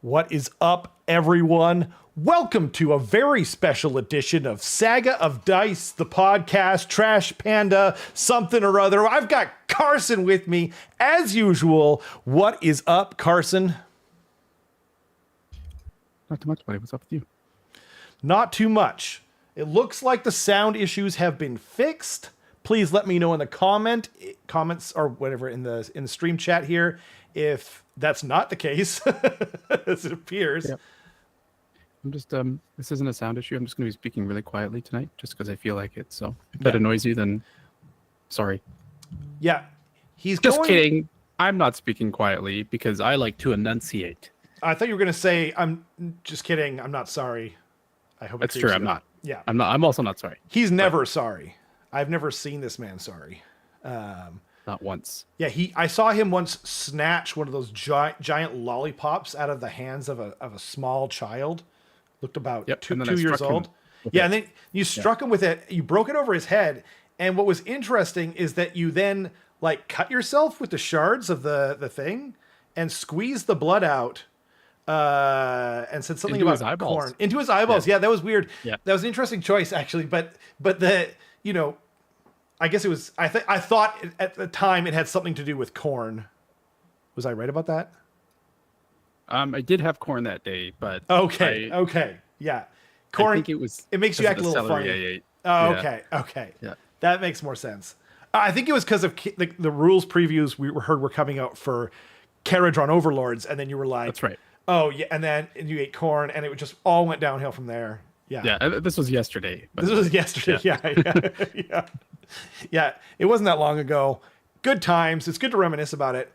What is up, everyone? Welcome to a very special edition of Saga of Dice, the podcast, Trash Panda, something or other. I've got Carson with me, as usual. What is up, Carson? Not too much, buddy. What's up with you? Not too much. It looks like the sound issues have been fixed. Please let me know in the comments or whatever in the stream chat here if that's not the case, as it appears. Yeah. I'm just this isn't a sound issue. I'm just going to be speaking really quietly tonight, just because I feel like it. So if that annoys you, then sorry. Yeah, he's just kidding. I'm not speaking quietly because I like to enunciate. I thought you were going to say, "I'm just kidding. I'm not sorry." I hope that's true. I'm not. Yeah, I'm not. I'm also not sorry. He's never sorry. I've never seen this man sorry. Not once. Yeah, I saw him once snatch one of those giant lollipops out of the hands of a small child. Looked about two years old. Yeah, and then you struck him with it. You broke it over his head. And what was interesting is that you then like cut yourself with the shards of the thing and squeezed the blood out. And said something into about Khorne into his eyeballs. Yeah, that was weird. Yeah, that was an interesting choice actually. But the I guess it was. I thought at the time it had something to do with Khorne. Was I right about that? I did have Khorne that day, but okay, yeah. Khorne. I think it was. It makes you act a little funny. Oh, yeah. Okay. Yeah, that makes more sense. I think it was because of the rules previews we heard were coming out for Kharadron Overlords, and then you were like, "That's right." Oh yeah, and then you ate Khorne, and it just all went downhill from there. Yeah. Yeah, this was yesterday. This was yesterday. Yeah. It wasn't that long ago. Good times. It's good to reminisce about it.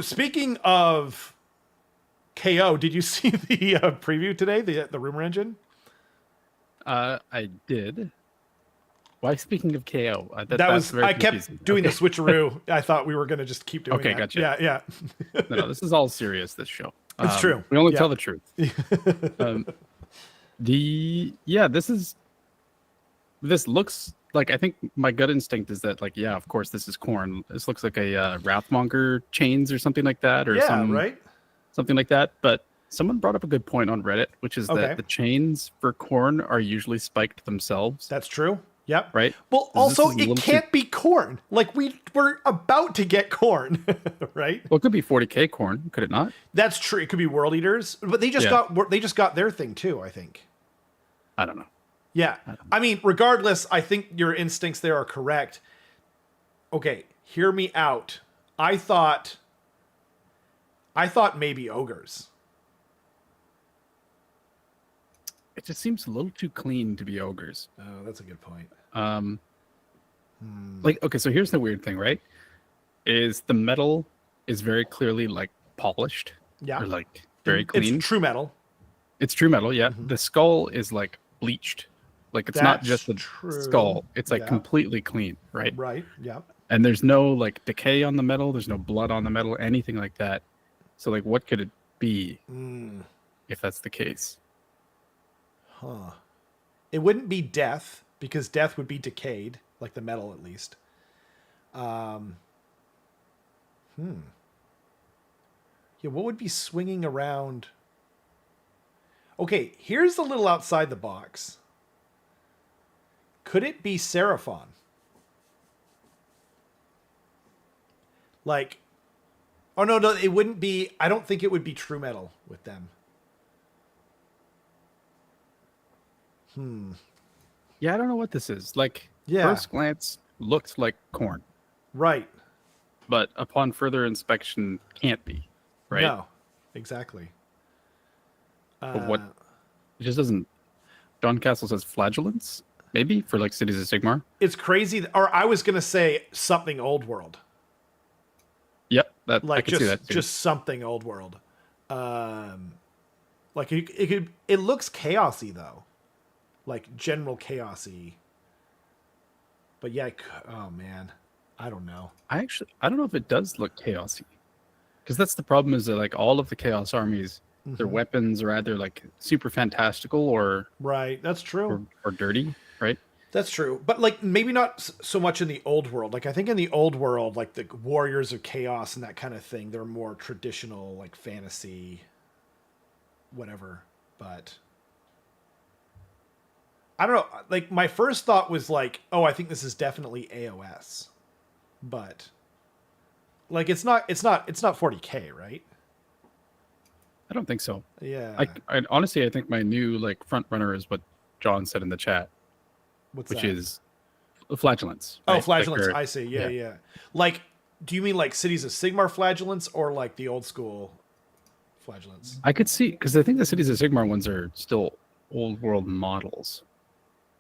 Speaking of KO, did you see the preview today, the rumor engine? I did. Why, speaking of KO? I kept doing the switcheroo. I thought we were going to just keep doing that. Okay, gotcha. Yeah. No, this is all serious, this show. It's true. We only tell the truth. This looks like, I think my gut instinct is that, like, yeah, of course, this is Khorne. This looks like a Wrathmonger chains or something like that, or something like that. But someone brought up a good point on Reddit, which is that the chains for Khorne are usually spiked themselves. That's true. Yep. Right. Well, also it can't be Khorne. Like we're about to get Khorne, right? Well, it could be 40k Khorne, could it not? That's true. It could be World Eaters, but they just got their thing too, I think. I don't know. Yeah. I mean, regardless, I think your instincts there are correct. Okay, hear me out. I thought maybe ogres. It just seems a little too clean to be ogres. Oh, that's a good point. Like, okay, so here's the weird thing, right? Is the metal is very clearly like polished. Yeah. Or like very clean. It's true metal. It's true metal, yeah. Mm-hmm. The skull is like bleached. Like it's not just the skull. It's like completely clean, right? Right, yeah. And there's no like decay on the metal. There's no blood on the metal, anything like that. So like what could it be if that's the case? Huh. It wouldn't be death, because death would be decayed, like the metal at least. Yeah, what would be swinging around? Okay, here's a little outside the box. Could it be Seraphon? Like, oh no, it wouldn't be. I don't think it would be true metal with them. Yeah, I don't know what this is. Like, first glance, looked like Khorne. Right. But upon further inspection, can't be. Right? No, exactly. But what? It just doesn't. John Castle says flagellants, maybe, for like Cities of Sigmar. It's crazy. Or I was going to say something old world. Yep. Like I can see that too. Just something old world. Like it looks chaosy though. Like general chaosy. But yeah, oh man, I don't know. I don't know if it does look chaosy, because that's the problem. Is that like all of the chaos armies, their weapons are either like super fantastical or right. That's true. Or dirty, right? That's true, but like maybe not so much in the old world. Like I think in the old world, like the Warriors of Chaos and that kind of thing, they're more traditional, like fantasy, whatever. But I don't know. Like my first thought was like, oh, I think this is definitely AOS, but like it's not 40K, right? I don't think so. Yeah. I honestly, I think my new like front runner is what John said in the chat. Which is flagellants. Right? Oh, flagellants. Like I see. Yeah. Like, do you mean like Cities of Sigmar flagellants or like the old school flagellants? I could see, because I think the Cities of Sigmar ones are still old world models.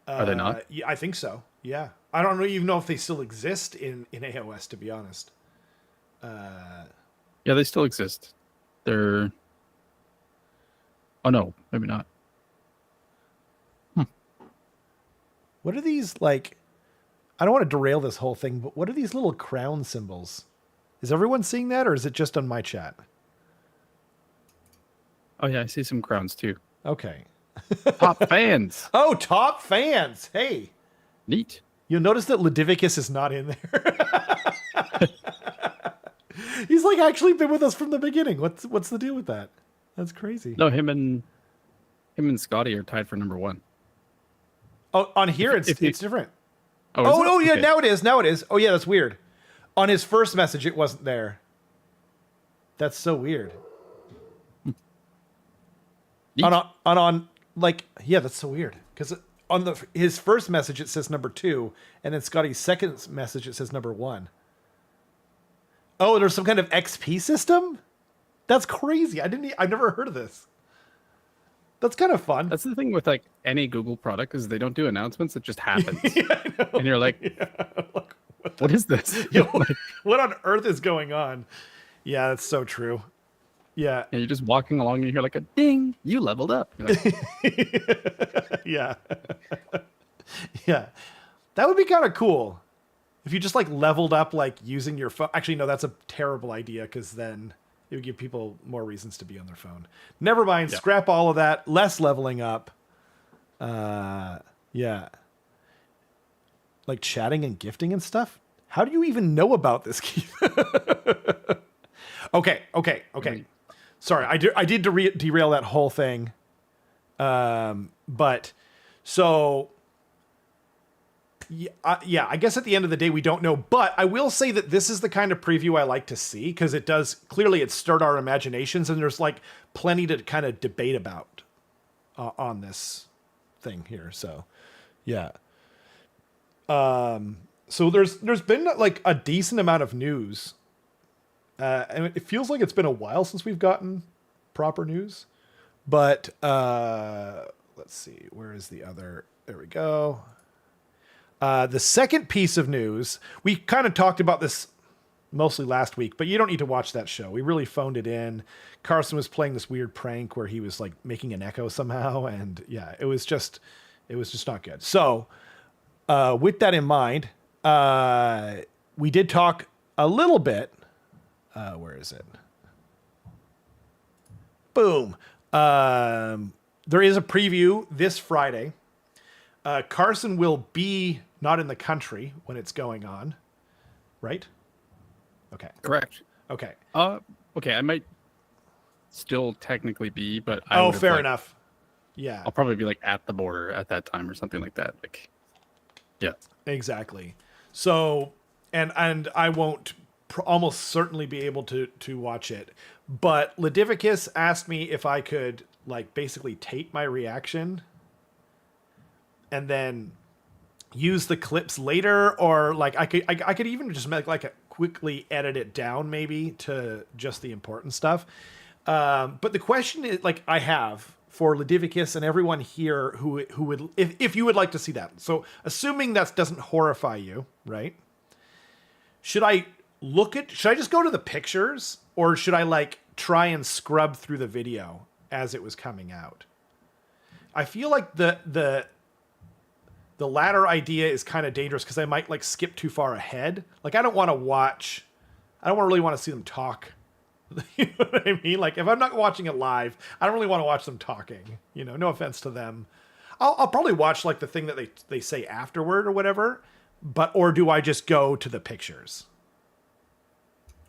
Are they not? Yeah, I think so. Yeah. I don't even know if they still exist in AOS, to be honest. Yeah, they still exist. They're... Oh, no, maybe not. What are these, like... I don't want to derail this whole thing, but what are these little crown symbols? Is everyone seeing that, or is it just on my chat? Oh, yeah, I see some crowns, too. Okay. Top fans! Oh, top fans! Hey! Neat. You'll notice that Livicus is not in there. He's, like, actually been with us from the beginning. What's the deal with that? That's crazy. No, him and Scotty are tied for number 1. Oh, on here it's different. Oh, yeah, okay. Now it is. Oh yeah, that's weird. On his first message, it wasn't there. That's so weird. On like, yeah, that's so weird. Because on his first message it says number 2, and then Scotty's second message it says number 1. Oh, there's some kind of XP system? That's crazy. I've never heard of this. That's kind of fun. That's the thing with like any Google product is they don't do announcements. It just happens. Yeah, and you're like, like what is this? Yo, what on earth is going on? Yeah, that's so true. Yeah. And you're just walking along and you hear like a ding, you leveled up. Like, yeah. Yeah. That would be kind of cool. If you just like leveled up like using your phone. Actually, no, that's a terrible idea because then it would give people more reasons to be on their phone. Never mind. Yeah. Scrap all of that. Less leveling up. Yeah. Like chatting and gifting and stuff. How do you even know about this, Keith? Okay. Sorry, I did derail that whole thing. But so yeah, I guess at the end of the day we don't know. But I will say that this is the kind of preview I like to see because it stirred our imaginations, and there's like plenty to kind of debate about on this thing here. So yeah. So there's been like a decent amount of news. And it feels like it's been a while since we've gotten proper news. But let's see, where is the other? There we go. The second piece of news, we kind of talked about this mostly last week, but you don't need to watch that show. We really phoned it in. Carson was playing this weird prank where he was like making an echo somehow. And yeah, it was just not good. So with that in mind, we did talk a little bit. Where is it? Boom. There is a preview this Friday. Carson will be not in the country when it's going on, right? Okay. Correct. Okay. Okay. I might still technically be, but fair enough. Yeah. I'll probably be like at the border at that time or something like that. Like, yeah. Exactly. So, and I won't almost certainly be able to watch it, but Livicus asked me if I could like basically tape my reaction and then use the clips later, or like I could even just make like a quickly edit it down maybe to just the important stuff. But the question is like I have for Livicus and everyone here who would, if you would like to see that. So assuming that doesn't horrify you, right? Should I just go to the pictures, or should I like try and scrub through the video as it was coming out? I feel like the latter idea is kind of dangerous because I might like skip too far ahead. Like I don't really want to see them talk. You know what I mean? Like if I'm not watching it live, I don't really want to watch them talking, no offense to them. I'll probably watch like the thing that they say afterward or whatever, or do I just go to the pictures?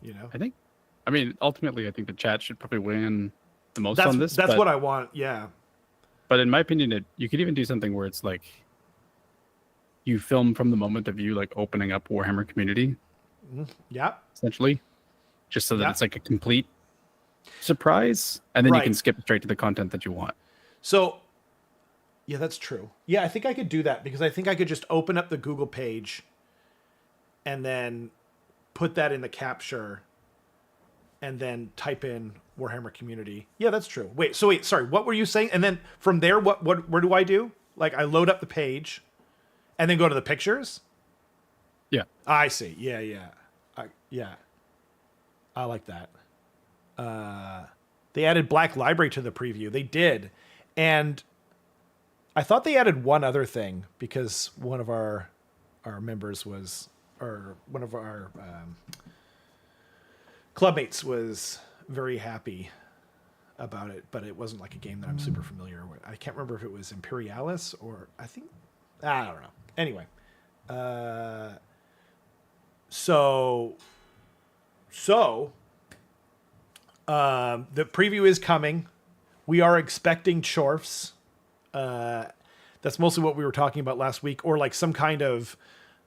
You know, ultimately, I think the chat should probably win the most on this. That's what I want. Yeah. But in my opinion, you could even do something where it's like you film from the moment of you like opening up Warhammer Community. Yeah. Essentially, just so that it's like a complete surprise, and then you can skip straight to the content that you want. So, yeah, that's true. Yeah, I think I could do that because I think I could just open up the Google page and then put that in the capture and then type in Warhammer Community. Yeah, that's true. Sorry, what were you saying? And then from there, where do I do? Like, I load up the page and then go to the pictures? Yeah. I see. Yeah. I like that. They added Black Library to the preview. They did. And I thought they added one other thing because one of our members was, or one of our clubmates was very happy about it, but it wasn't like a game that I'm super familiar with. I can't remember if it was Imperialis or I don't know. Anyway. So the preview is coming. We are expecting Dwarfs. That's mostly what we were talking about last week, or like some kind of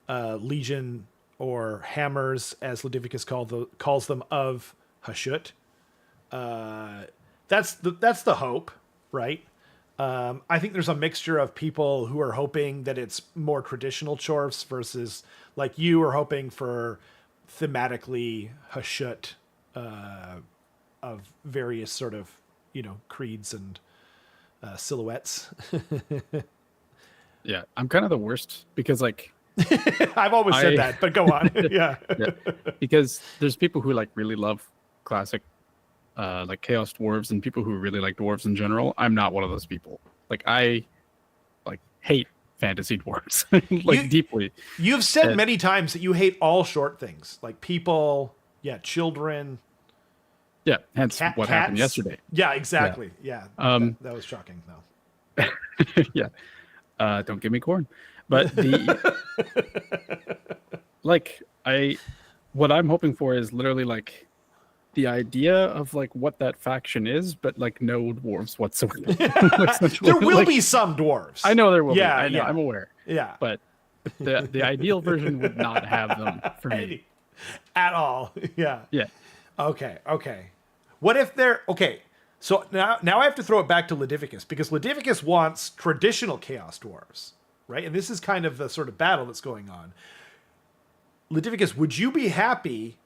Legion or Hammers, as Livicus calls them, of Hashut. That's the hope, right? I think there's a mixture of people who are hoping that it's more traditional Dwarfs versus like you are hoping for thematically Hashut of various sort of, creeds and silhouettes. Yeah, I'm kind of the worst because like I've always said that, but go on. Yeah. Because there's people who like really love classic like Chaos Dwarves and people who really like dwarves in general. I'm not one of those people. Like I like hate fantasy dwarves deeply. You've said many times that you hate all short things, like people, children. Yeah, hence what happened yesterday. Yeah, exactly. Yeah, that was shocking, though. Yeah, don't give me Khorne. But what I'm hoping for is literally like the idea of like what that faction is, but like no dwarves whatsoever. There will be some dwarves. I know there will be. I know, I'm aware. Yeah, but the ideal version would not have them for me at all. Yeah. Yeah. Okay. What if they're okay? So now I have to throw it back to Livicus because Livicus wants traditional Chaos Dwarves, right? And this is kind of the sort of battle that's going on. Livicus, would you be happy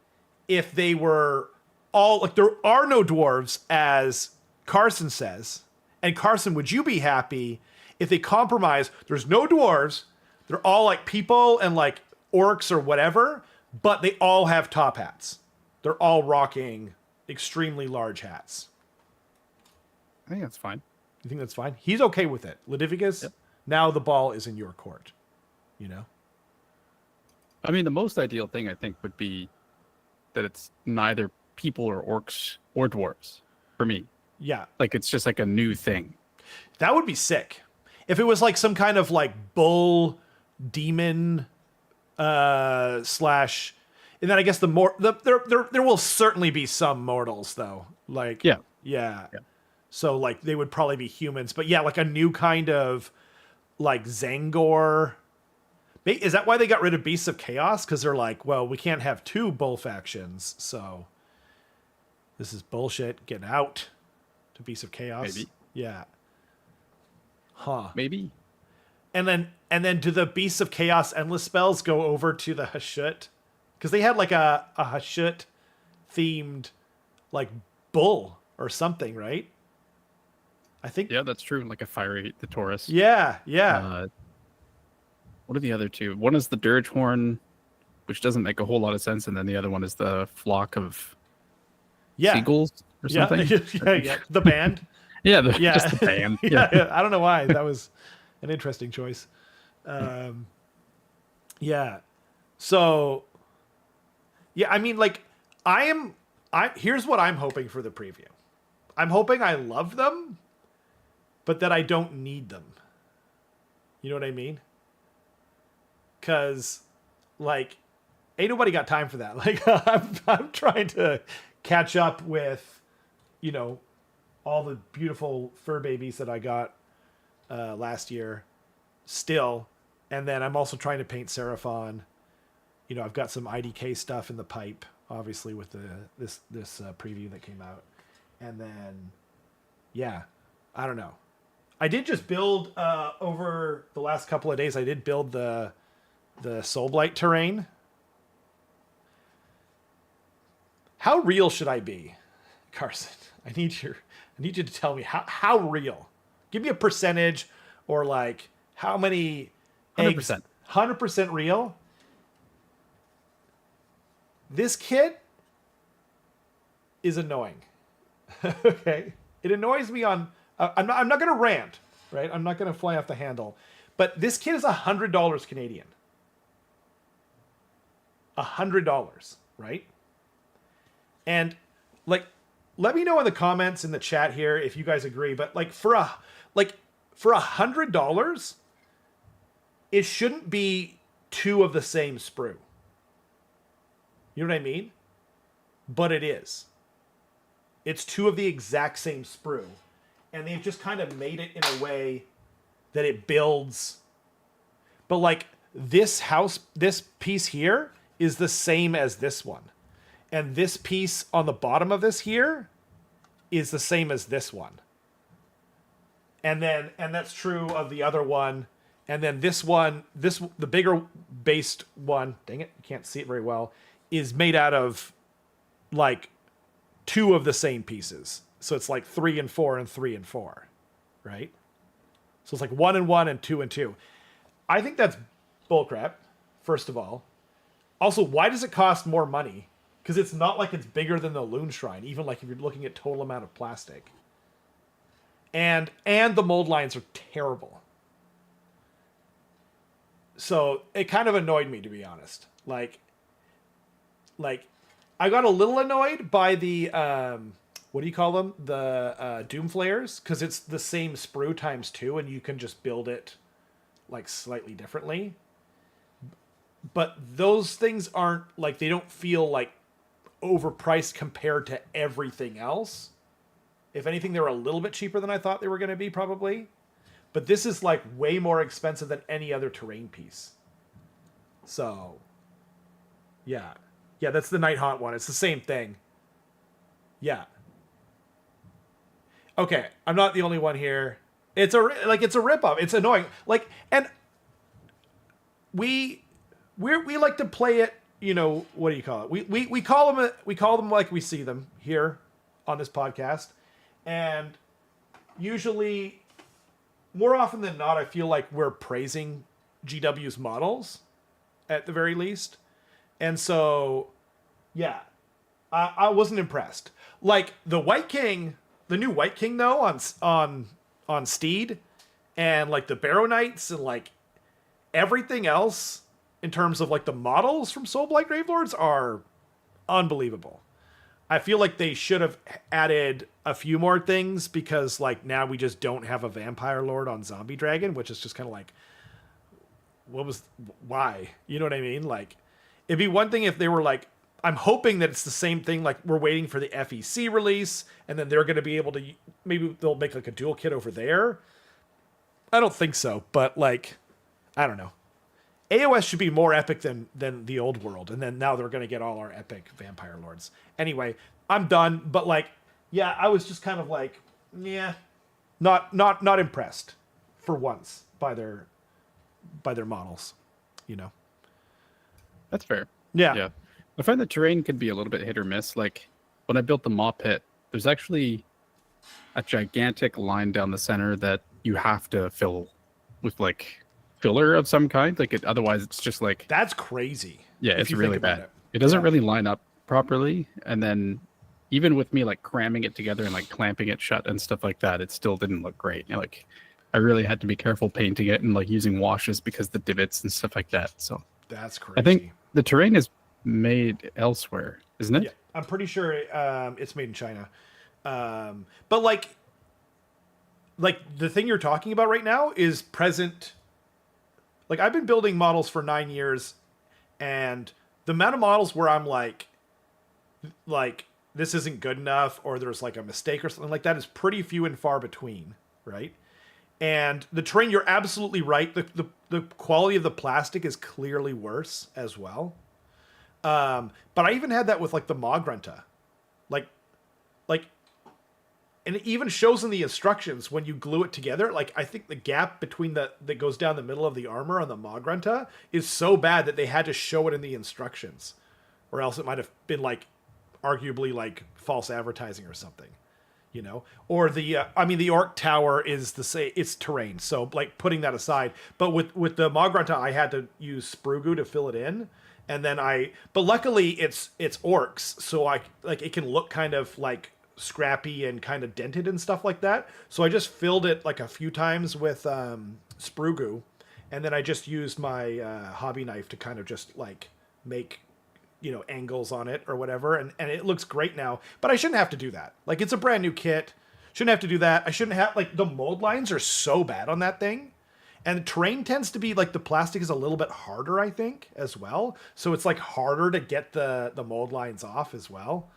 if they were all like there are no dwarves, as Carson says? And Carson, would you be happy if they compromise? There's no dwarves. They're all like people and like orcs or whatever, but they all have top hats. They're all rocking extremely large hats. I think that's fine. You think that's fine? He's okay with it. Livicus, Now the ball is in your court. I mean, the most ideal thing I think would be that it's neither people or orcs or dwarves for me. Yeah. Like it's just like a new thing. That would be sick. If it was like some kind of like bull demon slash, and then I guess there will certainly be some mortals though. Like yeah. So like they would probably be humans, but like a new kind of like Zangor. Is that why they got rid of Beasts of Chaos? Because they're like, well, we can't have two bull factions, so this is bullshit. Get out to Beasts of Chaos. Maybe. Yeah. Huh. Maybe. And then do the Beasts of Chaos endless spells go over to the Hashut? Because they had like a Hashut themed like bull or something, right? I think. Yeah, that's true. Like a fiery the Taurus. Yeah. What are the other two? One is the Dirge Horn, which doesn't make a whole lot of sense, and then the other one is the flock of seagulls or something. Yeah. The band. Just the band. Yeah. I don't know why. That was an interesting choice. Yeah. So, I mean, like, here's what I'm hoping for the preview. I'm hoping I love them, but that I don't need them. You know what I mean? Because, like, ain't nobody got time for that. Like, I'm trying to catch up with, you know, all the beautiful fur babies that I got last year still. And then I'm also trying to paint Seraphon. You know, I've got some IDK stuff in the pipe, obviously, with this preview that came out. And then, yeah, I don't know. I did just build over the last couple of days. I did build the Soulblight terrain. How real should I be, Carson? I need you to tell me how real. Give me a percentage, or like how many 100%. 100% real. This kid is annoying. Okay, it annoys me on. I'm not going to rant, right? I'm not going to fly off the handle, but this kid is $100 Canadian. $100, right? And like, let me know in the comments in the chat here if you guys agree. But like for $100, it shouldn't be two of the same sprue. You know what I mean? But it is. It's two of the exact same sprue. And they've just kind of made it in a way that it builds. But like this piece here is the same as this one. And this piece on the bottom of this here is the same as this one. And that's true of the other one. And then this one, the bigger based one, dang it, you can't see it very well, is made out of like two of the same pieces. So it's like 3 and 4 and 3 and 4, right? So it's like 1 and 1 and 2 and 2. I think that's bullcrap, first of all. Also, why does it cost more money? Because it's not like it's bigger than the Loon Shrine, even like if you're looking at total amount of plastic. And the mold lines are terrible. So it kind of annoyed me, to be honest. Like I got a little annoyed by the what do you call them? The Doom Flayers, because it's the same sprue times 2, and you can just build it like slightly differently. But those things aren't like, they don't feel like overpriced compared to everything else. If anything, they were a little bit cheaper than I thought they were going to be, probably. But this is like way more expensive than any other terrain piece. So, yeah. Yeah, that's the Night Haunt one. It's the same thing. Yeah. Okay, I'm not the only one here. It's a ripoff. It's annoying. Like, and we like to play it, you know, what do you call it? We call them like we see them here on this podcast. And usually, more often than not, I feel like we're praising GW's models at the very least. And so, yeah, I wasn't impressed. Like the White King, the new White King though on Steed, and like the Barrow Knights and like everything else in terms of like the models from Soulblight Gravelords are unbelievable. I feel like they should have added a few more things, because like now we just don't have a Vampire Lord on Zombie Dragon, which is just kind of like, why? You know what I mean? Like, it'd be one thing if they were like, I'm hoping that it's the same thing, like we're waiting for the FEC release, and then they're going to be able to, maybe they'll make like a dual kit over there. I don't think so, but like, I don't know. AOS should be more epic than the old world, and then now they're going to get all our epic Vampire Lords. Anyway, I'm done, but like, yeah, I was just kind of like, yeah, not impressed for once by their models, you know. That's fair. Yeah. I find the terrain could be a little bit hit or miss. Like when I built the Maw Pit, there's actually a gigantic line down the center that you have to fill with like filler of some kind. Like otherwise it's just like, that's crazy. Yeah, it's really bad. It doesn't really line up properly. And then even with me like cramming it together and like clamping it shut and stuff like that, it still didn't look great. You know, like I really had to be careful painting it and like using washes because the divots and stuff like that. So that's crazy. I think the terrain is made elsewhere, isn't it? Yeah, I'm pretty sure it's made in China. But like the thing you're talking about right now is present like I've been building models for 9 years, and the amount of models where I'm like this isn't good enough, or there's like a mistake or something like that, is pretty few and far between, right? And the terrain, you're absolutely right. The quality of the plastic is clearly worse as well. But I even had that with like the Magrunta, like, and it even shows in the instructions when you glue it together. Like, I think the gap between that goes down the middle of the armor on the Magrunta is so bad that they had to show it in the instructions, or else it might have been like arguably like false advertising or something, you know. Or the the Orc Tower is it's terrain, so like putting that aside. But with the Magrunta, I had to use sprue goo to fill it in, and then but luckily it's orcs, so it can look kind of like scrappy and kind of dented and stuff like that. So I just filled it like a few times with sprue goo, and then I just used my hobby knife to kind of just like make, you know, angles on it or whatever, and it looks great now. But I shouldn't have to do that. Like, it's a brand new kit. Shouldn't have to do that. I shouldn't have, like, the mold lines are so bad on that thing. And the terrain tends to be like the plastic is a little bit harder, I think, as well. So it's like harder to get the mold lines off as well.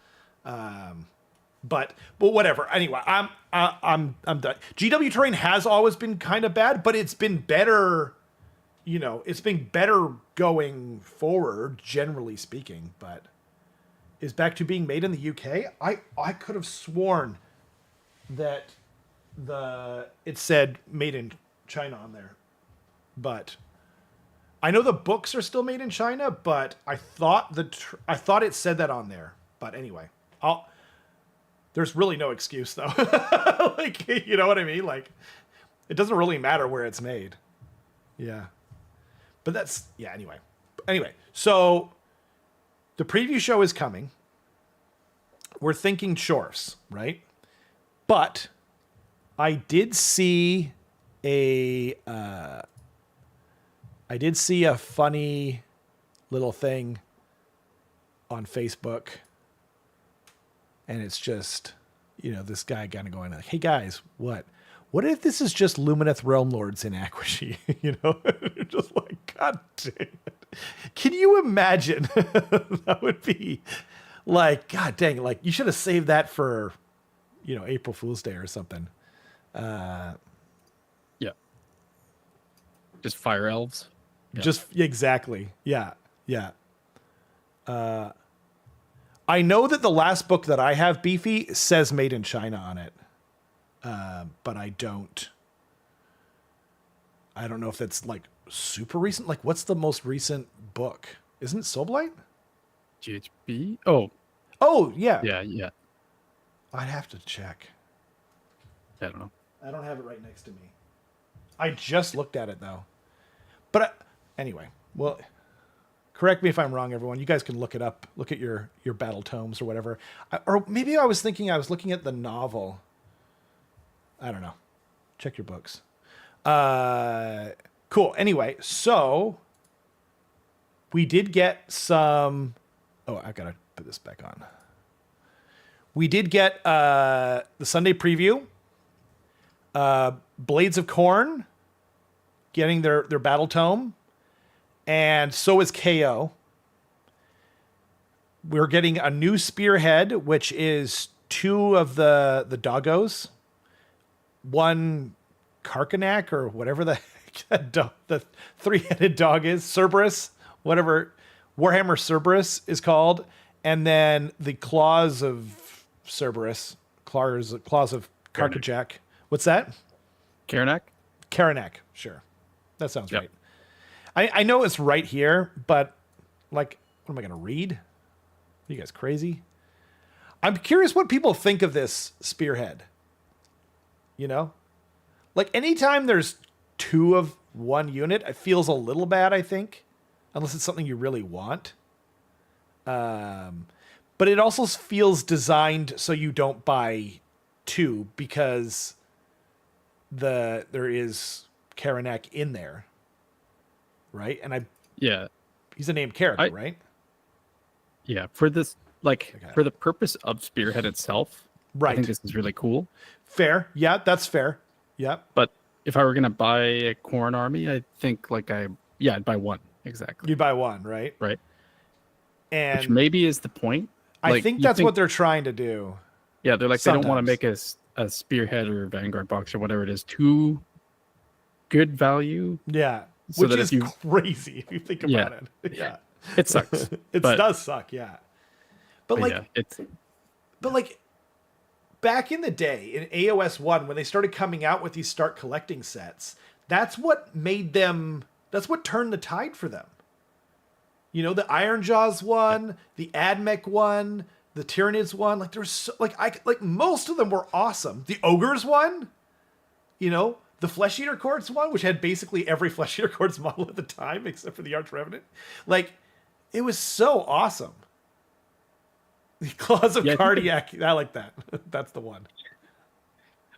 But whatever. Anyway, I'm done. GW terrain has always been kind of bad, but it's been better. You know, it's been better going forward, generally speaking. But is back to being made in the UK. I could have sworn that it said made in China on there, but I know the books are still made in China. But I thought it said that on there. But anyway, there's really no excuse though. Like, you know what I mean? Like, it doesn't really matter where it's made. Yeah. But that's, yeah, anyway. So the preview show is coming. We're thinking Dwarfs, right? But I did see a funny little thing on Facebook. And it's just, you know, this guy kind of going like, hey guys, what if this is just Lumineth Realm Lords in Aquashy? You know, you're just like, God dang it. Can you imagine? That would be like, God dang it. Like, you should have saved that for, you know, April Fool's Day or something. Yeah. Just fire elves. Yeah. Just exactly. Yeah. I know that the last book that I have, Beefy, says made in China on it. But I don't know if that's like super recent. Like, what's the most recent book? Isn't it Soulblight? GHB? Oh, yeah. Yeah. I'd have to check. I don't know. I don't have it right next to me. I just looked at it though. But anyway, well, correct me if I'm wrong, everyone. You guys can look it up. Look at your battle tomes or whatever. Or maybe I was looking at the novel. I don't know. Check your books. Cool. Anyway, so we did get some. Oh, I gotta put this back on. We did get the Sunday preview. Blades of Khorne getting their battle tome, and so is KO. We're getting a new spearhead, which is 2 of the doggos. One Karkanak or whatever the 3-headed dog is, Cerberus, whatever Warhammer Cerberus is called, and then the claws of Cerberus, claws of Karkajak. What's that? Karanak, sure, that sounds right. I know it's right here, but like, what am I gonna read? Are you guys crazy? I'm curious what people think of this spearhead. You know, like anytime there's 2 of one unit, it feels a little bad, I think, unless it's something you really want. But it also feels designed so you don't buy 2 because there is Karanak in there, right? And he's a named character, right? Yeah, for this, like, for the purpose of Spearhead itself, right? I think this is really cool. Fair, yeah, that's fair. Yeah, but if I were gonna buy a Khorne army, I think I'd buy one exactly. You'd buy one, right? Right. And which maybe is the point. I think that's what they're trying to do. Yeah, they're like sometimes. They don't want to make a spearhead or vanguard box or whatever it is too good value. Yeah, so which is crazy if you think about it. Yeah, it sucks. It does suck. Yeah, but like back in the day in AOS 1 when they started coming out with these start collecting sets, that's what turned the tide for them. You know, the Iron Jaws one, the Admech one, the Tyranids one, like there's most of them were awesome. The Ogres one, you know, the Flesh Eater Courts one, which had basically every Flesh Eater Courts model at the time except for the Arch Revenant. Like, it was so awesome. The Claws of Cardiac, I like that. That's the one.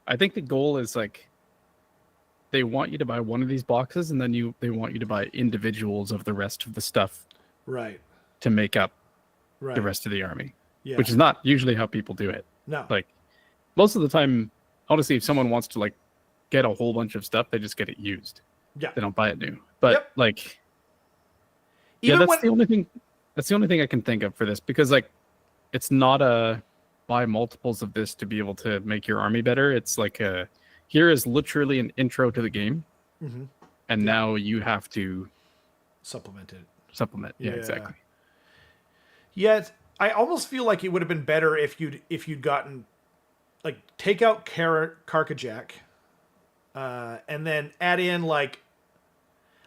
I think the goal is like they want you to buy one of these boxes and then they want you to buy individuals of the rest of the stuff. Right. To make up the rest of the army. Yeah. Which is not usually how people do it. No. Like most of the time, honestly, if someone wants to like get a whole bunch of stuff, they just get it used. Yeah. They don't buy it new. But like that's the only thing I can think of for this, because like it's not a buy multiples of this to be able to make your army better. It's like here is literally an intro to the game. Mm-hmm. And now you have to supplement it. Yeah, exactly. Yeah, I almost feel like it would have been better if you'd gotten like take out Karkajak, and then add in like,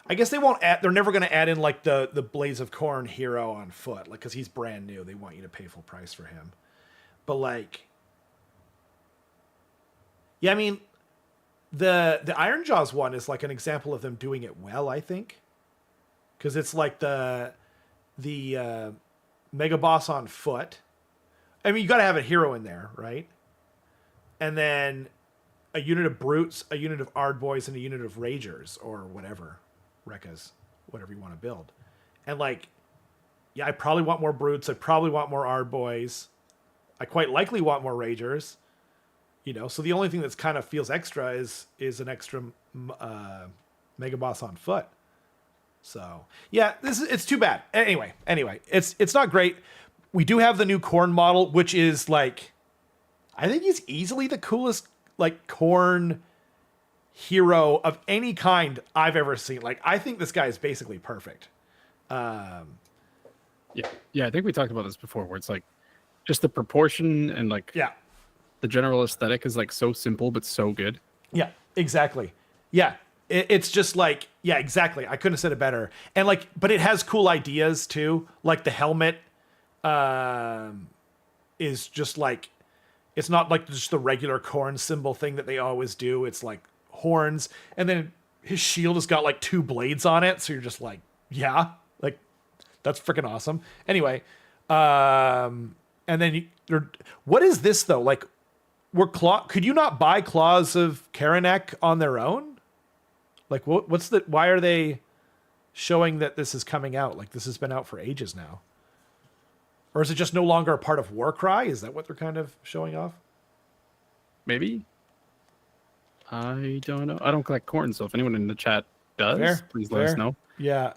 I guess they're never going to add in like the Blaze of Khorne hero on foot, like, because he's brand new. They want you to pay full price for him. But like, yeah, I mean, the Iron Jaws one is like an example of them doing it well, I think. Because it's like the Mega Boss on foot. I mean, you got to have a hero in there, right? And then a unit of Brutes, a unit of Ardboys, and a unit of Ragers, or whatever. Rekkas, whatever you want to build. And like, yeah, I probably want more Brutes. I probably want more Ardboys. I quite likely want more Ragers. You know, so the only thing that's kind of feels extra is an extra Mega Boss on foot. So yeah, it's too bad. Anyway, it's not great. We do have the new Khorne model, which is like, I think he's easily the coolest like Khorne hero of any kind I've ever seen. Like, I think this guy is basically perfect. Yeah, I think we talked about this before, where it's like just the proportion and like the general aesthetic is like so simple but so good. Yeah, exactly. Yeah. It's just like, yeah, exactly. I couldn't have said it better. And like, but it has cool ideas too. Like the helmet is just like, it's not like just the regular Khorne symbol thing that they always do. It's like horns. And then his shield has got like 2 blades on it. So you're just like, yeah, like that's freaking awesome. Anyway. And then what is this though? Like could you not buy Claws of Kenrick on their own? Like, why are they showing that this is coming out? Like, this has been out for ages now. Or is it just no longer a part of Warcry? Is that what they're kind of showing off? Maybe. I don't know. I don't collect Khorne, so if anyone in the chat does, please let us know. Yeah.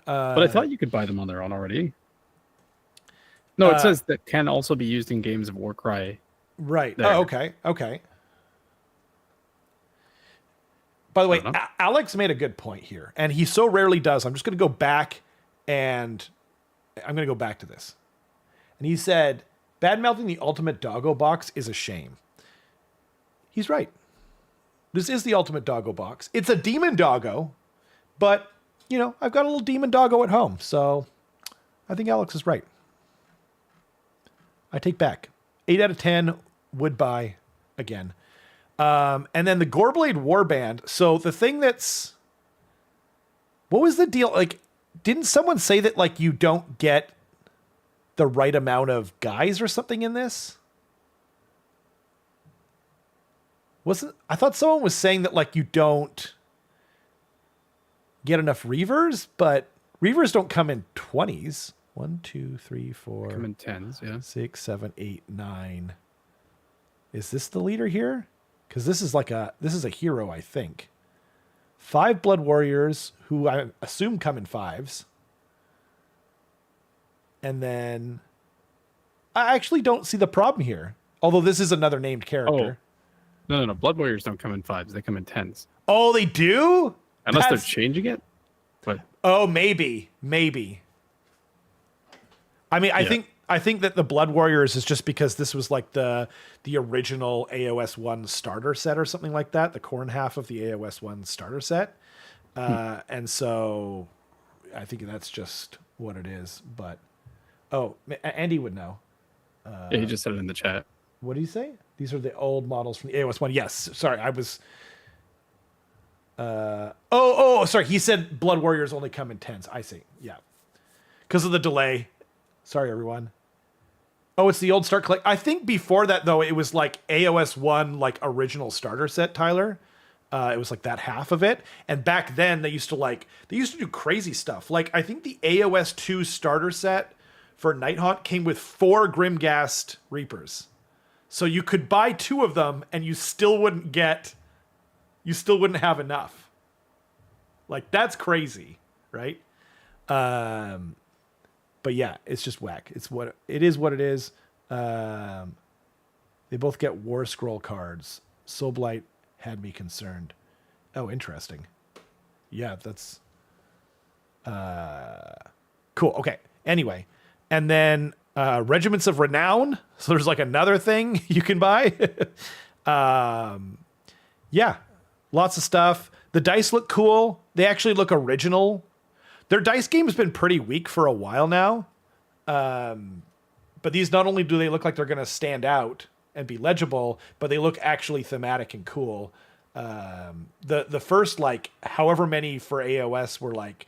But I thought you could buy them on their own already. No, it says that can also be used in games of Warcry. Right. There. Oh, okay. By the way, Alex made a good point here, and he so rarely does. I'm just going to go back, and I'm going to go back to this. And he said, bad-mouthing the ultimate doggo box is a shame. He's right. This is the ultimate doggo box. It's a demon doggo, but, you know, I've got a little demon doggo at home, so I think Alex is right. I take back. 8 out of 10 would buy again. And then the Goreblade Warband. So the thing what was the deal? Like, didn't someone say that like you don't get the right amount of guys or something in this? I thought someone was saying that like you don't get enough Reavers, but Reavers don't come in 20s. 1, 2, 3, 4. Come in 10s, yeah. 6, 7, 8, 9. Is this the leader here? Because this is a hero, I think. 5 Blood Warriors, who I assume come in 5s. And then I actually don't see the problem here. Although this is another named character. No. Blood Warriors don't come in 5s. They come in 10s. Oh, they do? Unless they're changing it. But oh, maybe. I mean, I think that the Blood Warriors is just because this was like the original AOS 1 starter set or something like that, the Khorne half of the AOS 1 starter set. And so I think that's just what it is. But, Andy would know. Yeah, he just said it in the chat. What did he say? These are the old models from the AOS 1. Yes, sorry, I was... sorry, he said Blood Warriors only come in 10s. I see, yeah. Because of the delay. Sorry, everyone. Oh, it's the old Start Collect. I think before that, though, it was like AOS 1, like original starter set, Tyler. It was like that half of it. And back then, they used to do crazy stuff. Like, I think the AOS 2 starter set for Nighthaunt came with 4 Grimghast Reapers. So you could buy 2 of them, and you still wouldn't have enough. Like, that's crazy, right? But yeah, it's just whack. It is what it is. They both get War Scroll cards. Soulblight had me concerned. Oh, interesting. Yeah, that's cool. Okay. Anyway, and then Regiments of Renown. So there's like another thing you can buy. Yeah, lots of stuff. The dice look cool. They actually look original. Their dice game has been pretty weak for a while now. But these, not only do they look like they're going to stand out and be legible, but they look actually thematic and cool. The first, like, however many for AOS were like,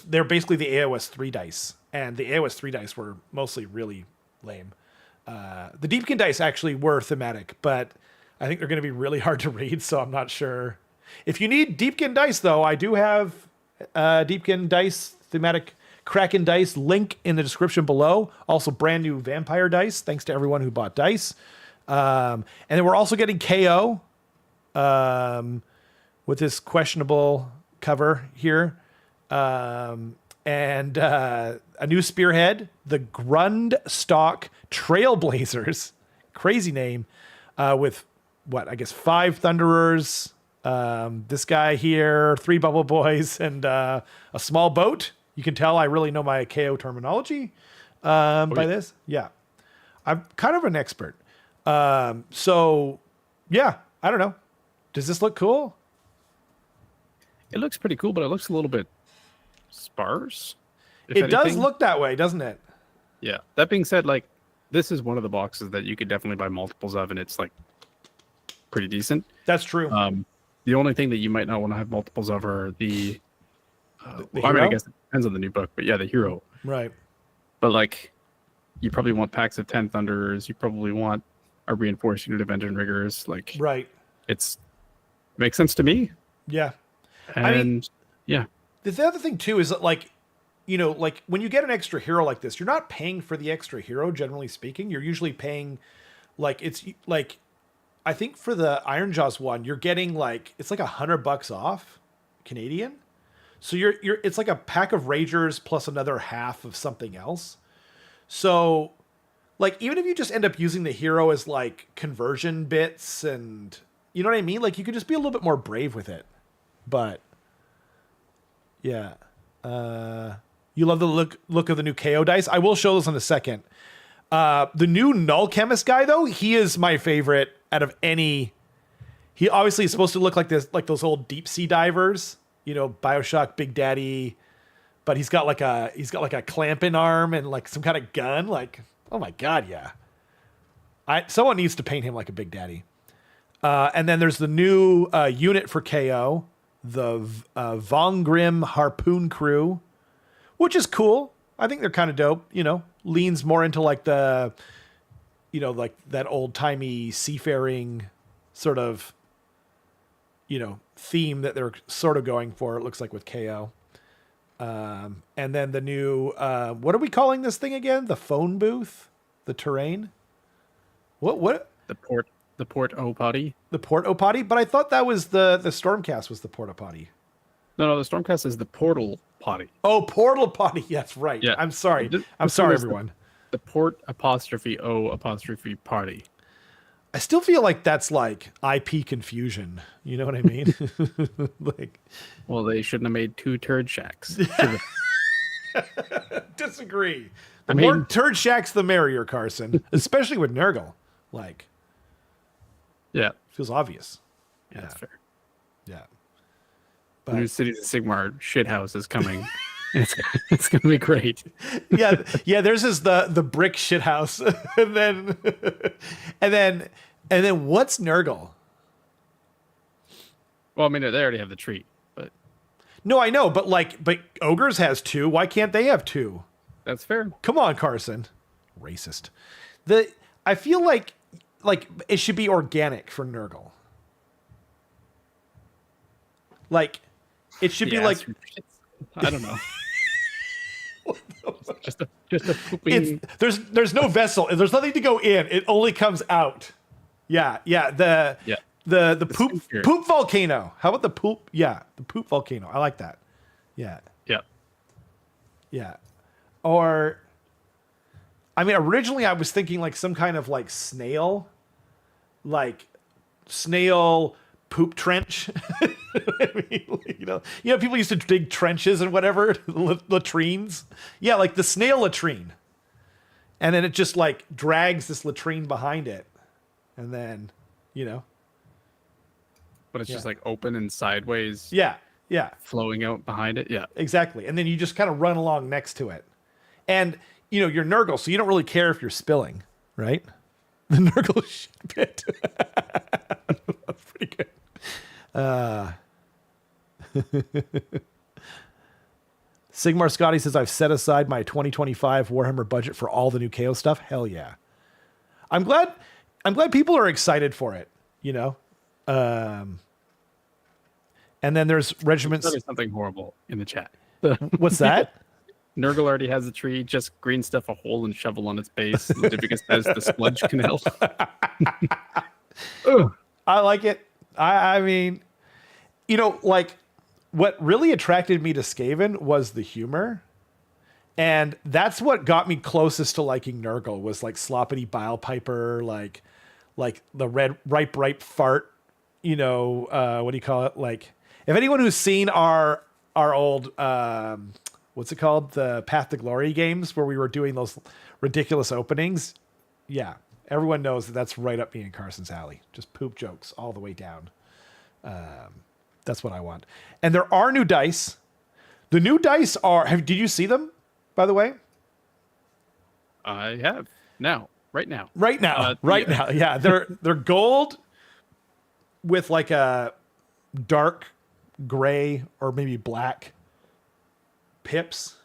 they're basically the AOS 3 dice. And the AOS 3 dice were mostly really lame. The Deepkin dice actually were thematic, but I think they're going to be really hard to read, so I'm not sure. If you need Deepkin dice, though, I do have Deepkin dice, thematic Kraken dice, link in the description below. Also, brand new vampire dice, thanks to everyone who bought dice. And then we're also getting KO with this questionable cover here. And a new spearhead, the Grundstock Trailblazers, crazy name, with what, I guess 5 Thunderers, this guy here, 3 Bubble Boys, and a small boat. You can tell I really know my KO terminology by this. Yeah, I'm kind of an expert. So, yeah, I don't know. Does this look cool? It looks pretty cool, but it looks a little bit sparse. It does look that way, doesn't it? Yeah. That being said, like, this is one of the boxes that you could definitely buy multiples of, and it's like pretty decent. That's true. The only thing that you might not want to have multiples of are the hero? I mean, I guess it depends on the new book, but yeah, the hero. Right. But like, you probably want packs of 10 Thunderers. You probably want a reinforced unit of Engine Riggers. Like, right. It makes sense to me. Yeah. And I mean, yeah. The other thing too is that, like, you know, like when you get an extra hero like this, you're not paying for the extra hero, generally speaking. You're usually paying, like, it's like, I think for the Ironjaws one, you're getting like, it's like $100 off Canadian. So it's like a pack of Ragers plus another half of something else. So, like, even if you just end up using the hero as like conversion bits and, you know what I mean? Like, you could just be a little bit more brave with it. But yeah, you love the look of the new KO dice. I will show this in a second. The new Null Chemist guy, though, he is my favorite out of any. He obviously is supposed to look like this, like those old deep sea divers, you know, BioShock Big Daddy, but he's got like a clamping arm and like some kind of gun. Like, oh my god, yeah. Someone needs to paint him like a Big Daddy. And then there's the new unit for KO, the Vongrim Harpoon Crew, which is cool. I think they're kind of dope. You know, leans more into like the, you know, like that old timey seafaring sort of, you know, theme that they're sort of going for. It looks like with KO. And then the new, what are we calling this thing again? The phone booth, the terrain. What? The port o potty. The port o potty, but I thought that was the Stormcast was the port o potty. No, the Stormcast is the portal potty. Oh, portal potty. That's right. Yeah. I'm sorry. I'm sorry, everyone. The port apostrophe O apostrophe party. I still feel like that's like IP confusion. You know what I mean? Like, well, they shouldn't have made 2 turd shacks. Disagree. The more turd shacks, the merrier, Carson. Especially with Nurgle. Like, yeah, feels obvious. Yeah, that's fair. Yeah. But New Cities of Sigmar shithouse is coming. It's gonna be great. Yeah. Theirs is the brick shithouse, and then what's Nurgle? Well, I mean, they already have the tree, but no, I know, but Ogres has 2. Why can't they have 2? That's fair. Come on, Carson. Racist. I feel like it should be organic for Nurgle. Like, it should be like, I don't know. just a pooping. There's no vessel. There's nothing to go in. It only comes out. Yeah. The poop volcano. How about the poop? Yeah, the poop volcano. I like that. Yeah. Or, I mean, originally I was thinking like some kind of like snail poop trench. I mean, you know, people used to dig trenches and whatever, latrines. Yeah, like the snail latrine. And then it just like drags this latrine behind it. And then, But it's just like open and sideways. Yeah. Flowing out behind it. Yeah. Exactly. And then you just kind of run along next to it. And, you're Nurgle, so you don't really care if you're spilling, right? The Nurgle shit pit. That's pretty good. Sigmar Scotty says, I've set aside my 2025 Warhammer budget for all the new KO stuff. Hell yeah. I'm glad people are excited for it, And then there's regiments. There's something horrible in the chat. What's that? Nurgle already has a tree, just green stuff a hole and shovel on its base. Livicus has the sludge canal. I like it. I mean, what really attracted me to Skaven was the humor. And that's what got me closest to liking Nurgle, was like Sloppity Bilepiper, like the red ripe fart, what do you call it? Like, if anyone who's seen our old, what's it called? The Path to Glory games where we were doing those ridiculous openings. Yeah. Everyone knows that's right up me and Carson's alley. Just poop jokes all the way down. That's what I want. And there are new dice. The new dice did you see them, by the way? I have. Right now. Yeah. They're gold with like a dark gray or maybe black pips.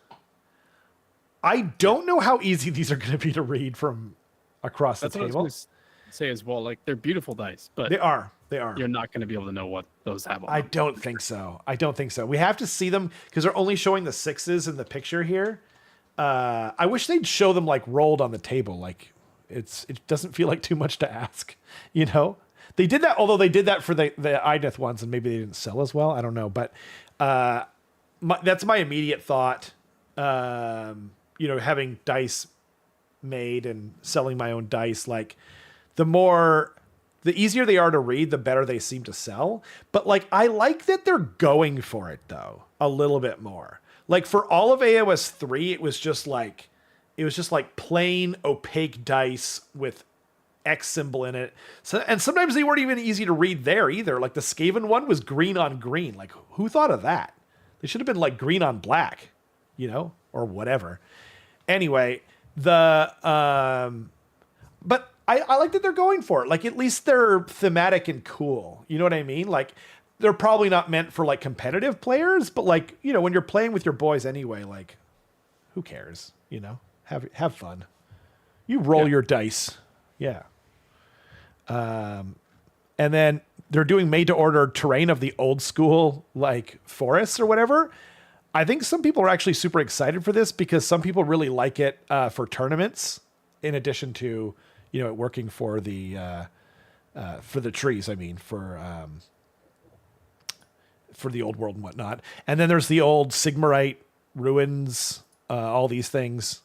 I don't know how easy these are going to be to read from across the table. What I was going to say as well. Like, they're beautiful dice, but they are. You're not going to be able to know what those have on them. I don't think so. We have to see them because they're only showing the 6s in the picture here. I wish they'd show them like rolled on the table. Like, it doesn't feel like too much to ask. They did that, although they did that for the Ideth ones, and maybe they didn't sell as well. I don't know, but that's my immediate thought. Having dice made and selling my own dice, like the easier they are to read, the better they seem to sell. But like, I like that they're going for it though, a little bit more. Like for all of AOS 3, it was just like plain opaque dice with X symbol in it. So, and sometimes they weren't even easy to read there either. Like the Skaven one was green on green. Like, who thought of that? They should have been like green on black, or whatever. Anyway, but I like that they're going for it. Like, at least they're thematic and cool. You know what I mean? Like, they're probably not meant for like competitive players, but like, when you're playing with your boys anyway, like, who cares? Have fun. You roll your dice. Yeah. And then they're doing made to order terrain of the old school, like forests or whatever. I think some people are actually super excited for this because some people really like it for tournaments, in addition to, it working for the trees. I mean, for for the old world and whatnot. And then there's the old Sigmarite ruins, all these things.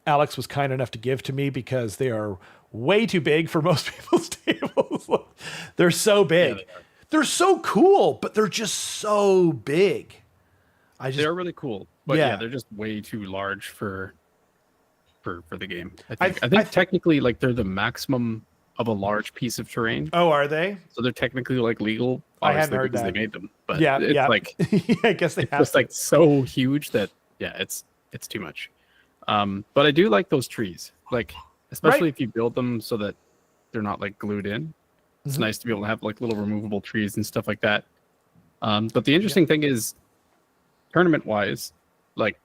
Alex was kind enough to give to me because they are way too big for most people's tables. They're so big. Yeah, they're so cool, but they're just so big. They're really cool, but yeah, they're just way too large for the game. I think technically, like, they're the maximum of a large piece of terrain. Oh, are they? So they're technically like legal. I hadn't heard because that. they made them, but it's like I guess they have just like so huge that it's too much. But I do like those trees, like especially if you build them so that they're not like glued in. It's nice to be able to have like little removable trees and stuff like that. But the interesting thing is, tournament wise, like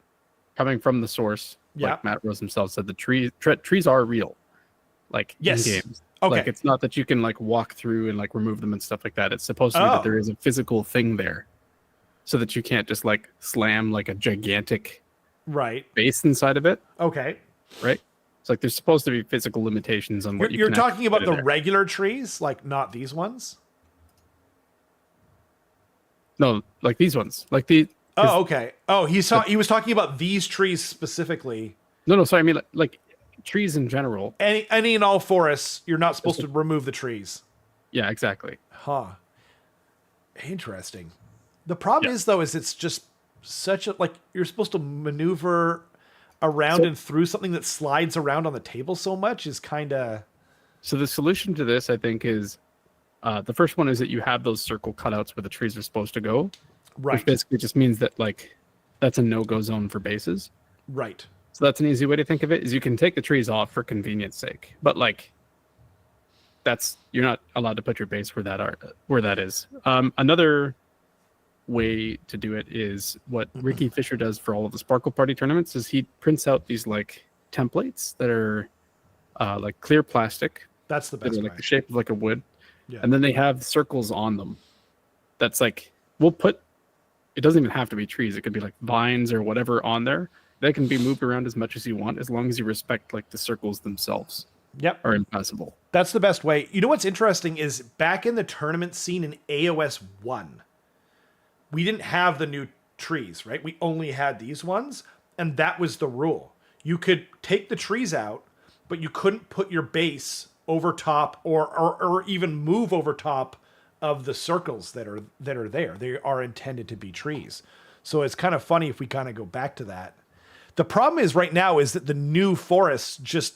coming from the source, like Matt Rose himself said, the trees are real, like in games. Okay. Like, it's not that you can like walk through and like remove them and stuff like that. It's supposed to be that there is a physical thing there, so that you can't just like slam like a gigantic base inside of it. Okay. Right. It's like there's supposed to be physical limitations on what you're talking about the regular trees, like not these ones. No, like these ones, like the. Oh, okay. Oh, he was talking about these trees specifically. No. Sorry, I mean like trees in general. Any and all forests, you're not supposed to remove the trees. Yeah, exactly. Huh. Interesting. The problem is though, is it's just such a, like, you're supposed to maneuver around and through something that slides around on the table so much is kind of. So the solution to this, I think, is the first one is that you have those circle cutouts where the trees are supposed to go. Right. Which basically just means that like that's a no-go zone for bases. Right. So that's an easy way to think of it, is you can take the trees off for convenience sake, but like you're not allowed to put your base where that is. Another way to do it is what Ricky Fisher does for all of the Sparkle Party tournaments, is he prints out these like templates that are like clear plastic. That's the best way. Like the shape of like a wood. Yeah. And then they have circles on them. That's like, it doesn't even have to be trees. It could be like vines or whatever on there. They can be moved around as much as you want, as long as you respect like the circles themselves. Yep. Are impassable. That's the best way. You know what's interesting is back in the tournament scene in AOS 1, we didn't have the new trees, right? We only had these ones, and that was the rule. You could take the trees out, but you couldn't put your base over top or even move over top of the circles that are there. They are intended to be trees. So it's kind of funny if we kind of go back to that. The problem is right now is that the new forests just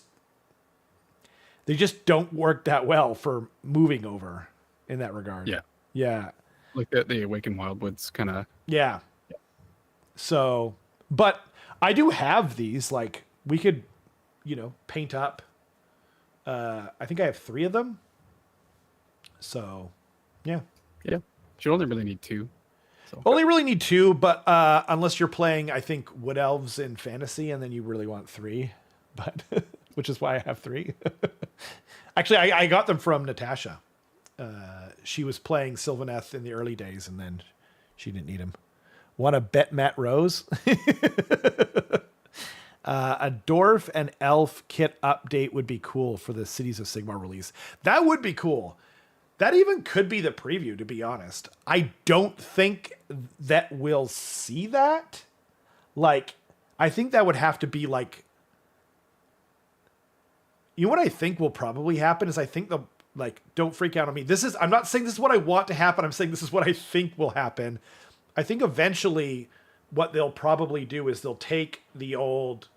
don't work that well for moving over in that regard. Yeah. Yeah. Like the Awakened Wildwoods kind of. Yeah. So, but I do have these, like, we could, paint up. I think I have 3 of them. So, yeah. Yeah. You only really need 2. So. Only really need 2, but unless you're playing, I think, Wood Elves in Fantasy, and then you really want 3. But which is why I have 3. Actually, I got them from Natasha. She was playing Sylvaneth in the early days, and then she didn't need them. Want to bet Matt Rose? A Dwarf and Elf kit update would be cool for the Cities of Sigmar release. That would be cool. That even could be the preview, to be honest. I don't think that we'll see that. Like, I think that would have to be like... You know what I think will probably happen is I think don't freak out on me. I'm not saying this is what I want to happen. I'm saying this is what I think will happen. I think eventually what they'll probably do is they'll take the old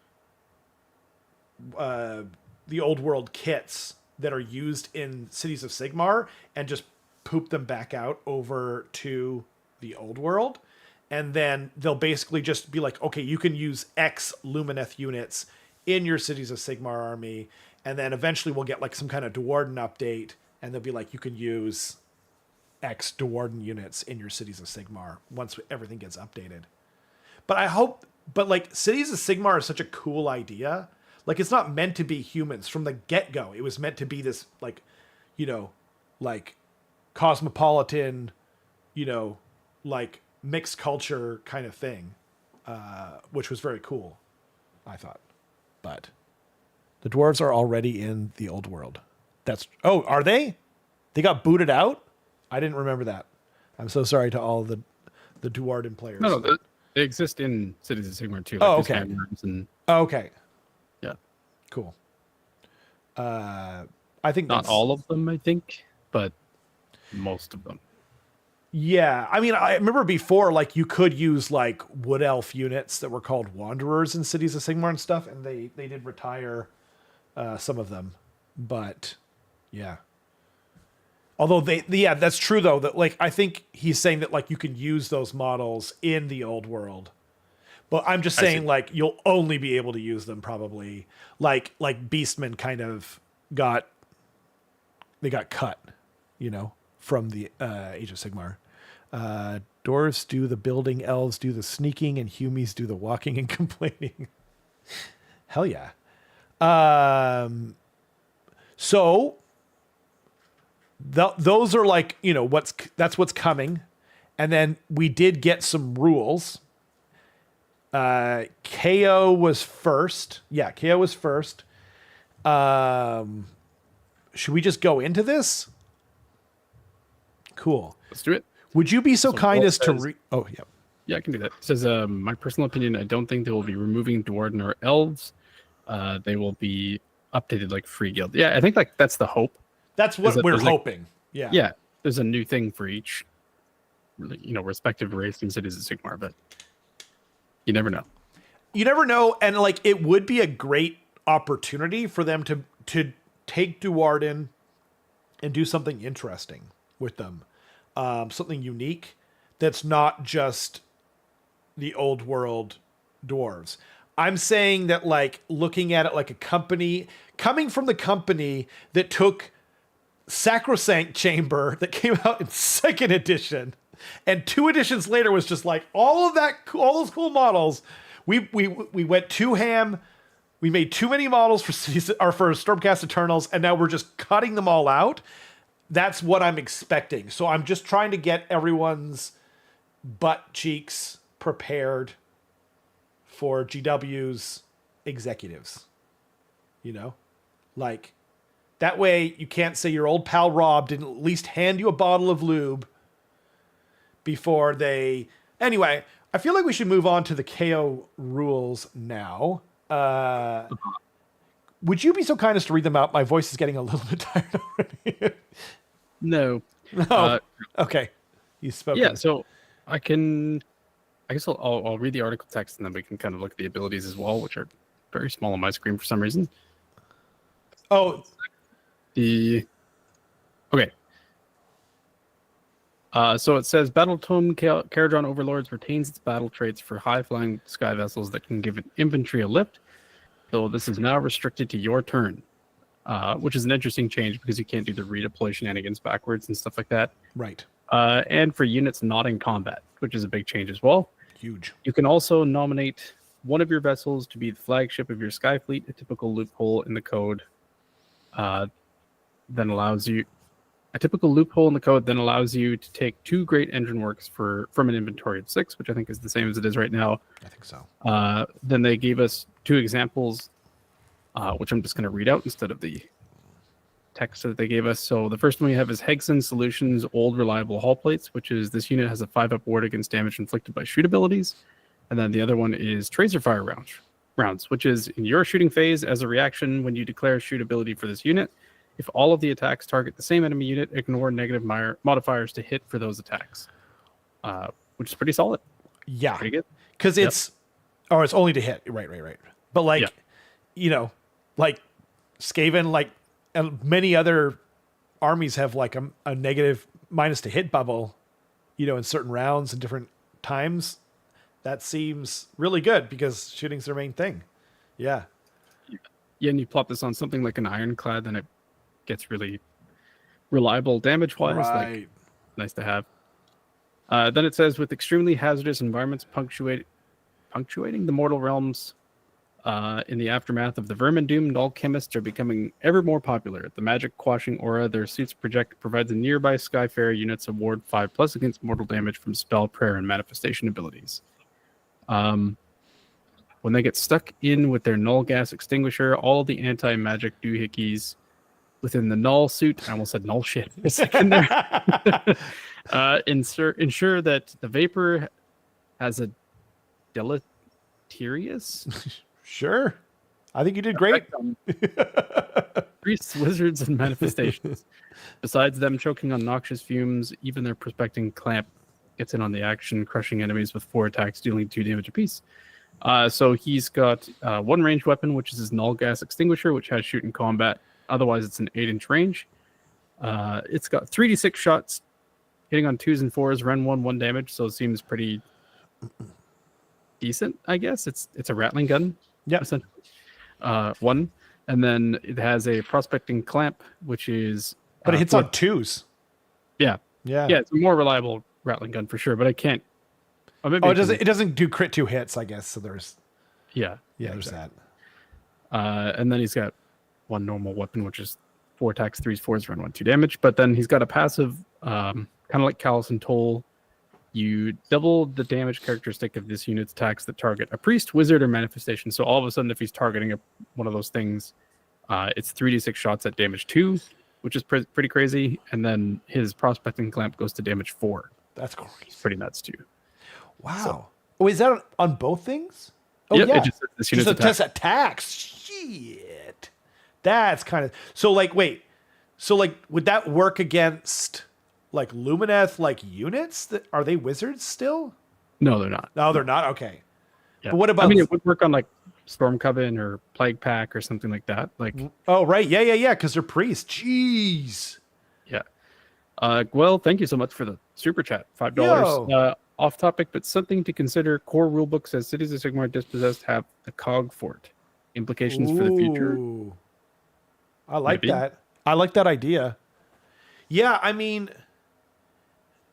world kits that are used in Cities of Sigmar and just poop them back out over to the old world. And then they'll basically just be like, okay, you can use X Lumineth units in your Cities of Sigmar army. And then eventually we'll get like some kind of Dwarden update, and they'll be like, you can use X Dwarden units in your Cities of Sigmar once everything gets updated. But like Cities of Sigmar is such a cool idea. Like, it's not meant to be humans from the get-go. It was meant to be this like, like cosmopolitan, like mixed culture kind of thing, which was very cool, I thought. But the dwarves are already in the old world. Are they? They got booted out? I didn't remember that. I'm so sorry to all the Duarden players. No, they exist in Cities of Sigmar too. Like okay. Okay. Yeah. Cool. I think not all of them, I think, but most of them. Yeah, I mean, I remember before, like, you could use, like, Wood Elf units that were called Wanderers in Cities of Sigmar and stuff, and they did retire some of them. But, yeah. Although, yeah, that's true, though, that, like, I think he's saying that, like, you can use those models in the old world. But I'm just saying, like, you'll only be able to use them, probably. Like Beastmen kind of got cut, you know? From the Age of Sigmar. Dwarfs do the building, elves do the sneaking, and humies do the walking and complaining. Hell yeah. So those are like, you know, that's what's coming. And then we did get some rules. KO was first. Yeah, KO was first. Should we just go into this? Cool. Let's do it. Would you be so kind as to read? Oh, yeah. Yeah, I can do that. It says, my personal opinion, I don't think they will be removing Duarden or Elves. They will be updated like free guild. Yeah, I think like that's the hope. That's what we're hoping. Yeah. Yeah. There's a new thing for each, you know, respective race in Cities of Sigmar, but you never know. You never know. And like, it would be a great opportunity for them to take Duarden and do something interesting with them. Something unique that's not just the old world dwarves. I'm saying that, like, looking at it like a company, coming from the company that took Sacrosanct Chamber that came out in 2nd edition, and 2 editions later was just like all those cool models. We went too ham. We made too many models for Stormcast Eternals, and now we're just cutting them all out. That's what I'm expecting. So I'm just trying to get everyone's butt cheeks prepared for GW's executives. You know? Like, that way you can't say your old pal Rob didn't at least hand you a bottle of lube before they... Anyway, I feel like we should move on to the KO rules now. Would you be so kind as to read them out? My voice is getting a little bit tired already. No. Okay. You spoke. Yeah, so I guess I'll read the article text and then we can kind of look at the abilities as well, which are very small on my screen for some reason. Oh. Okay. So it says Battletome Kharadron Overlords retains its battle traits for high-flying sky vessels that can give an infantry a lift. So this is now restricted to your turn. Which is an interesting change because you can't do the redeploy shenanigans backwards and stuff like that. Right. And for units not in combat, which is a big change as well. Huge. You can also nominate one of your vessels to be the flagship of your sky fleet, a typical loophole in the code then allows you to take 2 great engine works from an inventory of 6, which I think is the same as it is right now. I think so. Then they gave us 2 examples, which I'm just going to read out instead of the text that they gave us. So the first one we have is Hegson Solutions Old Reliable Hull Plates, which is this unit has a 5-up ward against damage inflicted by shoot abilities. And then the other one is Tracer Fire rounds, which is in your shooting phase as a reaction when you declare a shoot ability for this unit. If all of the attacks target the same enemy unit, ignore negative modifiers to hit for those attacks, which is pretty solid. Yeah. Pretty good. Because it's only to hit. Right. But like, you know, like Skaven, like, and many other armies have like a negative minus to hit bubble, you know, in certain rounds and different times. That seems really good because shooting's their main thing. Yeah. Yeah, and you plop this on something like an Ironclad, then it gets really reliable damage-wise. Right. Like, nice to have. Then it says, with extremely hazardous environments punctuating the mortal realms in the aftermath of the Vermin Doom, alchemists are becoming ever more popular. The magic quashing aura their suits project provides a nearby Skyfarer units award 5+ against mortal damage from spell, prayer, and manifestation abilities. When they get stuck in with their null gas extinguisher, all the anti-magic doohickeys within the null suit. I almost said null shit for a second there. Ensure that the vapor has a deleterious. Sure. I think you did great. Priests, wizards, and manifestations. Besides them choking on noxious fumes, even their prospecting clamp gets in on the action, crushing enemies with 4 attacks, dealing 2 damage apiece. So he's got 1 ranged weapon, which is his null gas extinguisher, which has shoot in combat. Otherwise, it's an 8-inch range. It's got 3d6 shots, hitting on 2s and 4s, Ren 1 damage, so it seems pretty decent, I guess. It's a rattling gun. Yeah. 1. And then it has a prospecting clamp, which is... But it hits on 2s. Yeah. Yeah. Yeah, it's a more reliable rattling gun for sure, but I can't... it doesn't do crit 2 hits, I guess, so there's... Yeah. Yeah, there's exactly. that. And then he's got 1 normal weapon, which is 4 attacks, 3s, 4s, Ren 1, 2 damage. But then he's got a passive, kind of like Callous and Toll. You double the damage characteristic of this unit's attacks that target a priest, wizard, or manifestation. So all of a sudden, if he's targeting one of those things, it's 3d6 shots at damage 2, which is pretty crazy. And then his prospecting clamp goes to damage 4. That's crazy. It's pretty nuts too. Wow. So, is that on both things? Oh, yep, yeah. It just this unit's just attacks. Shit. That's kind of... So, wait. So, would that work against... Lumineth units? Are they wizards still? No, they're not. No, they're not. Okay. Yeah. But what about? I mean, it would work on Storm Coven or Plague Pack or something like that. Oh right, yeah. Because they're priests. Jeez. Yeah. Well, thank you so much for the super chat. $5. Off topic, but something to consider. Core rulebook says cities of Sigmar dispossessed have a cog fort. Implications for the future. I like that. I like that idea. Yeah, I mean.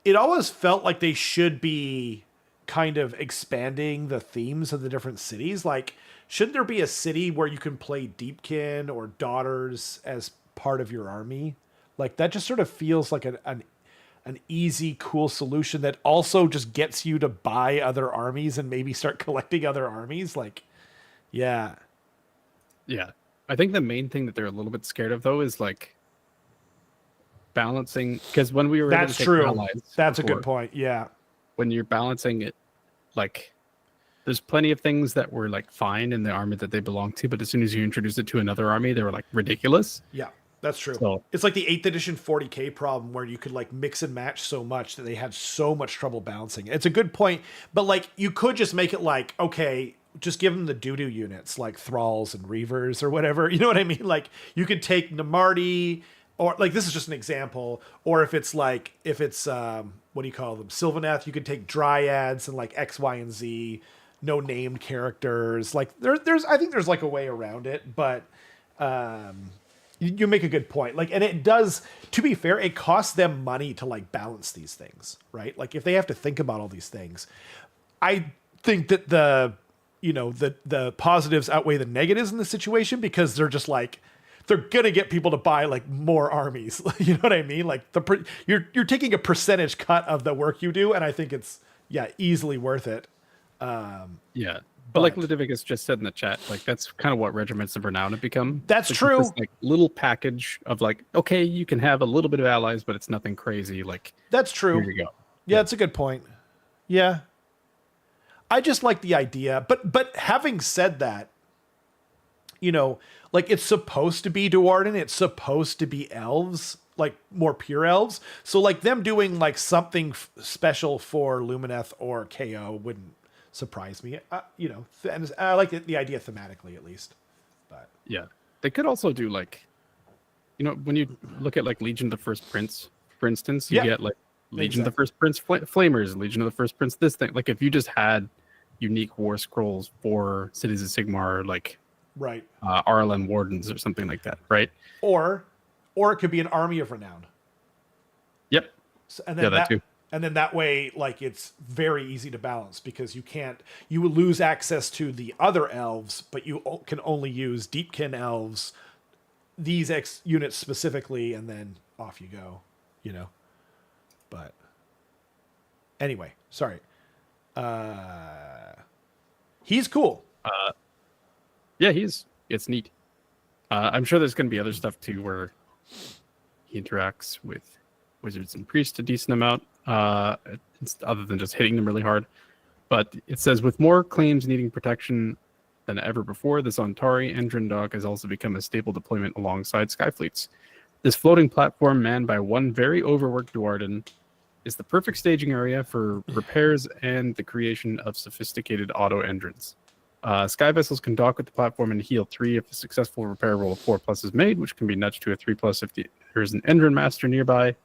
It always felt like they should be kind of expanding the themes of the different cities. Shouldn't there be a city where you can play Deepkin or Daughters as part of your army? That just sort of feels like an easy, cool solution that also just gets you to buy other armies and maybe start collecting other armies. Yeah. Yeah. I think the main thing that they're a little bit scared of, though, is balancing, because when we were that's true. That's before, a good point. Yeah, when you're balancing it, there's plenty of things that were fine in the army that they belong to, but as soon as you introduce it to another army, they were ridiculous. Yeah, that's true. So, it's like the 8th edition 40k problem where you could mix and match so much that they had so much trouble balancing. It's a good point, but you could just make it okay, just give them the doo-doo units like thralls and reavers or whatever. You know what I mean? You could take Namarti. Or this is just an example. Or if it's what do you call them? Sylvaneth, you could take dryads and X, Y, and Z, no named characters. There's I think there's a way around it, but you make a good point. And it does, to be fair, it costs them money to balance these things, right? If they have to think about all these things, I think that the positives outweigh the negatives in the situation because they're just they're gonna get people to buy more armies. You know what I mean? You're taking a percentage cut of the work you do, and I think it's easily worth it. Yeah, but Livicus just said in the chat, that's kind of what Regiments of Renown have become. That's true. This, little package of okay, you can have a little bit of allies, but it's nothing crazy. That's true. Here you go. Yeah, that's a good point. Yeah, I just like the idea, but having said that. It's supposed to be Duardin. It's supposed to be elves, more pure elves. So them doing something special for Lumineth or KO wouldn't surprise me. And I like the idea thematically at least. But yeah, they could also do when you look at Legion of the First Prince, for instance, you get Legion of the First Prince Flamers, Legion of the First Prince this thing. If you just had unique war scrolls for Cities of Sigmar, right. RLM Wardens or something like that, right? Or it could be an Army of Renown. Yep. So, and then that too. And then that way, it's very easy to balance because you will lose access to the other elves, but you can only use Deepkin elves, these X units specifically, and then off you go, But anyway, sorry. He's cool. Yeah, it's neat. I'm sure there's going to be other stuff too where He interacts with wizards and priests a decent amount, other than just hitting them really hard. But it says, with more claims needing protection than ever before, the Zontari Endrin Dog has also become a stable deployment alongside Skyfleets. This floating platform, manned by one very overworked Duarden, is the perfect staging area for repairs and the creation of sophisticated auto Endrins. Sky vessels can dock with the platform and heal 3 if a successful repair roll of 4+ is made, which can be nudged to a 3+ if there's an Endrin Master nearby.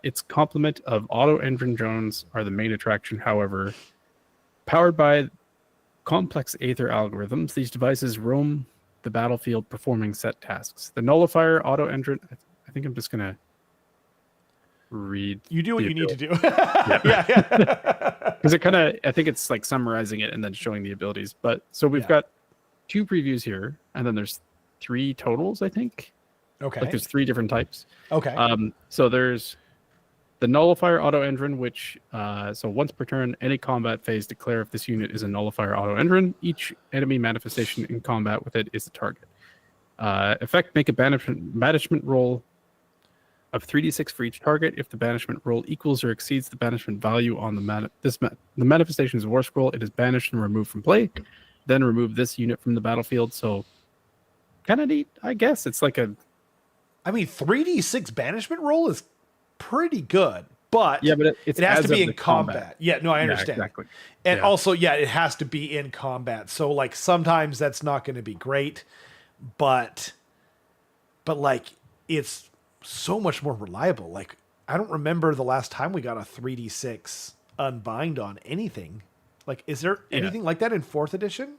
Its complement of auto Endrin drones are the main attraction, however. Powered by complex Aether algorithms, these devices roam the battlefield performing set tasks. The Nullifier auto Endrin, I think I'm just going to read. You do what you need to do. Yeah. Because it kind of, I think it's like summarizing it and then showing the abilities. But so we've got 2 previews here, and then there's 3 totals, I think. Okay. Like there's 3 different types. Okay. So there's the Nullifier auto Endrin, which so once per turn, any combat phase, declare if this unit is a Nullifier auto Endrin. Each enemy manifestation in combat with it is the target. Effect: make a banishment roll of 3d6 for each target. If the banishment roll equals or exceeds the banishment value on the manifestation's war scroll, it is banished and removed from play. Then remove this unit from the battlefield. So kind of neat, I guess. It's like a... I mean, 3d6 banishment roll is pretty good, but it has to be in combat. Yeah, no, I understand. Yeah, exactly. And also, it has to be in combat. So like sometimes that's not going to be great, but like it's so much more reliable. Like I don't remember the last time we got a 3d6 unbind on anything. Like, is there anything like that in 4th edition?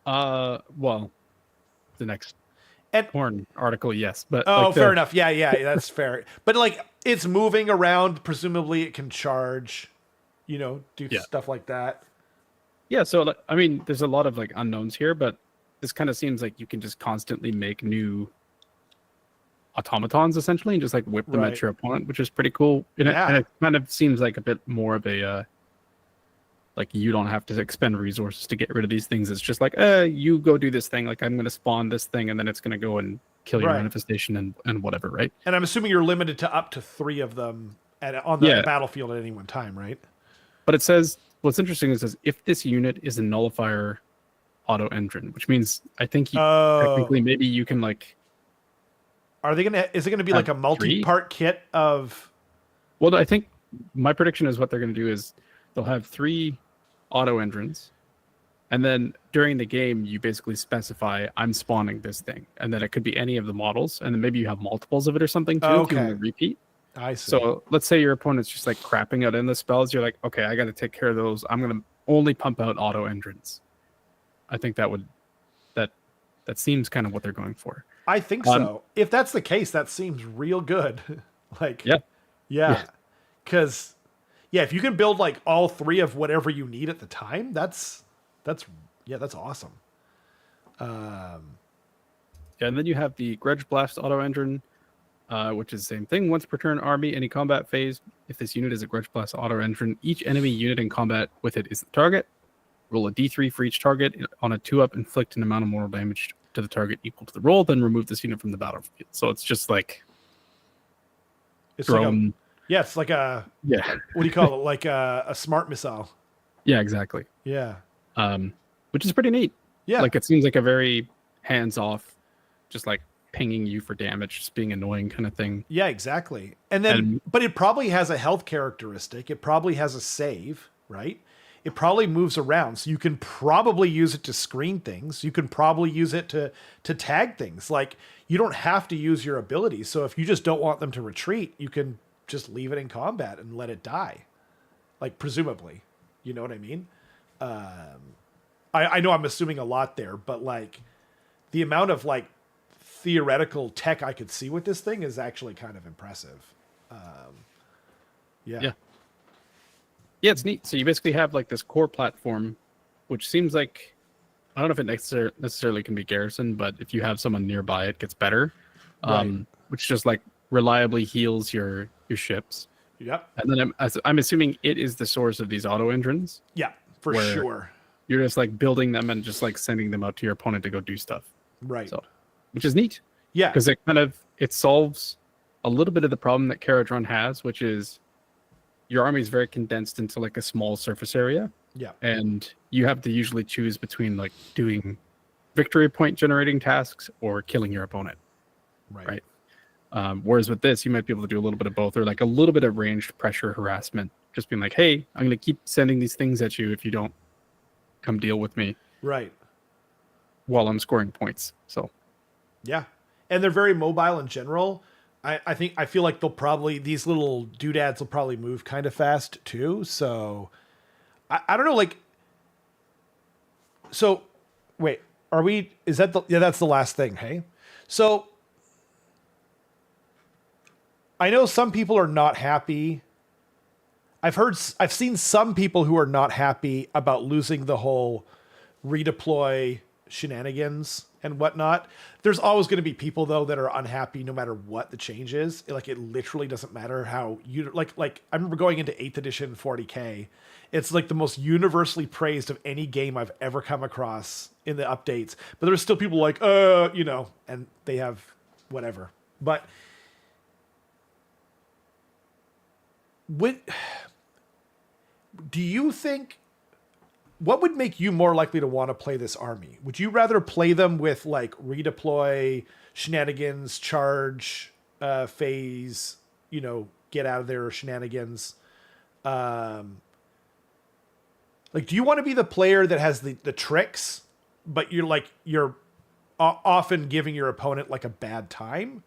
Well, the next Khorne article, yes, but fair enough. Yeah, that's fair. But like, it's moving around. Presumably, it can charge. Do stuff like that. Yeah. So I mean, there's a lot of like unknowns here, but this kind of seems like you can just constantly make new automatons essentially and just like whip them at your opponent, which is pretty cool. And it kind of seems like a bit more of a like you don't have to expend resources to get rid of these things. It's just like, you go do this thing. Like I'm going to spawn this thing and then it's going to go and kill your manifestation and whatever, right? And I'm assuming you're limited to up to 3 of them on the battlefield at any one time, right? But it says, what's interesting is it says, if this unit is a Nullifier auto Endrin, which means I think technically maybe you can like... Is it going to be like a multi-part kit of... Well, I think my prediction is what they're going to do is they'll have 3 auto Endrins, and then during the game you basically specify I'm spawning this thing, and then it could be any of the models, and then maybe you have multiples of it or something too if you want to repeat. I see. So let's say your opponent's just like crapping out in the spells, you're like, okay, I got to take care of those. I'm going to only pump out auto Endrins. I think that seems kind of what they're going for. I think so. If that's the case, that seems real good. Like, because if you can build like all 3 of whatever you need at the time, that's awesome. And then you have the Grudge Blast auto Endrin, which is the same thing. Once per turn, army, any combat phase. If this unit is a Grudge Blast auto Endrin, each enemy unit in combat with it is the target. Roll a d3 for each target. On a 2-up, inflict an amount of mortal damage to the target equal to the roll, then remove this unit from the battlefield. So it's just like it's drone. It's like a what do you call it? Like a smart missile. Yeah, exactly. Yeah. Which is pretty neat. Yeah. Like it seems like a very hands-off, just like pinging you for damage, just being annoying kind of thing. Yeah, exactly. And then but it probably has a health characteristic. It probably has a save, right? It probably moves around, so you can probably use it to screen things. You can probably use it to tag things. Like, you don't have to use your abilities. So if you just don't want them to retreat, you can just leave it in combat and let it die. Like, presumably. You know what I mean? I know I'm assuming a lot there, but like the amount of like theoretical tech I could see with this thing is actually kind of impressive. Yeah, it's neat. So you basically have like this core platform, which seems like, I don't know if it necessarily can be garrison, but if you have someone nearby, it gets better. Which just like reliably heals your ships. Yep. And then I'm assuming it is the source of these auto Endrins. Yeah, for sure. You're just like building them and just like sending them out to your opponent to go do stuff. Right. So which is neat. Yeah, because it solves a little bit of the problem that Kharadron has, which is your army is very condensed into like a small surface area. Yeah, and you have to usually choose between like doing victory point generating tasks or killing your opponent. Right. Whereas with this, you might be able to do a little bit of both, or like a little bit of ranged pressure harassment, just being like, hey, I'm going to keep sending these things at you if you don't come deal with me. Right. While I'm scoring points. So, yeah. And they're very mobile in general. I feel like these little doodads will probably move kind of fast too. So I don't know, like, so wait, that's the last thing. Hey, so I know some people are not happy. I've seen some people who are not happy about losing the whole redeploy shenanigans and whatnot. There's always going to be people though that are unhappy no matter what the change is. Like, it literally doesn't matter how you like I remember going into 8th edition 40k. It's like the most universally praised of any game I've ever come across in the updates. But there's still people like, and they have whatever. But do you think, what would make you more likely to want to play this army? Would you rather play them with like redeploy, shenanigans, charge, phase, get out of there shenanigans? Like, do you want to be the player that has the tricks, but you're often giving your opponent like a bad time?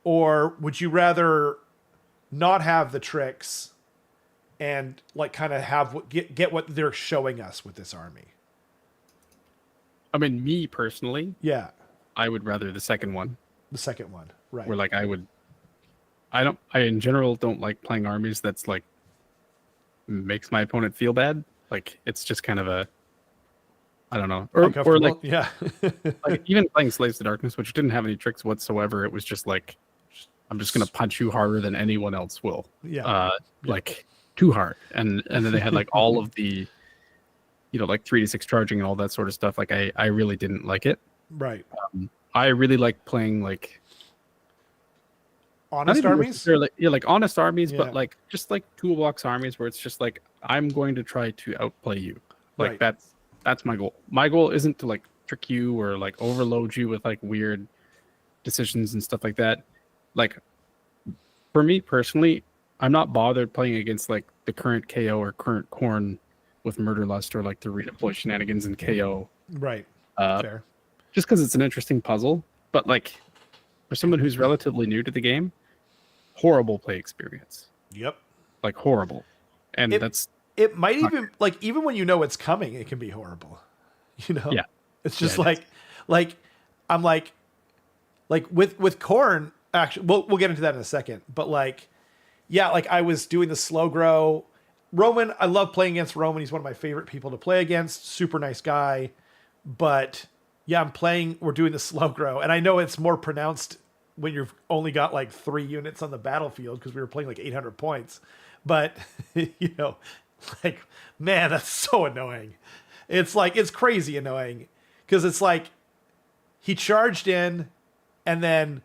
Or would you rather not have the tricks and like kind of get what they're showing us with this army? I mean, me personally, yeah, I would rather the second one. The second one, right? Where like I in general don't like playing armies that's like makes my opponent feel bad. Like, it's just kind of a, I don't know, or like, yeah, like even playing Slaves to Darkness, which didn't have any tricks whatsoever. It was just like, I'm just gonna punch you harder than anyone else will. Yeah, like too hard, and then they had like all of the, like 3-6 charging and all that sort of stuff. Like I really didn't like it. Right. I really like playing like honest armies. Like honest armies, yeah. But like just like toolbox armies where it's just like, I'm going to try to outplay you. Like right. That's my goal. My goal isn't to like trick you or like overload you with like weird decisions and stuff like that. Like, for me personally, I'm not bothered playing against like the current KO or current Khorne with Murder Lust or like the redeploy shenanigans and KO. Right. Fair. Just because it's an interesting puzzle. But like, for someone who's relatively new to the game, horrible play experience. Yep. Like, horrible. And it might even like, even when it's coming, it can be horrible. Yeah. It's just like I'm like with Khorne. Actually, we'll get into that in a second. But like, yeah, like I was doing the slow grow. Roman, I love playing against Roman. He's one of my favorite people to play against. Super nice guy. But yeah, we're doing the slow grow. And I know it's more pronounced when you've only got like 3 units on the battlefield because we were playing like 800 points. But, like, man, that's so annoying. It's like, it's crazy annoying because it's like he charged in and then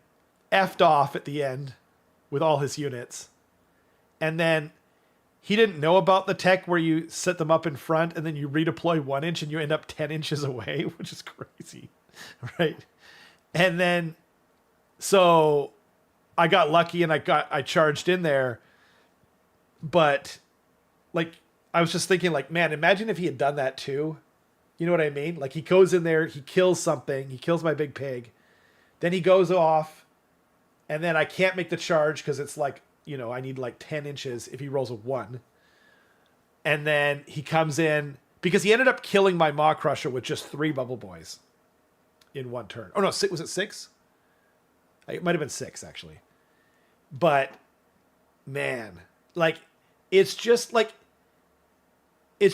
effed off at the end with all his units. And then he didn't know about the tech where you set them up in front and then you redeploy 1 inch and you end up 10 inches away, which is crazy. Right. And then, so I got lucky and I charged in there, but like, I was just thinking like, man, imagine if he had done that too. You know what I mean? Like, he goes in there, he kills something, he kills my big pig. Then he goes off and then I can't make the charge because it's like, I need like 10 inches if he rolls a 1. And then he comes in because he ended up killing my Maw Crusher with just 3 bubble boys in 1 turn. Oh no, was it 6? It might have been 6 actually. But man, like, it's just like, it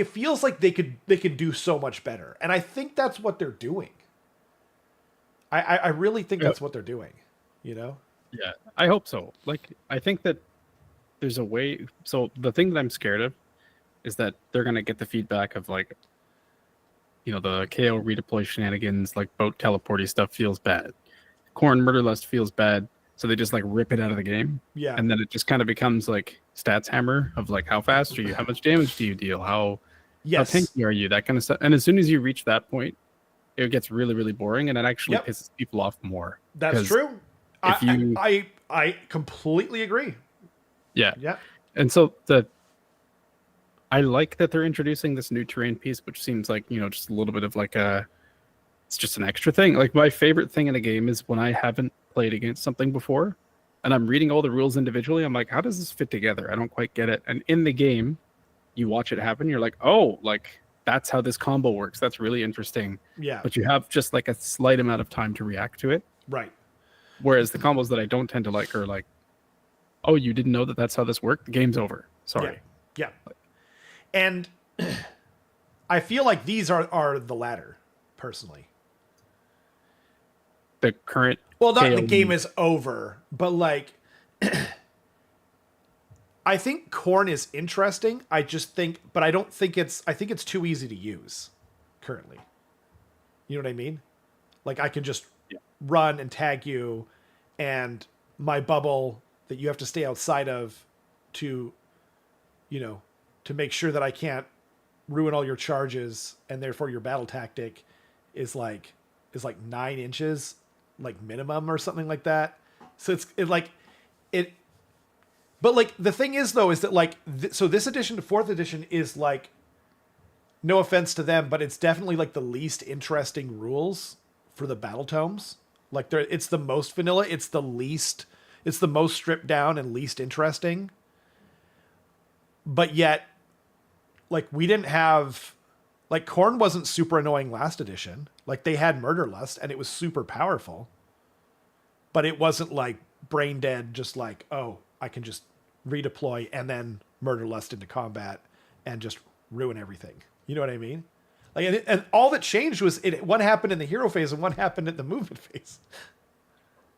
feels like they could do so much better. And I think that's what they're doing. I really think that's what they're doing, Yeah, I hope so. Like, I think that there's a way. So the thing that I'm scared of is that they're going to get the feedback of like, the KO redeploy shenanigans, like boat teleporty stuff feels bad. Khorne Murderlust feels bad, so they just like rip it out of the game. Yeah. And then it just kind of becomes like stats hammer of like how fast are you, how much damage do you deal, how tanky are you, that kind of stuff. And as soon as you reach that point, it gets really, really boring, and it actually pisses people off more. That's true. I completely agree. Yeah. Yeah. And so I like that they're introducing this new terrain piece, which seems like, just a little bit of like it's just an extra thing. Like my favorite thing in a game is when I haven't played against something before and I'm reading all the rules individually. I'm like, how does this fit together? I don't quite get it. And in the game, you watch it happen. You're like, oh, like that's how this combo works. That's really interesting. Yeah. But you have just like a slight amount of time to react to it. Right. Whereas the combos that I don't tend to like are like, oh, you didn't know that that's how this worked? The game's over. Sorry. Yeah. And I feel like these are the latter, personally. The current... Well, not the game is over, but like... I think Khorne is interesting. I think it's too easy to use currently. You know what I mean? Like I can just run and tag you, and my bubble that you have to stay outside of to make sure that I can't ruin all your charges, and therefore your battle tactic is like 9 inches, like minimum or something like that. So but like the thing is though, is that like, so this edition to 4th edition is like, no offense to them, but it's definitely like the least interesting rules for the battle tomes. Like it's the most vanilla. It's the most stripped down and least interesting. But yet, like we didn't have, like Khorne wasn't super annoying last edition. Like they had Murderlust and it was super powerful. But it wasn't like brain dead, just like, oh, I can just redeploy and then Murderlust into combat and just ruin everything. You know what I mean? Like, and all that changed was one happened in the hero phase and one happened in the movement phase.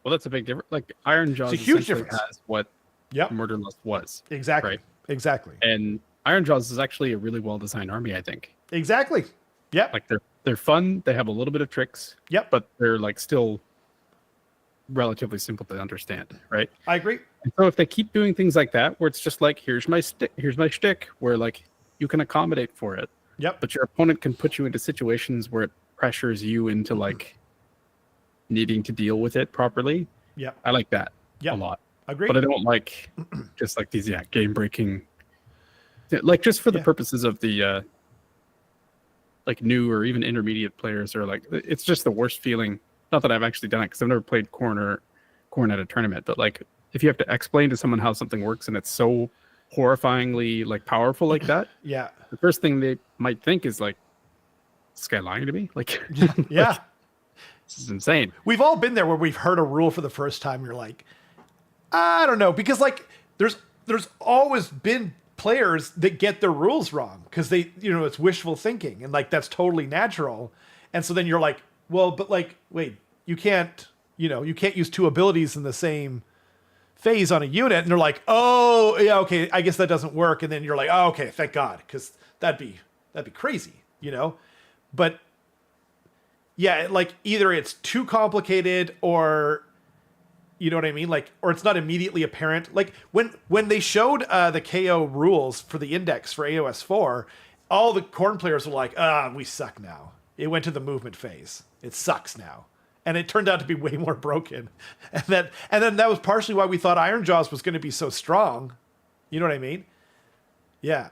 Well, that's a big difference. Like Iron Jaws it's a huge difference. Has what Murderlust was. Exactly. Right? Exactly. And Iron Jaws is actually a really well designed army, I think. Exactly. Yep. Like they're fun. They have a little bit of tricks. Yep. But they're like still relatively simple to understand, right? I agree. And so if they keep doing things like that, where it's just like, here's my shtick, where like you can accommodate for it. Yep. But your opponent can put you into situations where it pressures you into like needing to deal with it properly. Yep. I like that a lot. Agree. But I don't like just like these game breaking, like just for the purposes of the like new or even intermediate players, or like it's just the worst feeling. Not that I've actually done it because I've never played Khorne at a tournament, but like if you have to explain to someone how something works and it's so horrifyingly like powerful like that, the first thing they might think is like, is this guy lying to me? Like, yeah, this is insane. We've all been there where we've heard a rule for the first time. You're like, I don't know, because like there's always been players that get their rules wrong because they, it's wishful thinking and like that's totally natural. And so then you're like, well, but like, wait, you can't use 2 abilities in the same phase on a unit. And they're like, oh yeah, okay, I guess that doesn't work. And then you're like, oh, okay, thank God, because that'd be crazy, But yeah, like either it's too complicated or, you know what I mean? Like, or it's not immediately apparent. Like when they showed the KO rules for the index for AOS 4, all the Khorne players were like, we suck now. It went to the movement phase. It sucks now. And it turned out to be way more broken. And then that was partially why we thought Iron Jaws was going to be so strong. You know what I mean? Yeah.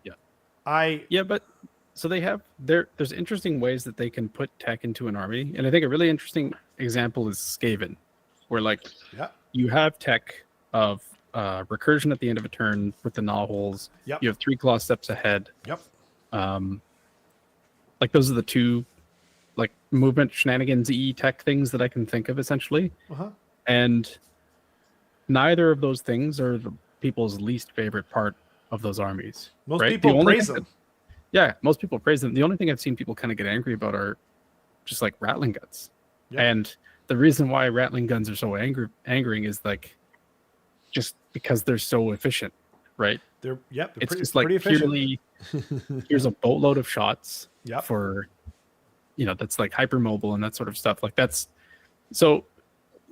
Yeah. But so they have there's interesting ways that they can put tech into an army. And I think a really interesting example is Skaven, where like you have tech of recursion at the end of a turn with the novels. Yep. You have 3 claw steps ahead. Yep. Like those are the 2 like movement shenanigans tech things that I can think of essentially. And neither of those things are the people's least favorite part of those armies. Most people praise them. Most people praise them. The only thing I've seen people kind of get angry about are just like rattling guns. And the reason why rattling guns are so angering is like just because they're so efficient, right? They're it's just like purely here's a boatload of shots for that's like hypermobile and that sort of stuff. Like that's so,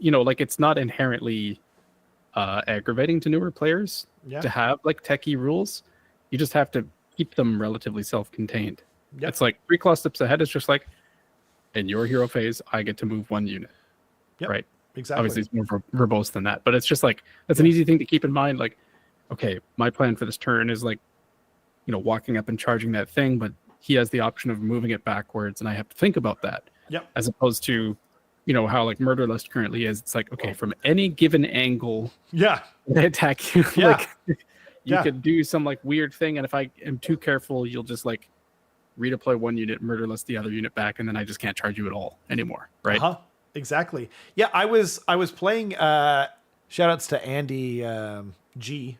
like it's not inherently aggravating to newer players to have like techie rules. You just have to keep them relatively self-contained. It's like 3 claw steps ahead. It's just like, in your hero phase, I get to move 1 unit. Right. Exactly. Obviously, it's more verbose than that, but it's just like that's an easy thing to keep in mind. Like, okay, my plan for this turn is like, walking up and charging that thing, but he has the option of moving it backwards, and I have to think about that. As opposed to, how like Murder List currently is. It's like, okay, from any given angle, they attack you. Like, you could do some like weird thing, and if I am too careful, you'll just like redeploy 1 unit, Murder List the other unit back, and then I just can't charge you at all anymore. Right. Exactly. Yeah, I was playing. Shout outs to Andy G,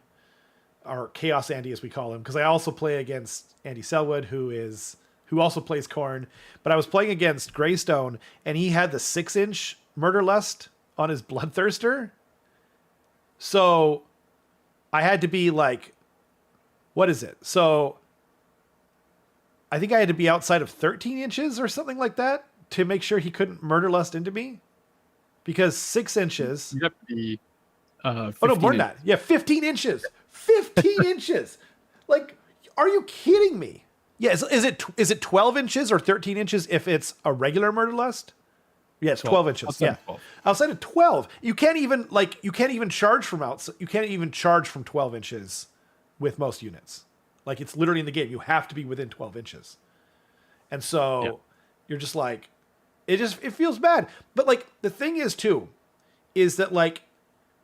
or Chaos Andy as we call him, because I also play against Andy Selwood, who also plays Khorne. But I was playing against Greystone, and he had the 6-inch Murder Lust on his Bloodthirster. So I had to be like, what is it? So I think I had to be outside of 13 inches or something like that to make sure he couldn't Murder Lust into me, because 6 inches. You have to be. Oh no, more than that. Yeah, 15 inches. 15 inches. Like, are you kidding me? Yeah, is it 12 inches or 13 inches if it's a regular Murder Lust? Yeah, it's 12 inches. Outside 12. Outside of 12, you can't even charge from outside. You can't even charge from 12 inches with most units. Like, it's literally in the game. You have to be within 12 inches. And so you're just like, it feels bad. But like, the thing is too, is that like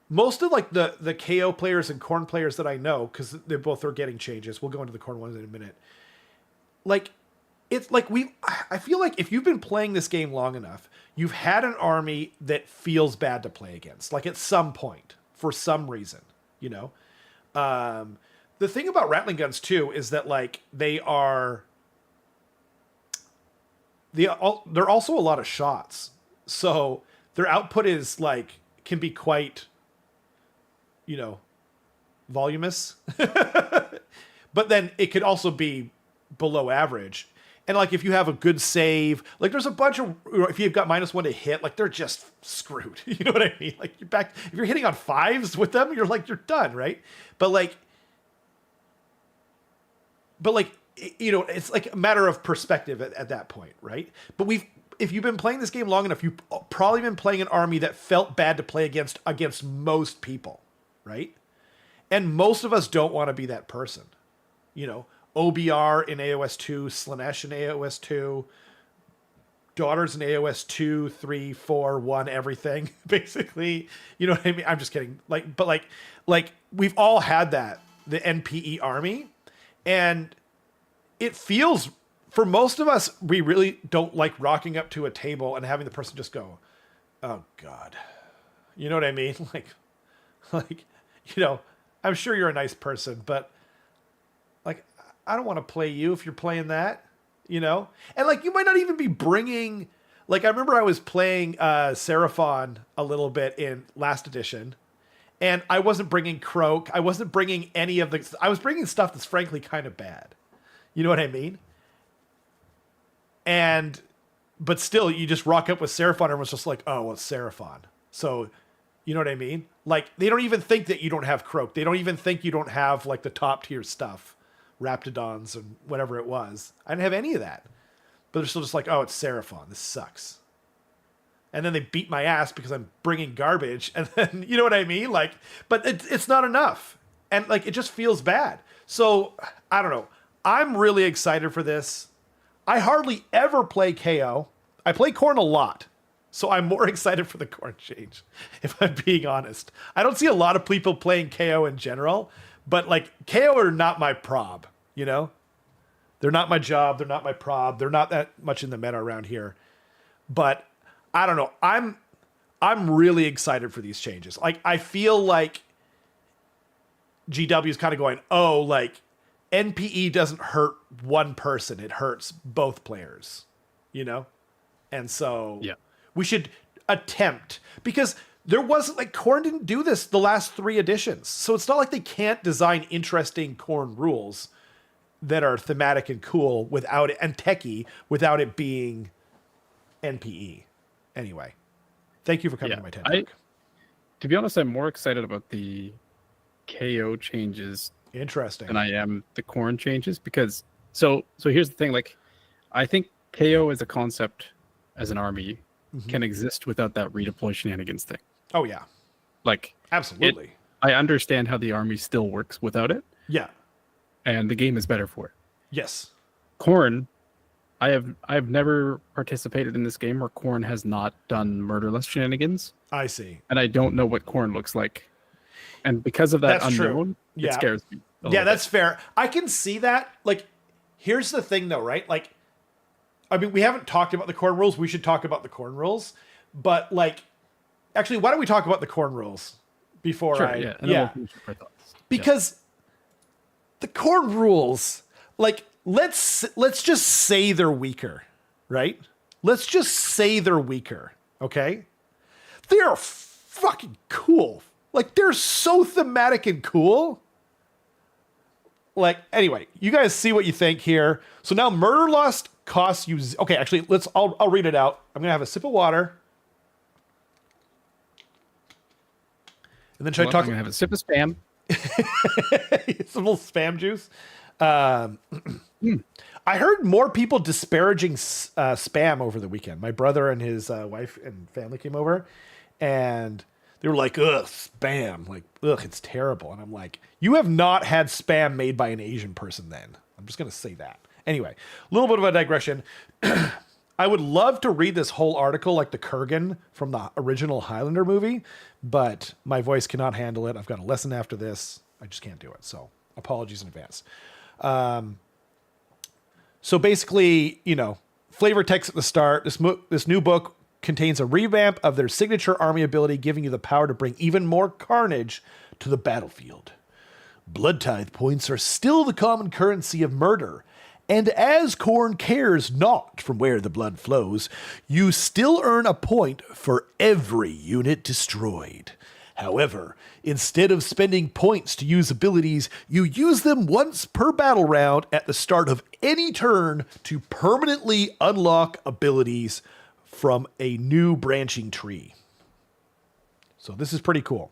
most of like the KO players and Khorne players that I know, because they both are getting changes. We'll go into the Khorne ones in a minute. Like, it's like I feel like if you've been playing this game long enough, you've had an army that feels bad to play against, like at some point, for some reason, The thing about Rattling Guns too is that like they're also a lot of shots. So their output is like, can be quite, voluminous, but then it could also be below average. And like, if you have a good save, like there's a bunch of, if you've got -1 to hit, like they're just screwed. You know what I mean? Like, if you're hitting on 5s with them, you're done. Right. But it's like a matter of perspective at that point, right? But if you've been playing this game long enough, you've probably been playing an army that felt bad to play against most people, right? And most of us don't want to be that person. OBR in AOS 2, Slanesh in AOS 2, Daughters in AOS 2, 3, 4, 1, everything, basically. You know what I mean? I'm just kidding. But we've all had that, the NPE army, and it feels, for most of us, we really don't like rocking up to a table and having the person just go, oh God. You know what I mean? I'm sure you're a nice person, but like, I don't want to play you if you're playing that, And like, you might not even be bringing, like, I remember I was playing Seraphon a little bit in last edition, and I wasn't bringing Croak. I wasn't bringing I was bringing stuff that's frankly kind of bad. You know what I mean? But still, you just rock up with Seraphon, and everyone's just like, oh, well, it's Seraphon. So, you know what I mean? Like, they don't even think that you don't have Croak. They don't even think you don't have, like, the top tier stuff. Raptidons and whatever it was. I didn't have any of that. But they're still just like, oh, it's Seraphon. This sucks. And then they beat my ass because I'm bringing garbage. And then, you know what I mean? Like, but it's not enough. And, like, it just feels bad. So, I don't know. I'm really excited for this. I hardly ever play KO. I play Khorne a lot. So I'm more excited for the Khorne change, if I'm being honest. I don't see a lot of people playing KO in general, but like, KO are not my prob, They're not my job. They're not my prob. They're not that much in the meta around here. But I don't know. I'm really excited for these changes. Like, I feel like GW is kind of going, oh, like, NPE doesn't hurt one person. It hurts both players, And so we should attempt, because there wasn't, like, Khorne didn't do this the last 3 editions. So it's not like they can't design interesting Khorne rules that are thematic and cool without it, and techie, without it being NPE. Anyway, thank you for coming to my TED Talk. To be honest, I'm more excited about the KO changes than I am the Khorne changes, because so here's the thing, like I think KO as a concept as an army can exist without that redeploy shenanigans thing. Oh yeah. Like absolutely. I understand how the army still works without it. Yeah. And the game is better for it. Yes. Khorne, I've never participated in this game where Khorne has not done murderless shenanigans. I see. And I don't know what Khorne looks like. And because of that that's unknown, it scares me. Yeah, that's fair. I can see that. Like, here's the thing though, right? Like, I mean, we haven't talked about the Khorne rules. We should talk about the Khorne rules. But like, actually, why don't we talk about the Khorne rules before because the Khorne rules, like, let's just say they're weaker, right? Let's just say they're weaker, okay? They're fucking cool. Like, they're so thematic and cool. Like, anyway, you guys see what you think here. So now Murderlust costs you... Okay, actually, I'll read it out. I'm going to have a sip of water. And then I'm going to have a sip of Spam. Some little Spam juice. I heard more people disparaging Spam over the weekend. My brother and his wife and family came over, and they were like, ugh, Spam. Like, ugh, it's terrible. And I'm like, you have not had Spam made by an Asian person then. I'm just going to say that. Anyway, a little bit of a digression. I would love to read this whole article like the Kurgan from the original Highlander movie, but my voice cannot handle it. I've got a lesson after this. I just can't do it. So apologies in advance. So basically, you know, flavor text at the start. This new book contains a revamp of their signature army ability, giving you the power to bring even more carnage to the battlefield. Blood tithe points are still the common currency of murder, and as Khorne cares not from where the blood flows, you still earn a point for every unit destroyed. However, instead of spending points to use abilities, you use them once per battle round at the start of any turn to permanently unlock abilities from a new branching tree. So this is pretty cool.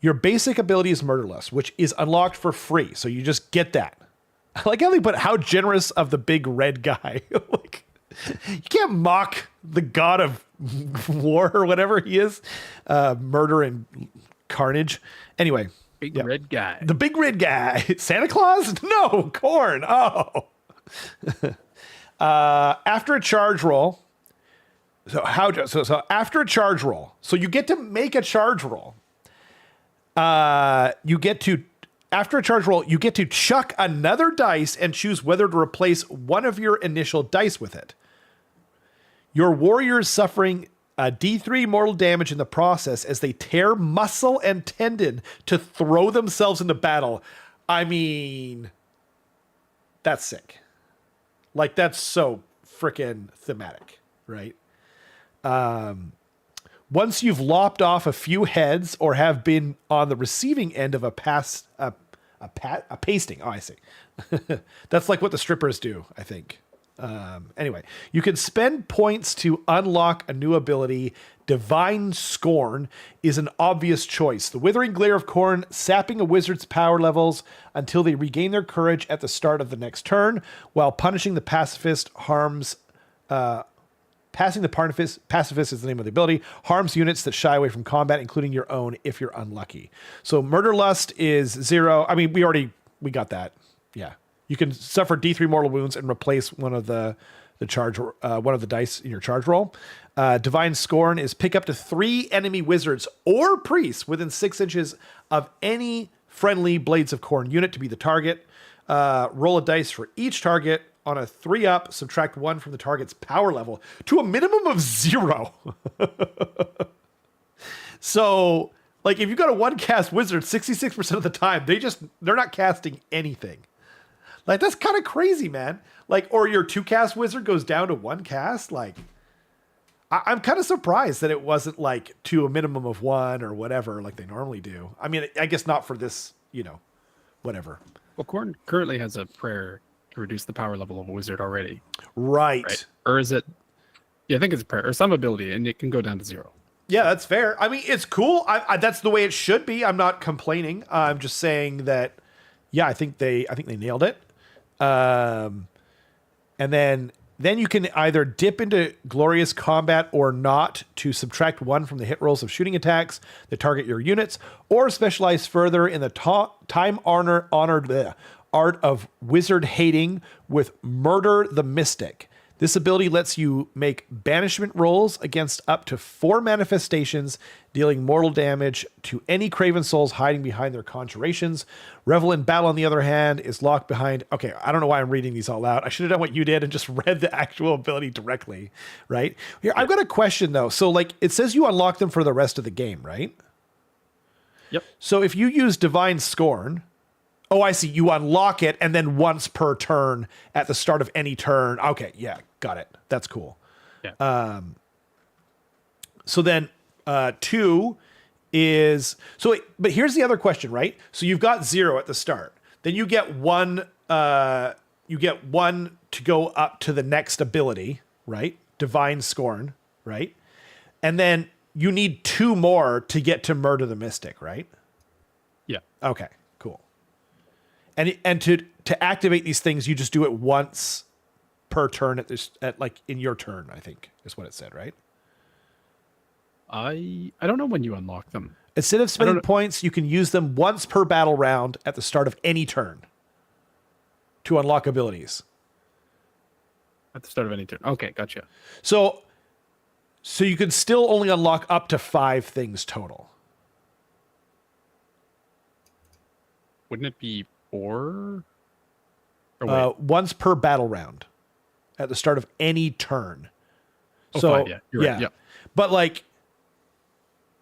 Your basic ability is Murderlust, which is unlocked for free. So you just get that. I like how they put how generous of the big red guy. Like, you can't mock the god of war or whatever he is. Murder and carnage. Anyway. Big red guy. The big red guy. Santa Claus? No, Khorne. Oh. After a charge roll. So after a charge roll. So you get to make a charge roll. After a charge roll, you get to chuck another dice and choose whether to replace one of your initial dice with it. Your warriors suffering a D3 mortal damage in the process as they tear muscle and tendon to throw themselves into battle. I mean, that's sick. Like, that's so freaking thematic, right? Once you've lopped off a few heads or have been on the receiving end of a pasting. Oh, I see. That's like what the strippers do, I think. Anyway, you can spend points to unlock a new ability. Divine Scorn is an obvious choice. The Withering Glare of Khorne, sapping a wizard's power levels until they regain their courage at the start of the next turn, while punishing the pacifist harms... Passing the pacifist is the name of the ability, harms units that shy away from combat, including your own, if you're unlucky. So Murderlust is 0. I mean, we got that. Yeah. You can suffer D3 mortal wounds and replace one of the dice in your charge roll. Divine Scorn is pick up to 3 enemy wizards or priests within 6 inches of any friendly Blades of Khorne unit to be the target. Roll a dice for each target. On a 3-up, subtract 1 from the target's power level to a minimum of 0. So, like, if you've got a 1-cast wizard, 66% of the time, they're not casting anything. Like, that's kind of crazy, man. Like, or your 2-cast wizard goes down to 1 cast. Like, I'm kind of surprised that it wasn't, like, to a minimum of 1 or whatever, like they normally do. I mean, I guess not for this, whatever. Well, Khorne currently has a prayer reduce the power level of a wizard already. Right. Or is it? Yeah, I think it's a prayer or some ability, and it can go down to 0. Yeah, that's fair. I mean, it's cool. That's the way it should be. I'm not complaining. I'm just saying that. Yeah, I think they nailed it. And then you can either dip into glorious combat or not to subtract 1 from the hit rolls of shooting attacks that target your units, or specialize further in the time-honored art of wizard hating with Murder the Mystic. This ability lets you make banishment rolls against up to 4 manifestations, dealing mortal damage to any craven souls hiding behind their conjurations. Revel in Battle, on the other hand, is locked behind... Okay, I don't know why I'm reading these all out. I should have done what you did and just read the actual ability directly, right? Here, I've got a question, though. So, like, it says you unlock them for the rest of the game, right? Yep. So if you use Divine Scorn... Oh, I see. You unlock it, and then once per turn at the start of any turn. Okay, yeah, got it. That's cool. Yeah. So then 2 is... but here's the other question, right? So you've got 0 at the start. Then you get 1... you get 1 to go up to the next ability, right? Divine Scorn, right? And then you need 2 more to get to Murder the Mystic, right? Yeah. Okay. And to activate these things, you just do it once per turn in your turn, I think is what it said, right? I don't know when you unlock them. Instead of spending points, you can use them once per battle round at the start of any turn to unlock abilities. At the start of any turn. Okay, gotcha. So you can still only unlock up to 5 things total. Wouldn't it be 4? Once per battle round at the start of any turn. Oh, so 5, yeah, you're right. Yeah. But like,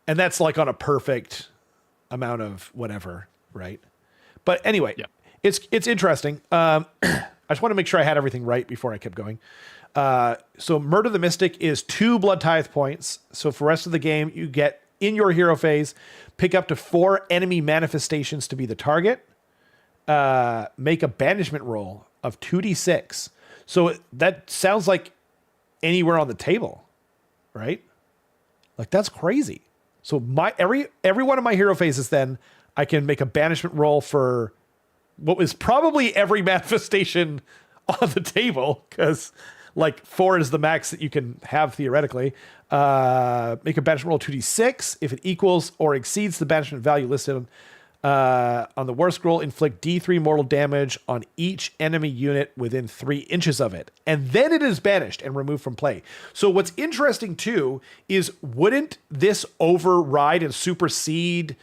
and that's like on a perfect amount of whatever, right? But anyway, it's interesting. I just want to make sure I had everything right before I kept going. So Murder the Mystic is 2 Blood Tithe points. So for the rest of the game, you get in your hero phase, pick up to 4 enemy manifestations to be the target. Make a banishment roll of 2d6. So that sounds like anywhere on the table, right? Like that's crazy. So every one of my hero phases, then I can make a banishment roll for what was probably every manifestation on the table, because like 4 is the max that you can have theoretically. Make a banishment roll 2d6. If it equals or exceeds the banishment value listed on the war scroll, inflict D3 mortal damage on each enemy unit within 3 inches of it. And then it is banished and removed from play. So what's interesting too is, wouldn't this override and supersede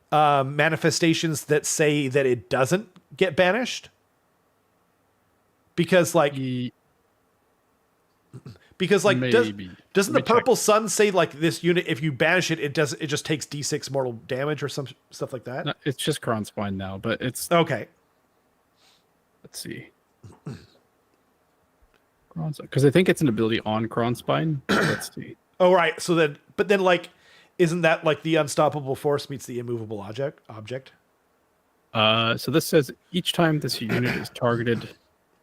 manifestations that say that it doesn't get banished? Because like... Because like, doesn't the Purple Sun say like this unit, if you banish it, it just takes D6 mortal damage or some stuff like that? No, it's just Khorne Spine now, but it's okay. Let's see. Because I think it's an ability on Khorne Spine. Let's see. Oh right. So then, but then like, isn't that like the unstoppable force meets the immovable object? So this says each time this unit is targeted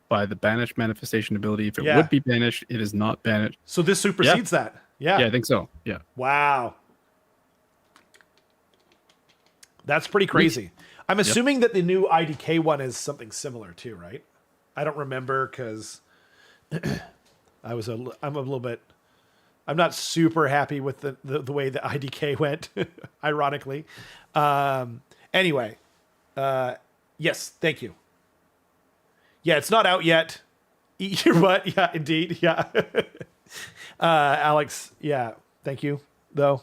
by the banished manifestation ability, if it would be banished, it is not banished. So this supersedes that. Yeah. Yeah, I think so. Yeah. Wow. That's pretty crazy. I'm assuming that the new IDK one is something similar too, right? I don't remember because I'm not super happy with the way the IDK went, ironically. Anyway, yes, thank you. Yeah, it's not out yet. Eat your butt. Yeah, indeed. Yeah. Alex, yeah, thank you, though.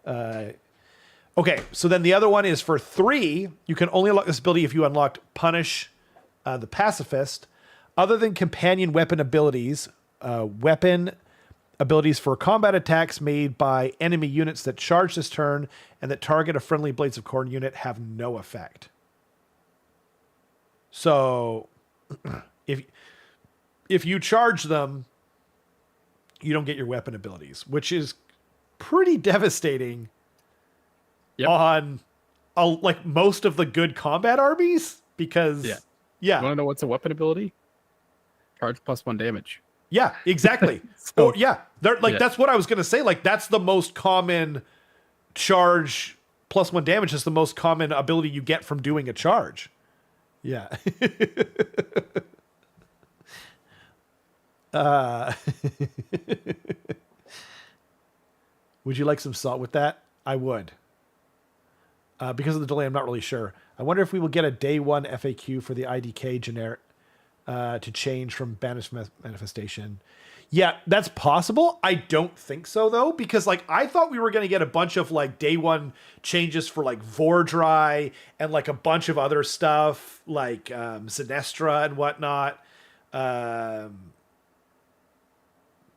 Okay, so then the other one is for 3. You can only unlock this ability if you unlocked Punish the Pacifist. Other than companion weapon abilities, weapon abilities for combat attacks made by enemy units that charge this turn and that target a friendly Blades of Khorne unit have no effect. So... If you charge them, you don't get your weapon abilities, which is pretty devastating on like most of the good combat armies, because You want to know what's a weapon ability? charge +1 damage. Yeah, exactly. So, that's what I was gonna say. Like that's the most common charge +1 damage is the most common ability you get from doing a charge. Yeah. Would you like some salt with that? I would. Because of the delay, I'm not really sure. I wonder if we will get a day one FAQ for the IDK generic to change from banished manifestation. Yeah, that's possible. I don't think so though, because like I thought we were going to get a bunch of like day one changes for like Vordry and like a bunch of other stuff like Sinestra and whatnot.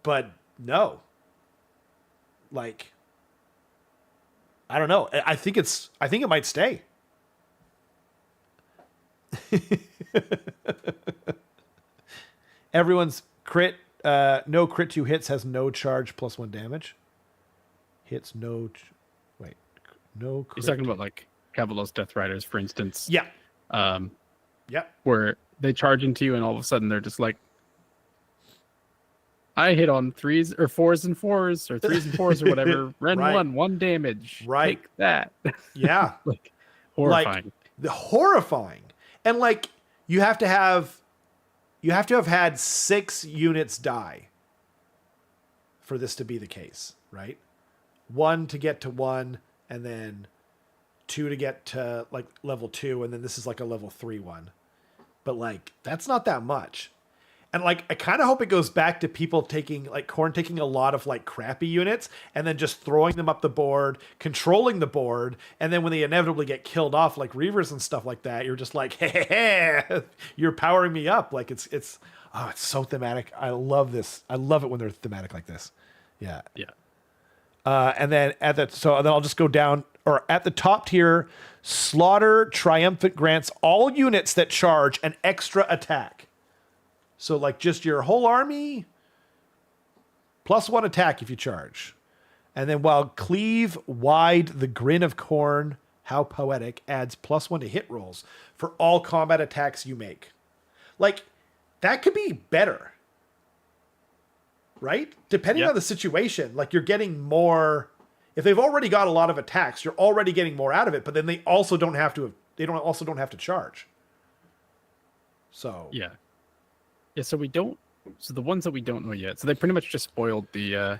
But no. Like I don't know. I think it might stay. Everyone's crit, no crit 2 hits has no charge +1 damage. Hits no, no crit. He's talking about like Cavalos Death Riders, for instance. Yeah. Where they charge into you and all of a sudden they're just like, I hit on 3s or 4s and 4s or 3s and 4s or whatever. Ren right. 1 damage. Right. Take that. Yeah. Like horrifying. Like, horrifying. And like you have to have had 6 units die for this to be the case, right? 1 to get to 1 and then 2 to get to like level 2 and then this is like a level 3 one. But like that's not that much. And like, I kind of hope it goes back to people taking like Khorne taking a lot of like crappy units and then just throwing them up the board, controlling the board. And then when they inevitably get killed off, like Reavers and stuff like that, you're just like, hey, you're powering me up. Like it's so thematic. I love this. I love it when they're thematic like this. Yeah. Yeah. And then then I'll just go down or at the top tier, Slaughter Triumphant grants all units that charge an extra attack. So like just your whole army +1 attack if you charge. And then while Cleave Wide the Grin of Khorne, how poetic, adds +1 to hit rolls for all combat attacks you make. Like that could be better. Right? Depending on the situation, like you're getting more. If they've already got a lot of attacks, you're already getting more out of it, but then they also don't have to charge. So yeah. Yeah, so the ones that we don't know yet. So they pretty much just spoiled the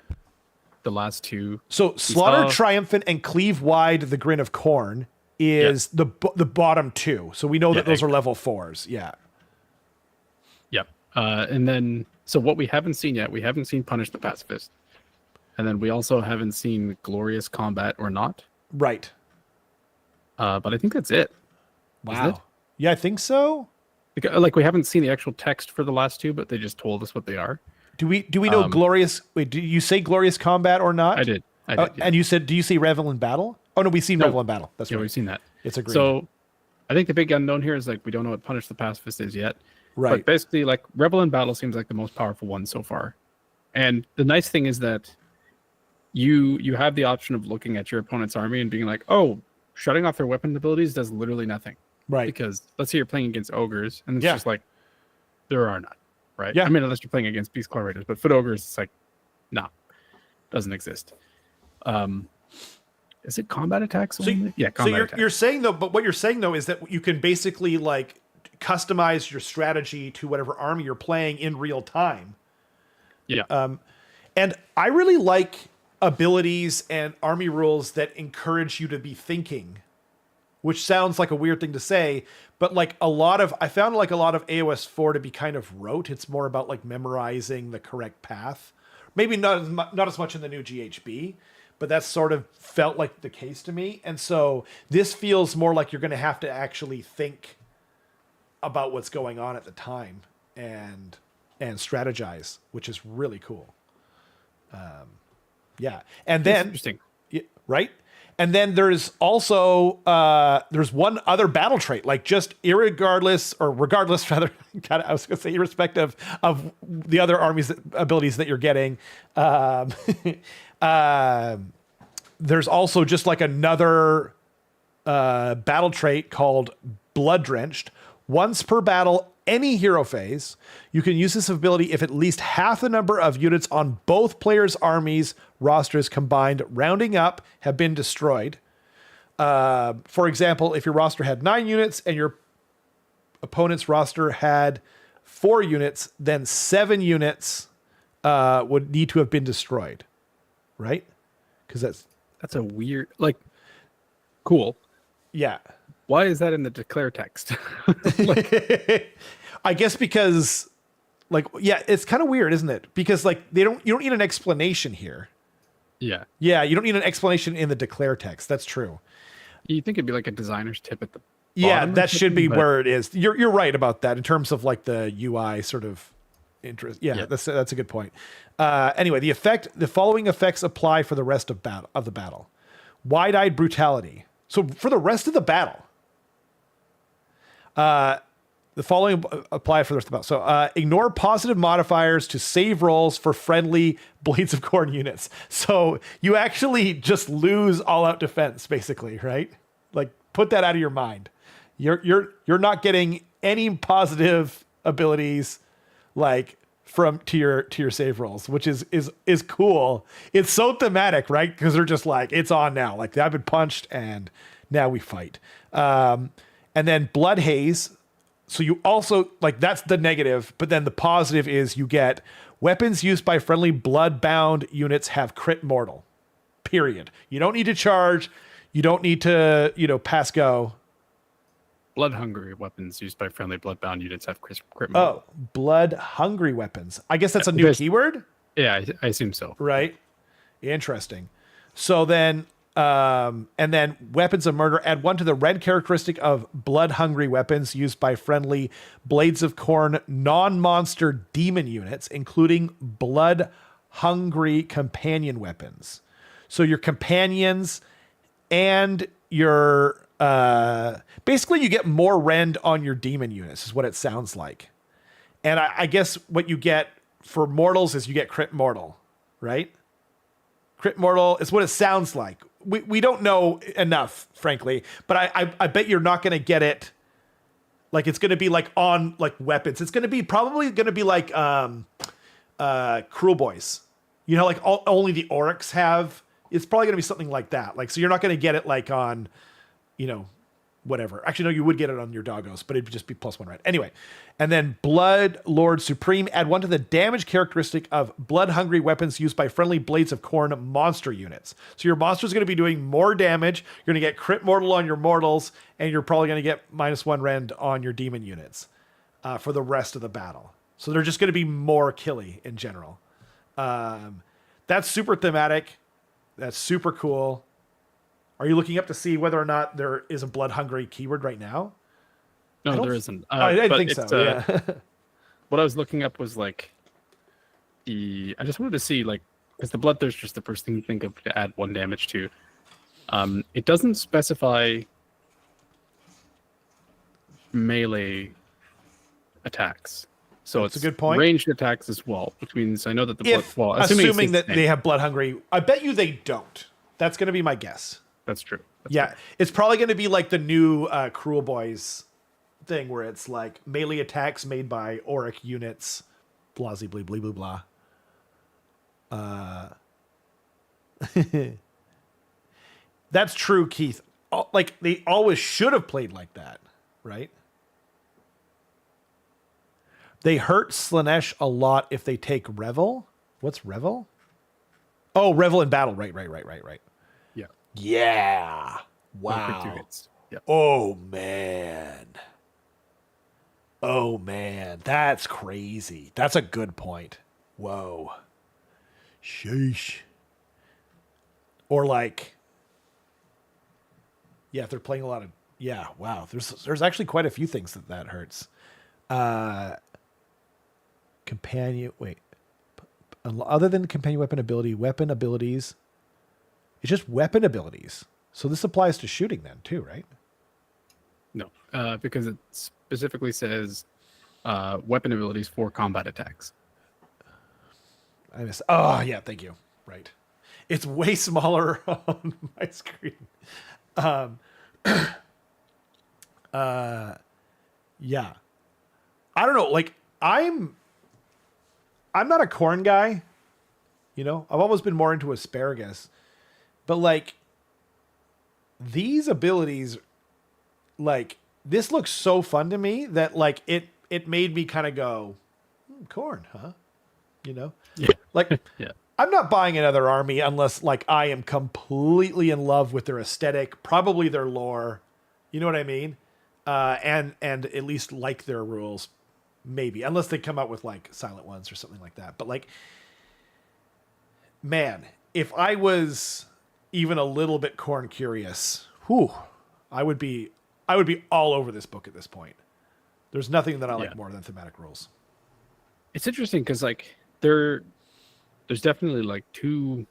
last two. So Slaughter Triumphant and Cleave Wide the Grin of Khorne is the bottom 2. So we know that those are level 4s. Yeah. Yep. And then so what we haven't seen yet, we haven't seen Punish the Pacifist. And then we also haven't seen Glorious Combat or Not. Right. But I think that's it. Wow. Yeah, I think so. Like we haven't seen the actual text for the last 2, but they just told us what they are. Do we know Glorious? Wait, do you say Glorious Combat or Not? I did. Yeah. And you said, do you say Revel in Battle? Oh no, we've seen Revel in Battle. That's right. We've seen that. It's agreed. So I think the big unknown here is like we don't know what Punish the Pacifist is yet. Right. But basically, like Revel in Battle seems like the most powerful one so far. And the nice thing is that you have the option of looking at your opponent's army and being like, oh, shutting off their weapon abilities does literally nothing. Right. Because let's say you're playing against ogres, and it's just like, there are none. Right? Yeah. I mean, unless you're playing against Beast Claw Raiders, but foot ogres, it's like, nah, doesn't exist. Is it combat attacks? Combat attacks. You're saying though, but what you're saying though is that you can basically like customize your strategy to whatever army you're playing in real time. Yeah. And I really like abilities and army rules that encourage you to be thinking, which sounds like a weird thing to say, but like I found like a lot of AOS 4 to be kind of rote. It's more about like memorizing the correct path. Maybe not as much in the new GHB, but that sort of felt like the case to me. And so this feels more like you're going to have to actually think about what's going on at the time and strategize, which is really cool. Yeah. And then, interesting. Right. And then there's also, there's one other battle trait, like just regardless, rather, I was going to say irrespective of the other armies abilities that you're getting. There's also just like another battle trait called Blood Drenched. Once per battle, any hero phase, you can use this ability if at least half the number of units on both players' armies rosters combined, rounding up, have been destroyed. For example, if your roster had 9 units and your opponent's roster had 4 units, then 7 units would need to have been destroyed, right? Because that's a weird, like, cool. Yeah. Why is that in the declare text? I guess because, like, yeah, it's kind of weird, isn't it? Because like you don't need an explanation here. Yeah. Yeah, you don't need an explanation in the declare text. That's true. You think it'd be like a designer's tip at the yeah, that should be where it is. You're right about that in terms of like the UI sort of interest. Yeah. That's a good point. Anyway, the following effects apply for the rest of the battle. Wide-eyed brutality. So for the rest of the battle, the following apply for the rest of the battle. So ignore positive modifiers to save rolls for friendly Blades of Khorne units. So you actually just lose all-out defense, basically, right? Like put that out of your mind. You're not getting any positive abilities like to your save rolls, which is cool. It's so thematic, right? Because they're just like, it's on now. Like I've been punched and now we fight. And then Blood Haze. So you also like that's the negative, but then the positive is you get weapons used by friendly blood-bound units have crit mortal. Period. You don't need to charge. You don't need to, pass go. Blood-hungry weapons used by friendly blood-bound units have crit mortal. Oh, blood-hungry weapons. I guess that's a new keyword? Yeah, I assume so. Right. Interesting. So then, and then weapons of murder, add 1 to the red characteristic of blood-hungry weapons used by friendly Blades of Khorne non-monster demon units, including blood-hungry companion weapons. So your companions and your... basically you get more rend on your demon units is what it sounds like. And I guess what you get for mortals is you get crit mortal, right? Crit mortal is what it sounds like. We don't know enough, frankly, but I bet you're not going to get it. Like it's going to be like on like weapons. It's going to be probably going to be like Cruel Boys. Like only the Oryx have. It's probably going to be something like that. Like so you're not going to get it like on whatever. Actually, no, you would get it on your doggos, but it'd just be +1 red. Anyway, and then Blood Lord Supreme, add 1 to the damage characteristic of blood-hungry weapons used by friendly Blades of Khorne monster units. So your monster is going to be doing more damage. You're going to get crit mortal on your mortals, and you're probably going to get -1 rend on your demon units for the rest of the battle. So they're just going to be more killy in general. That's super thematic. That's super cool. Are you looking up to see whether or not there is a blood-hungry keyword right now? No, there isn't. I didn't think so. Yeah. What I was looking up was like I just wanted to see like because the bloodthirst is the first thing you think of to add 1 damage to. It doesn't specify melee attacks, so that's it's a good point. Ranged attacks as well, which means I know that assuming that they have blood-hungry, I bet you they don't. That's going to be my guess. That's true. It's probably going to be like the new Cruel Boys thing where it's like melee attacks made by auric units, blah, blah, blah, blah, blah. That's true, Keith. Like they always should have played like that, right? They hurt Slaanesh a lot if they take Revel. What's Revel? Oh, Revel in battle. Right. Yeah. Yeah. Wow. 2 hits. Yep. Oh man. That's crazy. That's a good point. Whoa. Sheesh. Or like, yeah, if they're playing a lot of, yeah, wow. There's actually quite a few things that hurts. Companion, wait. Other than companion weapon abilities, it's just weapon abilities. So this applies to shooting then too, right? No, because it specifically says weapon abilities for combat attacks. I missed. Oh yeah, thank you. Right, it's way smaller on my screen. Yeah. I don't know. Like, I'm not a Khorne guy. You know, I've always been more into asparagus. But, like, these abilities, like, this looks so fun to me that, like, it made me kind of go, Khorne, huh? You know? Yeah. Like, yeah. I'm not buying another army unless, like, I am completely in love with their aesthetic, probably their lore. You know what I mean? And at least like their rules. Maybe. Unless they come out with, like, Silent Ones or something like that. But, like, man, if I was even a little bit Khorne curious, I would be all over this book at this point. There's nothing that I like more than thematic rules. It's interesting because, like, there's definitely, like, two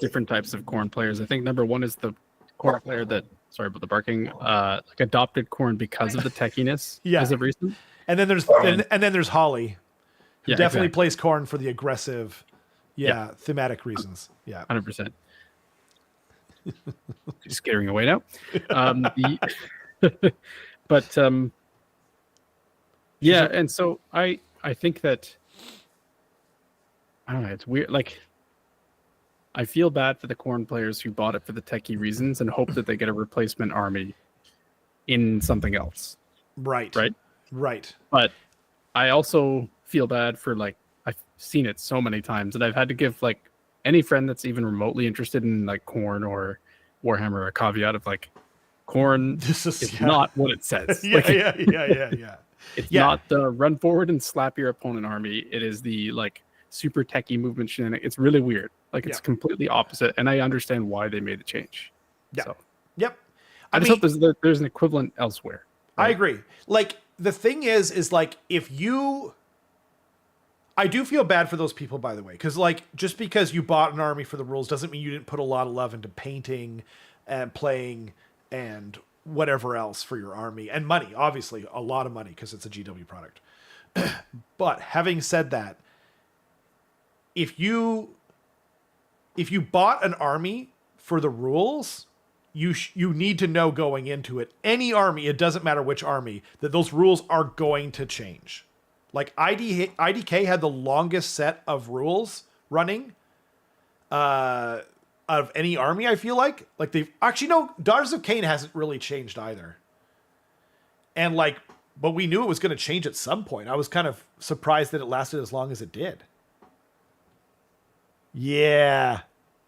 different types of Khorne players. I think number one is the Khorne player that, sorry about the barking, like, adopted Khorne because of the techiness as of recent. And then there's there's Holly, who definitely plays Khorne for the aggressive, thematic reasons. Yeah, 100%. Just scaring away now. Yeah, and so I think that, I don't know, it's weird. Like, I feel bad for the Khorne players who bought it for the techie reasons and hope that they get a replacement army in something else. Right. But I also feel bad for, like, I've seen it so many times, and I've had to give, like, any friend that's even remotely interested in, like, Khorne or Warhammer a caveat of, like, Khorne is not what it says. Yeah. It's not the run forward and slap your opponent army. It is the, like, super techie movement shenanigans. It's really weird. Like, it's completely opposite, and I understand why they made the change. Yeah. So, yep. I just hope there's an equivalent elsewhere. Right? I agree. Like, the thing is like, I do feel bad for those people, by the way, because, like, just because you bought an army for the rules doesn't mean you didn't put a lot of love into painting and playing and whatever else for your army, and money, obviously a lot of money because it's a GW product. But having said that, if you bought an army for the rules, you need to know going into it, any army, it doesn't matter which army, that those rules are going to change. Like, IDK had the longest set of rules running of any army, I feel like. Like, they've actually, no, Daughters of Cain hasn't really changed either. And, like, but we knew it was going to change at some point. I was kind of surprised that it lasted as long as it did. Yeah.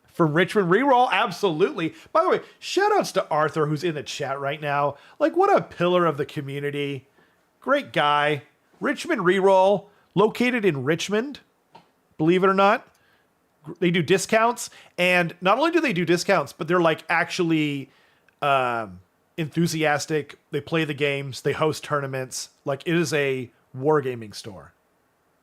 From Richmond Reroll, absolutely. By the way, shout outs to Arthur, who's in the chat right now. Like, what a pillar of the community. Great guy. Richmond Reroll, located in Richmond, believe it or not. They do discounts, and not only do they do discounts, but they're, like, actually enthusiastic. They play the games. They host tournaments. Like, it is a wargaming store.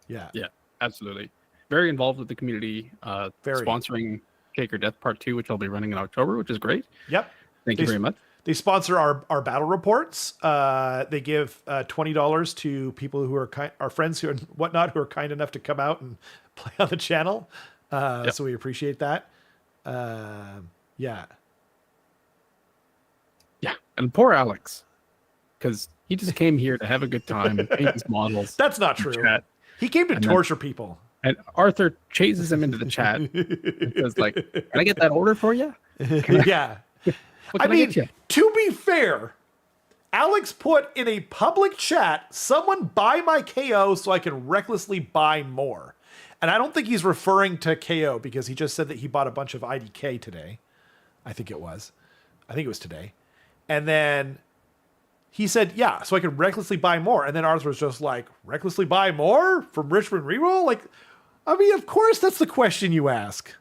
Yeah. Yeah, absolutely. Very involved with the community. Sponsoring Cake or Death Part 2, which I'll be running in October, which is great. Yep. Thank you very much. They sponsor our battle reports. They give $20 to people who are our friends who and whatnot who are kind enough to come out and play on the channel. So we appreciate that. Yeah. And poor Alex, because he just came here to have a good time and paint his models. That's not true. Chat. He came to torture people. And Arthur chases him into the chat and says, like, can I get that order for you? Yeah. I mean, to be fair, Alex put in a public chat, someone buy my KO so I can recklessly buy more. And I don't think he's referring to KO because he just said that he bought a bunch of IDK today. I think it was today. And then he said, yeah, so I can recklessly buy more. And then Arthur was just like, recklessly buy more from Richmond Reroll? Like, I mean, of course that's the question you ask.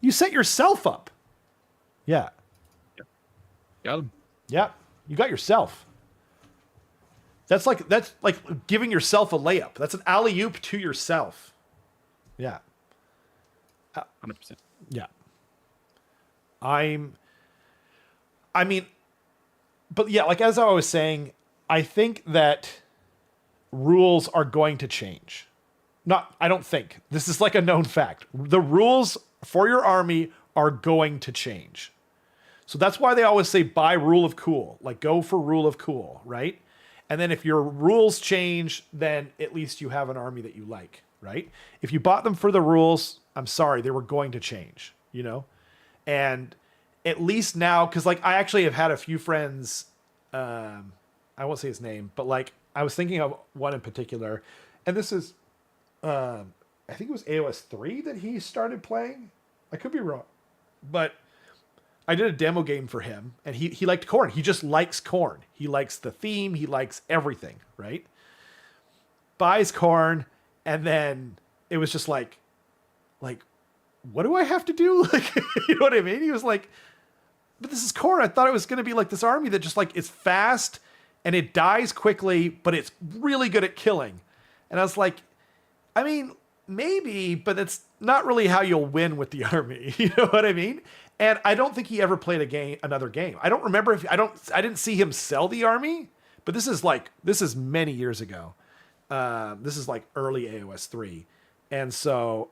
You set yourself up. Yeah. Got him. Yeah, you got yourself. That's like giving yourself a layup. That's an alley-oop to yourself. Yeah. 100%. Yeah. I mean, but yeah, like as I was saying, I think that rules are going to change. I don't think. This is like a known fact. The rules for your army are going to change. So that's why they always say buy rule of cool. Like, go for rule of cool, right? And then if your rules change, then at least you have an army that you like, right? If you bought them for the rules, I'm sorry, they were going to change, you know? And at least now, because like I actually have had a few friends, I won't say his name, but like I was thinking of one in particular, and this is, I think it was AOS 3 that he started playing. I could be wrong, but I did a demo game for him, and he liked Khorne. He just likes Khorne. He likes the theme. He likes everything, right? Buys Khorne, and then it was just like, what do I have to do? Like, you know what I mean? He was like, but this is Khorne. I thought it was going to be like this army that just like is fast and it dies quickly, but it's really good at killing. And I was like, I mean, maybe, but it's not really how you'll win with the army. You know what I mean? And I don't think he ever played another game. I don't remember I didn't see him sell the army, but this is many years ago. This is like early AOS 3. And so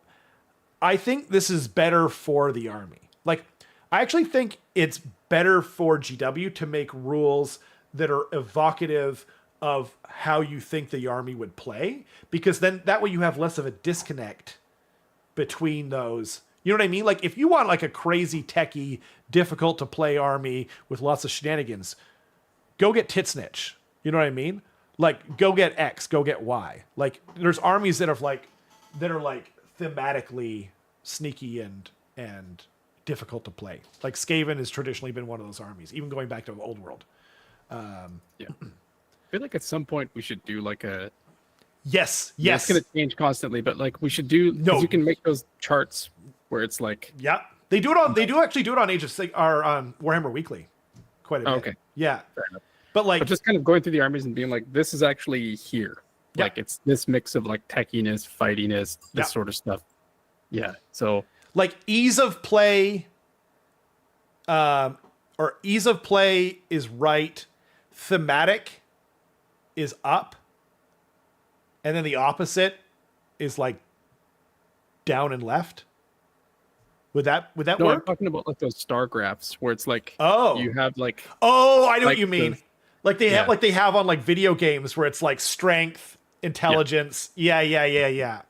I think this is better for the army. Like, I actually think it's better for GW to make rules that are evocative of how you think the army would play, because then that way you have less of a disconnect between those. You know what I mean? Like, if you want like a crazy techie, difficult to play army with lots of shenanigans, go get Titsnitch. You know what I mean? Like, go get X, go get Y. Like, there's armies that are like thematically sneaky and difficult to play. Like Skaven has traditionally been one of those armies, even going back to Old World. Yeah. I feel like at some point we should do like a... Yes. It's going to change constantly, but like we should do... No. You can make those charts where it's like... Yeah. They do actually do it on or on Warhammer Weekly quite a bit. Okay. Yeah. Fair enough. But just kind of going through the armies and being like, this is actually here. Yeah. Like it's this mix of like techiness, fightiness, this sort of stuff. Yeah. So... like ease of play, or ease of play is right. Thematic is up. And then the opposite is like down and left. Would that work? I'm talking about like those star graphs where it's like, you have like, I know what you mean. Like they have on like video games where it's like strength, intelligence. Yeah.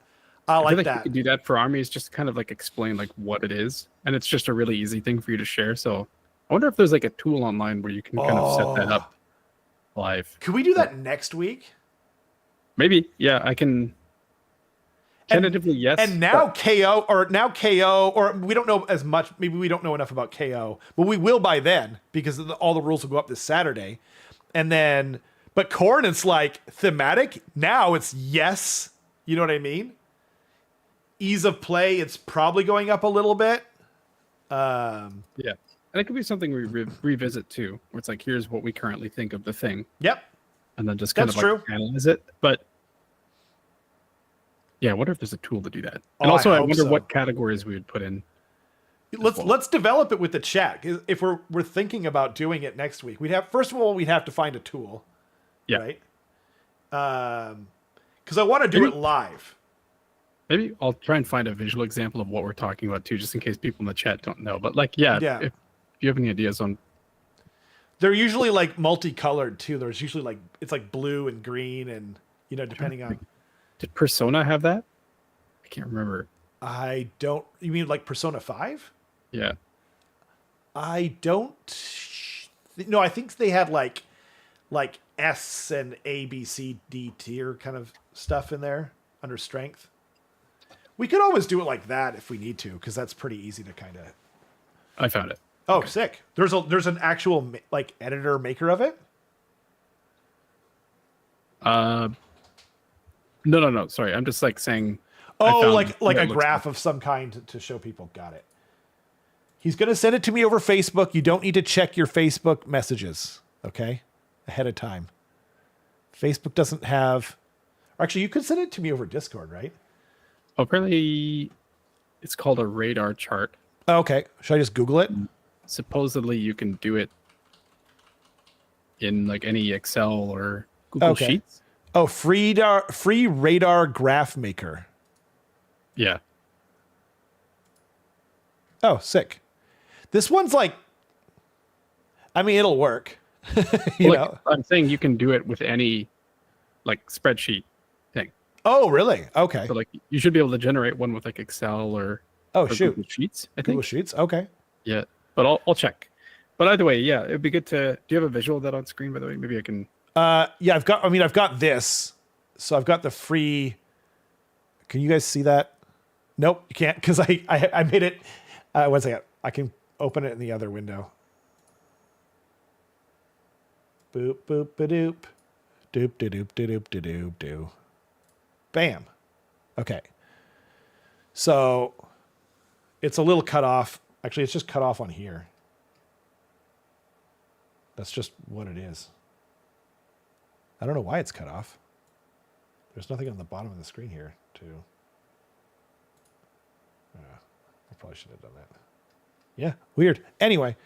I like that. You could do that for armies, just kind of like explain like what it is, and it's just a really easy thing for you to share. So I wonder if there's like a tool online where you can kind of set that up live. Could we do that next week? Maybe. Yeah, I can. Tentatively, yes. And now KO, or we don't know as much. Maybe we don't know enough about KO, but we will by then because all the rules will go up this Saturday, and then. But Khorne, it's like thematic. Now it's yes. You know what I mean? Ease of play, it's probably going up a little bit. Yeah. And it could be something we revisit too, where it's like, here's what we currently think of the thing. Yep. And then just kind of like analyze it. But yeah, I wonder if there's a tool to do that. And also, I wonder what categories we would put in. Let's develop it with the chat. If we're thinking about doing it next week, we'd have to find a tool. Yeah. Right. Because I want to do it live. Maybe I'll try and find a visual example of what we're talking about too, just in case people in the chat don't know. But like, if you have any ideas on... They're usually like multicolored too. There's usually like, it's like blue and green and, you know, depending on... Did Persona have that? I can't remember. I don't... You mean like Persona 5? Yeah. I don't... No, I think they had like S and A, B, C, D tier kind of stuff in there under strength. We could always do it like that if we need to, because that's pretty easy to kind of... I found it. Oh, okay. Sick. There's an actual like editor maker of it? No. Sorry. I'm just like saying... like a graph of some kind to show people. Got it. He's going to send it to me over Facebook. You don't need to check your Facebook messages, okay? Ahead of time. Facebook doesn't have... Actually, you could send it to me over Discord, right? Oh, apparently it's called a radar chart. Oh, okay. Should I just Google it? Supposedly you can do it in like any Excel or Google Sheets. Oh, free radar graph maker. Yeah. Oh, sick. This one's like, I mean, it'll work. I'm saying you can do it with any like spreadsheet thing. Oh, really? Okay. So like you should be able to generate one with like Excel or Google Sheets. I think. Google Sheets. Okay. Yeah, but I'll check. But either way, yeah, it'd be good to. Do you have a visual of that on screen? By the way, maybe I can. Yeah, I've got this. So I've got the free. Can you guys see that? Nope, you can't because I made it. One second. I can open it in the other window. Boop boop ba doop, doop da doop da doop da doop doo. Bam. Okay. So it's a little cut off. Actually, it's just cut off on here. That's just what it is. I don't know why it's cut off. There's nothing on the bottom of the screen here to... I probably should have done that. Yeah, weird. Anyway.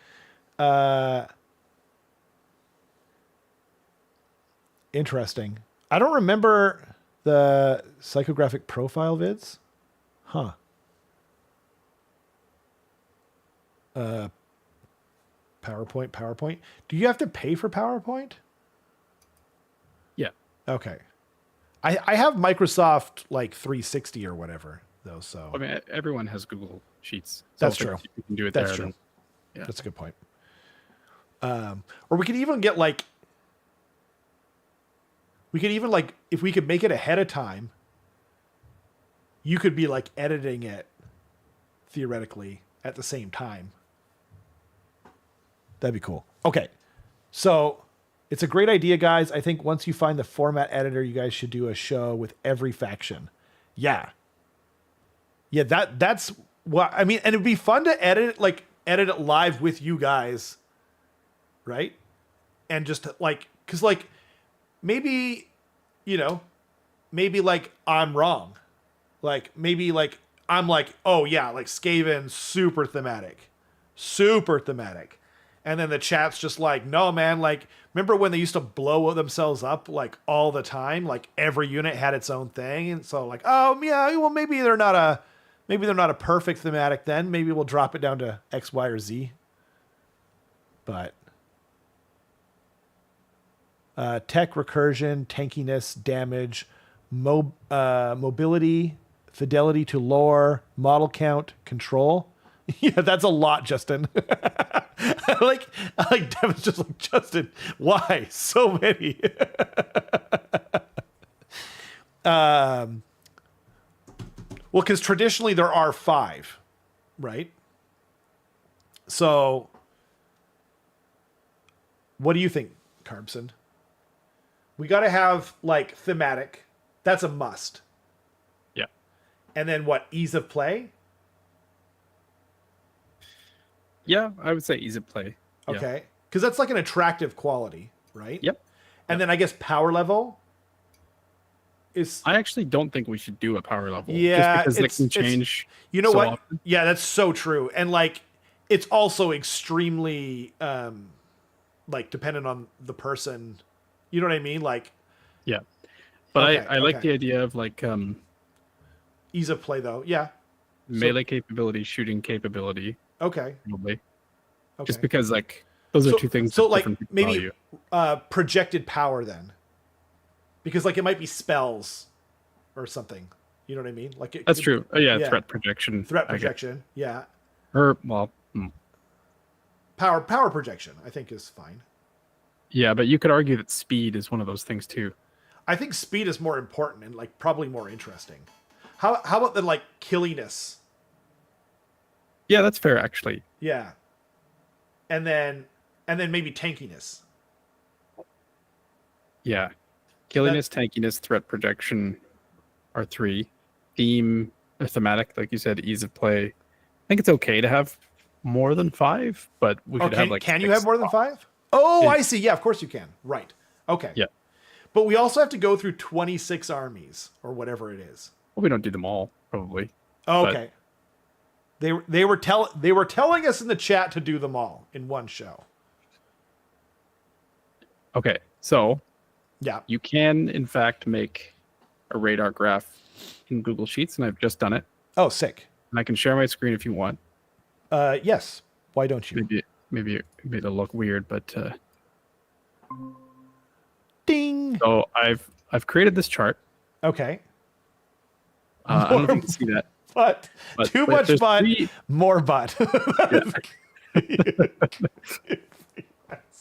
Interesting. I don't remember the psychographic profile vids. Huh. PowerPoint. Do you have to pay for PowerPoint? Yeah. Okay. I have Microsoft like 360 or whatever though. So I mean, everyone has Google Sheets. So that's true. You can do it that's there. True. Then, yeah. That's a good point. Or we could even get like. We could even like if we could make it ahead of time. You could be like editing it theoretically at the same time. That'd be cool. Okay. So it's a great idea, guys. I think once you find the format editor, you guys should do a show with every faction. Yeah. Yeah, that's what I mean. And it'd be fun to edit it live with you guys. Right? And just like, cause like maybe, maybe like I'm wrong. Like maybe like I'm like, oh yeah, like Skaven, super thematic. And then the chat's just like, no, man, like, remember when they used to blow themselves up like all the time? Like every unit had its own thing. And so like, oh yeah, well, maybe they're not a perfect thematic then. Maybe we'll drop it down to X, Y, or Z. But tech, recursion, tankiness, damage, mobility, fidelity to lore, model count, control. Yeah, that's a lot, Justin. I like Devin's just like, Justin, why so many? Well, because traditionally there are 5, right? So what do you think, Carbson? We got to have like thematic. That's a must. Yeah. And then what? Ease of play? Yeah, I would say ease of play. Okay. Because that's like an attractive quality, right? Yep. And then I guess power level is... I actually don't think we should do a power level. Yeah. Just because it can change. You know what? Often. Yeah, that's so true. And like, it's also extremely like dependent on the person. You know what I mean? Like... Yeah. But I like the idea of like... ease of play though. Yeah. Melee capability, shooting capability. Okay. Probably. Okay. Just because like those are two things. So like maybe projected power then, because like it might be spells or something. You know what I mean? Like that's true. Oh, yeah, threat projection. Threat projection. Yeah. Or power projection. I think is fine. Yeah, but you could argue that speed is one of those things too. I think speed is more important and like probably more interesting. How about the like killiness? Yeah, that's fair, actually. Yeah. And then maybe tankiness. Yeah. Killiness, tankiness, threat projection are 3. Theme, or thematic, like you said, ease of play. I think it's okay to have more than 5, but we could have like... Can you have more than 5? Oh, I see. Yeah, of course you can. Right. Okay. Yeah. But we also have to go through 26 armies or whatever it is. Well, we don't do them all, probably. Okay. But... They were telling us in the chat to do them all in one show. Okay, so yeah, you can in fact make a radar graph in Google Sheets, and I've just done it. Oh, sick! And I can share my screen if you want. Yes. Why don't you? Maybe it'll look weird, but Ding. So I've created this chart. Okay. I don't know if you can see that. But too much butt, more butt.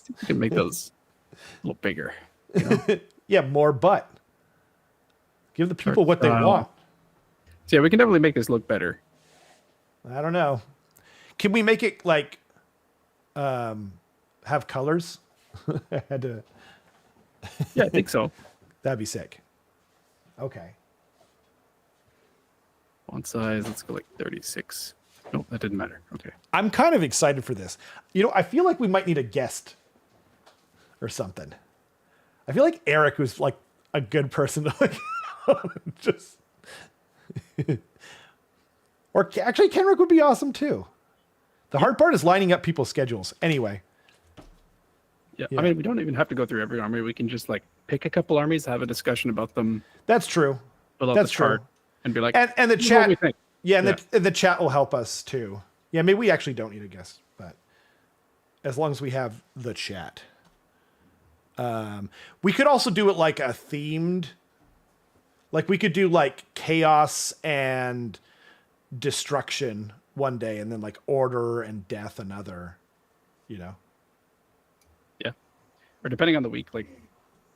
You can make those a little bigger. You know? Yeah, more butt. Give the people what they want. So yeah, we can definitely make this look better. I don't know. Can we make it like have colors? I had to. Yeah, I think so. That'd be sick. Okay. Font size, let's go like 36. Nope, that didn't matter. Okay. I'm kind of excited for this. You know, I feel like we might need a guest or something. I feel like Eric was like a good person to like just or actually Kenrick would be awesome too. The hard part is lining up people's schedules. Anyway. Yeah, I mean, we don't even have to go through every army. We can just like pick a couple armies, have a discussion about them. That's true. That's true. And be like, and the chat. Yeah, and the chat will help us too. Yeah, maybe we actually don't need a guest, but as long as we have the chat. We could also do it like a themed, like we could do like chaos and destruction one day and then like order and death another, you know? Yeah. Or depending on the week, like,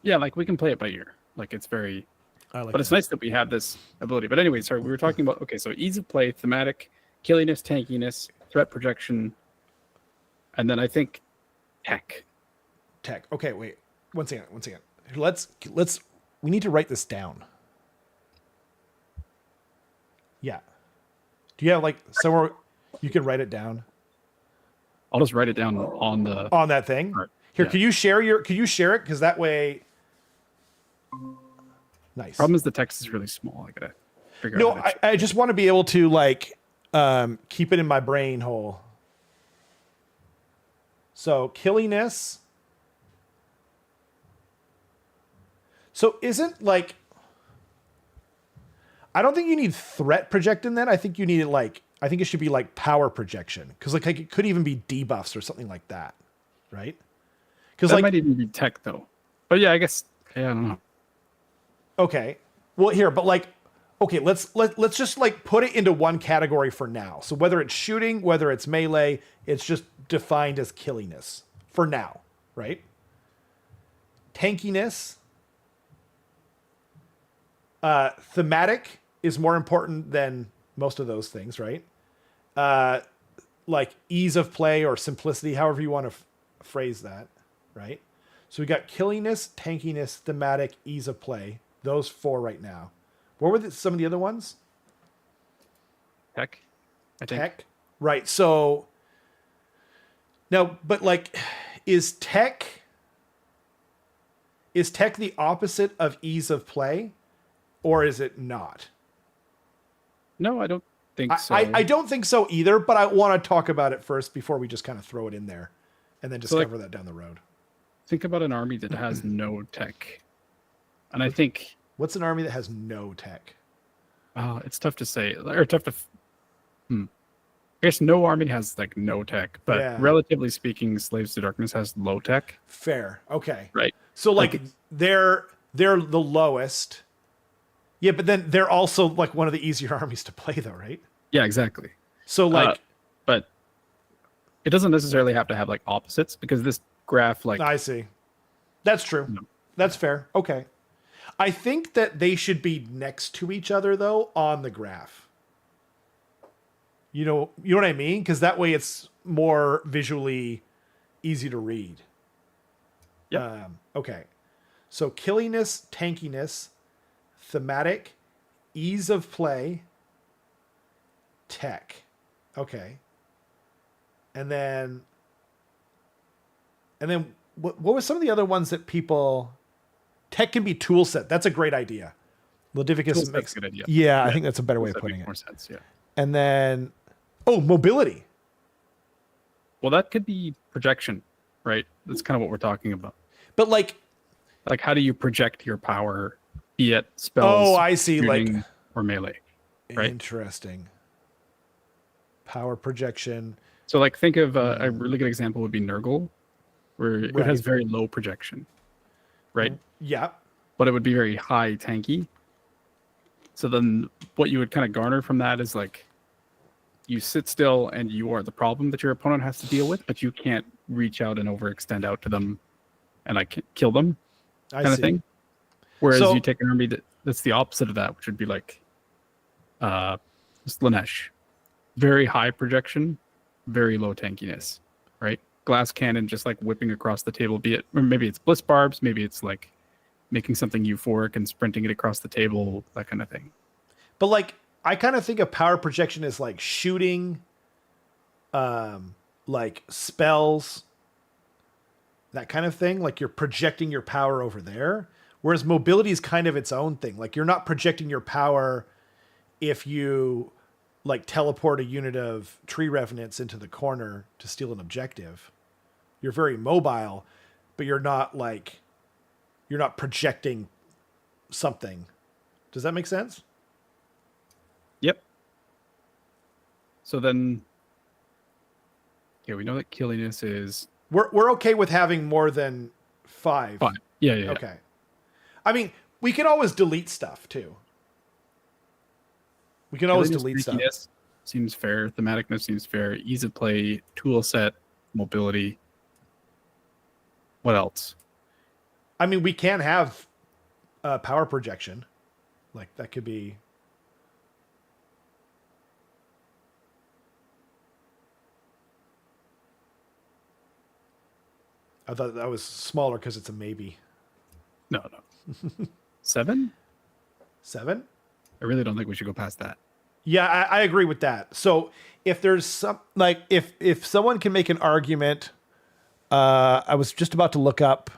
yeah, like we can play it by ear. Like it's very, but it's nice that we have this ability. But anyway, sorry, we were talking about, okay, so ease of play, thematic, killiness, tankiness, threat projection, and then I think tech. Okay, wait. One second. Let's we need to write this down. Yeah. Do you have like somewhere you can write it down? I'll just write it down on that thing. Right. Here, could you share it? Because that way. Nice. Problem is the text is really small. I gotta figure out. No, I just want to be able to like keep it in my brain hole. So killiness. So isn't like, I don't think you need threat projection then. I think you need it like, I think it should be like power projection. Cause like it could even be debuffs or something like that. Right? Cause that might even be tech though. But yeah, I guess, yeah, I don't know. Okay. Well here, but like, okay, let's just like put it into one category for now. So whether it's shooting, whether it's melee, it's just defined as killiness for now. Right? Tankiness. Thematic is more important than most of those things, right? Like ease of play or simplicity, however you want to phrase that, right? So we got killiness, tankiness, thematic, ease of play. Those four right now. What were some of the other ones? Tech, I think. Tech, right? So now, but like, is tech the opposite of ease of play? Or is it not? No, I don't think so. I don't think so either, but I want to talk about it first before we just kind of throw it in there and then discover that down the road. Think about an army that has no tech. And I think... What's an army that has no tech? It's tough to say. Or tough to... I guess no army has like no tech, but relatively speaking, Slaves to Darkness has low tech. Fair. Okay. Right. So like they're the lowest... Yeah, but then they're also like one of the easier armies to play though, right? Yeah, exactly. So like but it doesn't necessarily have to have like opposites because this graph like I see. That's true. No. That's fair. Okay. I think that they should be next to each other though on the graph. You know what I mean? Because that way it's more visually easy to read. Yeah. Okay. So killiness, tankiness, thematic, ease of play, tech. Okay. And then what were some of the other ones that people... Tech can be tool set. That's a great idea. Livicus makes a good idea. Yeah, I think that's a better way of putting it. More sense, yeah. And then mobility. Well, that could be projection, right? That's kind of what we're talking about. But like how do you project your power, be it spells? Oh, I see. Like or melee, right? Interesting. Power projection. So, like, think of a really good example would be Nurgle. where it has very low projection, right? Yeah. But it would be very high tanky. So then what you would kind of garner from that is like you sit still and you are the problem that your opponent has to deal with, but you can't reach out and overextend out to them and like kill them kind of thing. Whereas you take an army that's the opposite of that, which would be like Slaanesh. Very high projection, very low tankiness, right? Glass cannon just like whipping across the table, be it, or maybe it's bliss barbs, maybe it's like making something euphoric and sprinting it across the table, that kind of thing. But like, I kind of think of power projection as like shooting, like spells, that kind of thing. Like you're projecting your power over there. Whereas mobility is kind of its own thing. Like you're not projecting your power if you like teleport a unit of tree revenants into the corner to steal an objective. You're very mobile, but you're not projecting something. Does that make sense? Yep. So then, yeah, we know that killiness is... We're okay with having more than 5. 5. Yeah. Okay. I mean, we can always delete stuff too. We can always delete stuff. Seems fair. Thematicness seems fair. Ease of play, tool set, mobility. What else? I mean, we can have power projection. Like that could be... I thought that was smaller because it's a maybe. No. 7? 7? I really don't think we should go past that. Yeah, I agree with that. So if there's some, like, if someone can make an argument, I was just about to look up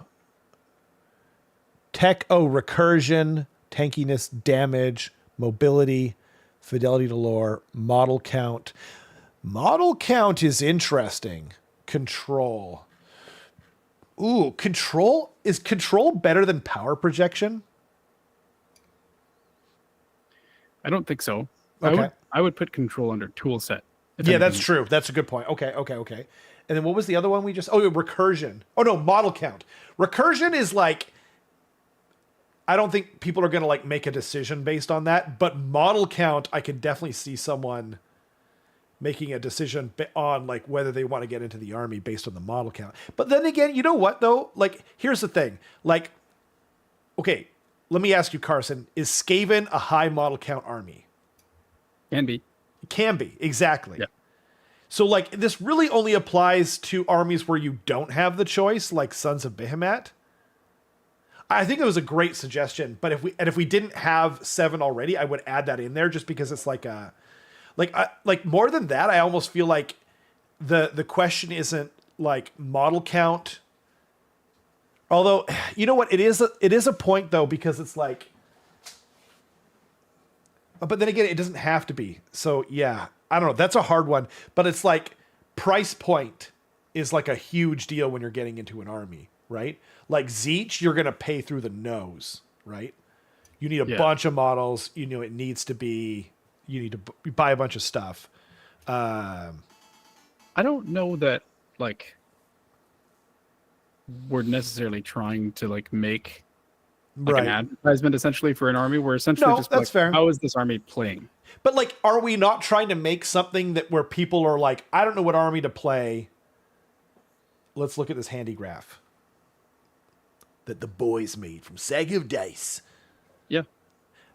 recursion, tankiness, damage, mobility, fidelity to lore, model count. Model count is interesting. Control. Ooh, control? Is control better than power projection? I don't think so. Okay. I would put control under tool set. Yeah, that's true. That's a good point. Okay. And then what was the other one we just... Oh, recursion. Oh, no, model count. Recursion is like... I don't think people are going to like make a decision based on that, but model count, I can definitely see someone making a decision on like whether they want to get into the army based on the model count. But then again, you know what though? Like, here's the thing. Like, okay, let me ask you, Carson, is Skaven a high model count army? Can be. It can be, exactly. Yeah. So like this really only applies to armies where you don't have the choice, like Sons of Behemat. I think it was a great suggestion, but if we didn't have 7 already, I would add that in there just because it's like a... Like more than that, I almost feel like the question isn't like model count. Although, you know what, it is a point though, because it's like, but then again, it doesn't have to be. So yeah, I don't know. That's a hard one, but it's like price point is like a huge deal when you're getting into an army, right? Like Zeech, you're going to pay through the nose, right? You need a bunch of models. You know, it needs to be... You need to buy a bunch of stuff. I don't know that like we're necessarily trying to like make like an advertisement essentially for an army. We're essentially just that's like, fair. How is this army playing? But like, are we not trying to make something that where people are like, I don't know what army to play. Let's look at this handy graph that the boys made from Saga of Dice. Yeah.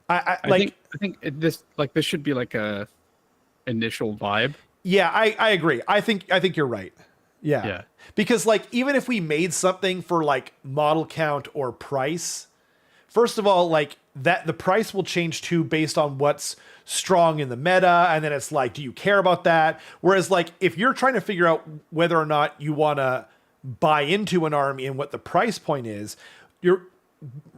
I think this should be like a initial vibe. Yeah, I agree. I think you're right. Yeah. Because like even if we made something for like model count or price, first of all, like that the price will change too based on what's strong in the meta, and then it's like, do you care about that? Whereas like if you're trying to figure out whether or not you want to buy into an army and what the price point is,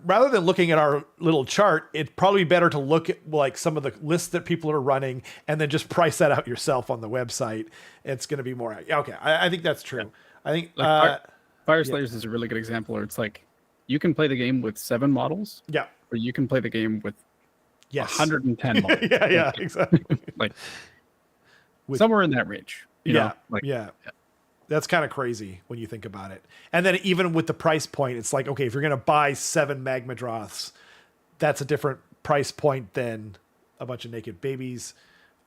rather than looking at our little chart, it'd probably be better to look at like some of the lists that people are running and then just price that out yourself on the website. It's going to be more... Okay, I think that's true. I think... Like Fire Slayers is a really good example where it's like, you can play the game with 7 models. Yeah. Or you can play the game with 110 models. Exactly. Like somewhere in that range. You know? Like, That's kind of crazy when you think about it. And then even with the price point, it's like, okay, if you're going to buy 7 Magmadroths, that's a different price point than a bunch of naked babies.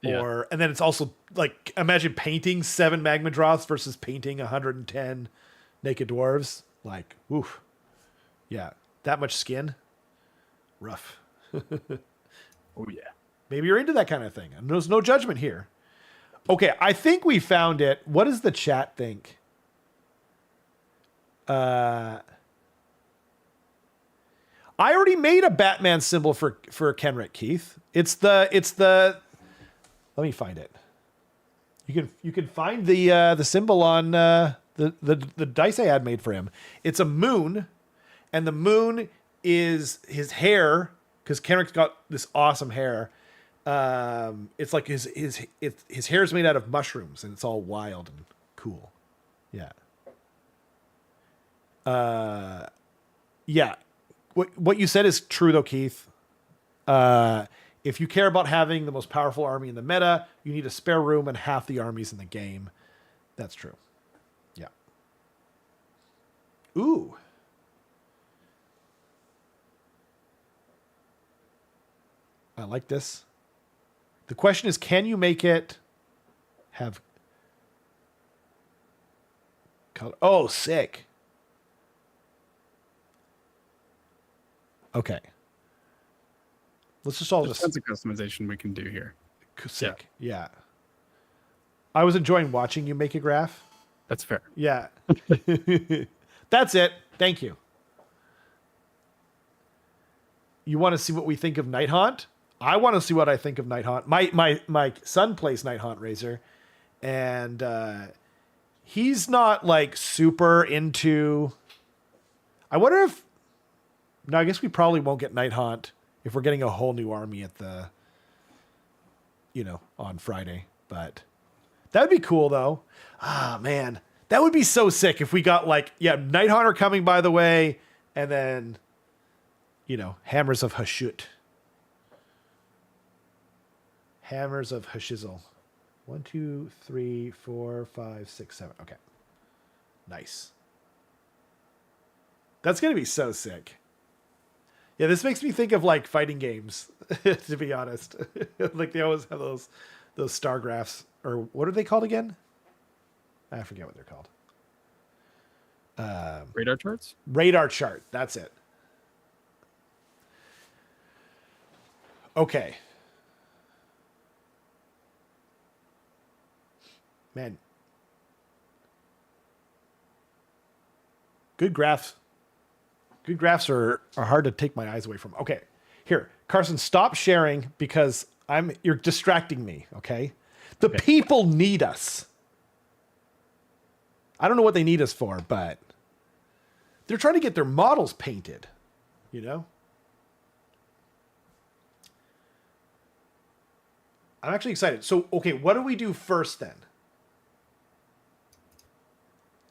And then it's also like, imagine painting 7 Magmadroths versus painting 110 naked dwarves. Like, oof. Yeah. That much skin. Rough. Oh yeah. Maybe you're into that kind of thing. And there's no judgment here. Okay, I think we found it. What does the chat think? I already made a Batman symbol for Kenrick, Keith. It's the let me find it. You can find the symbol on the dice I had made for him. It's a moon, and the moon is his hair, because Kenrick's got this awesome hair. It's like his hair is made out of mushrooms, and it's all wild and cool. Yeah. Yeah. What you said is true though, Keith. If you care about having the most powerful army in the meta, you need a spare room and half the armies in the game. That's true. Yeah. Ooh. I like this. The question is, can you make it have color? Oh, sick. Okay. Let's just all There's tons of customization we can do here. Sick. Yeah. I was enjoying watching you make a graph. That's fair. Yeah. That's it. Thank you. You want to see what we think of Night Haunt? I want to see what I think of Night Haunt. My son plays Night Haunt Razor, and he's not like super into. I wonder if. No, I guess we probably won't get Night Haunt if we're getting a whole new army at the. On Friday, but that would be cool though. Ah, man, that would be so sick if we got Night Haunter coming, by the way, and then, Hammers of Hashut. Hammers of Hashizzle. 1, 2, 3, 4, 5, 6, 7. Okay. Nice. That's going to be so sick. Yeah, this makes me think of fighting games, to be honest. They always have those star graphs, or what are they called again? I forget what they're called. Radar charts? Radar chart. That's it. Okay. Man. Good graphs. Good graphs are hard to take my eyes away from. Okay. Here, Carson, stop sharing because you're distracting me, okay? The people need us. I don't know what they need us for, but they're trying to get their models painted, I'm actually excited. So, okay, what do we do first then?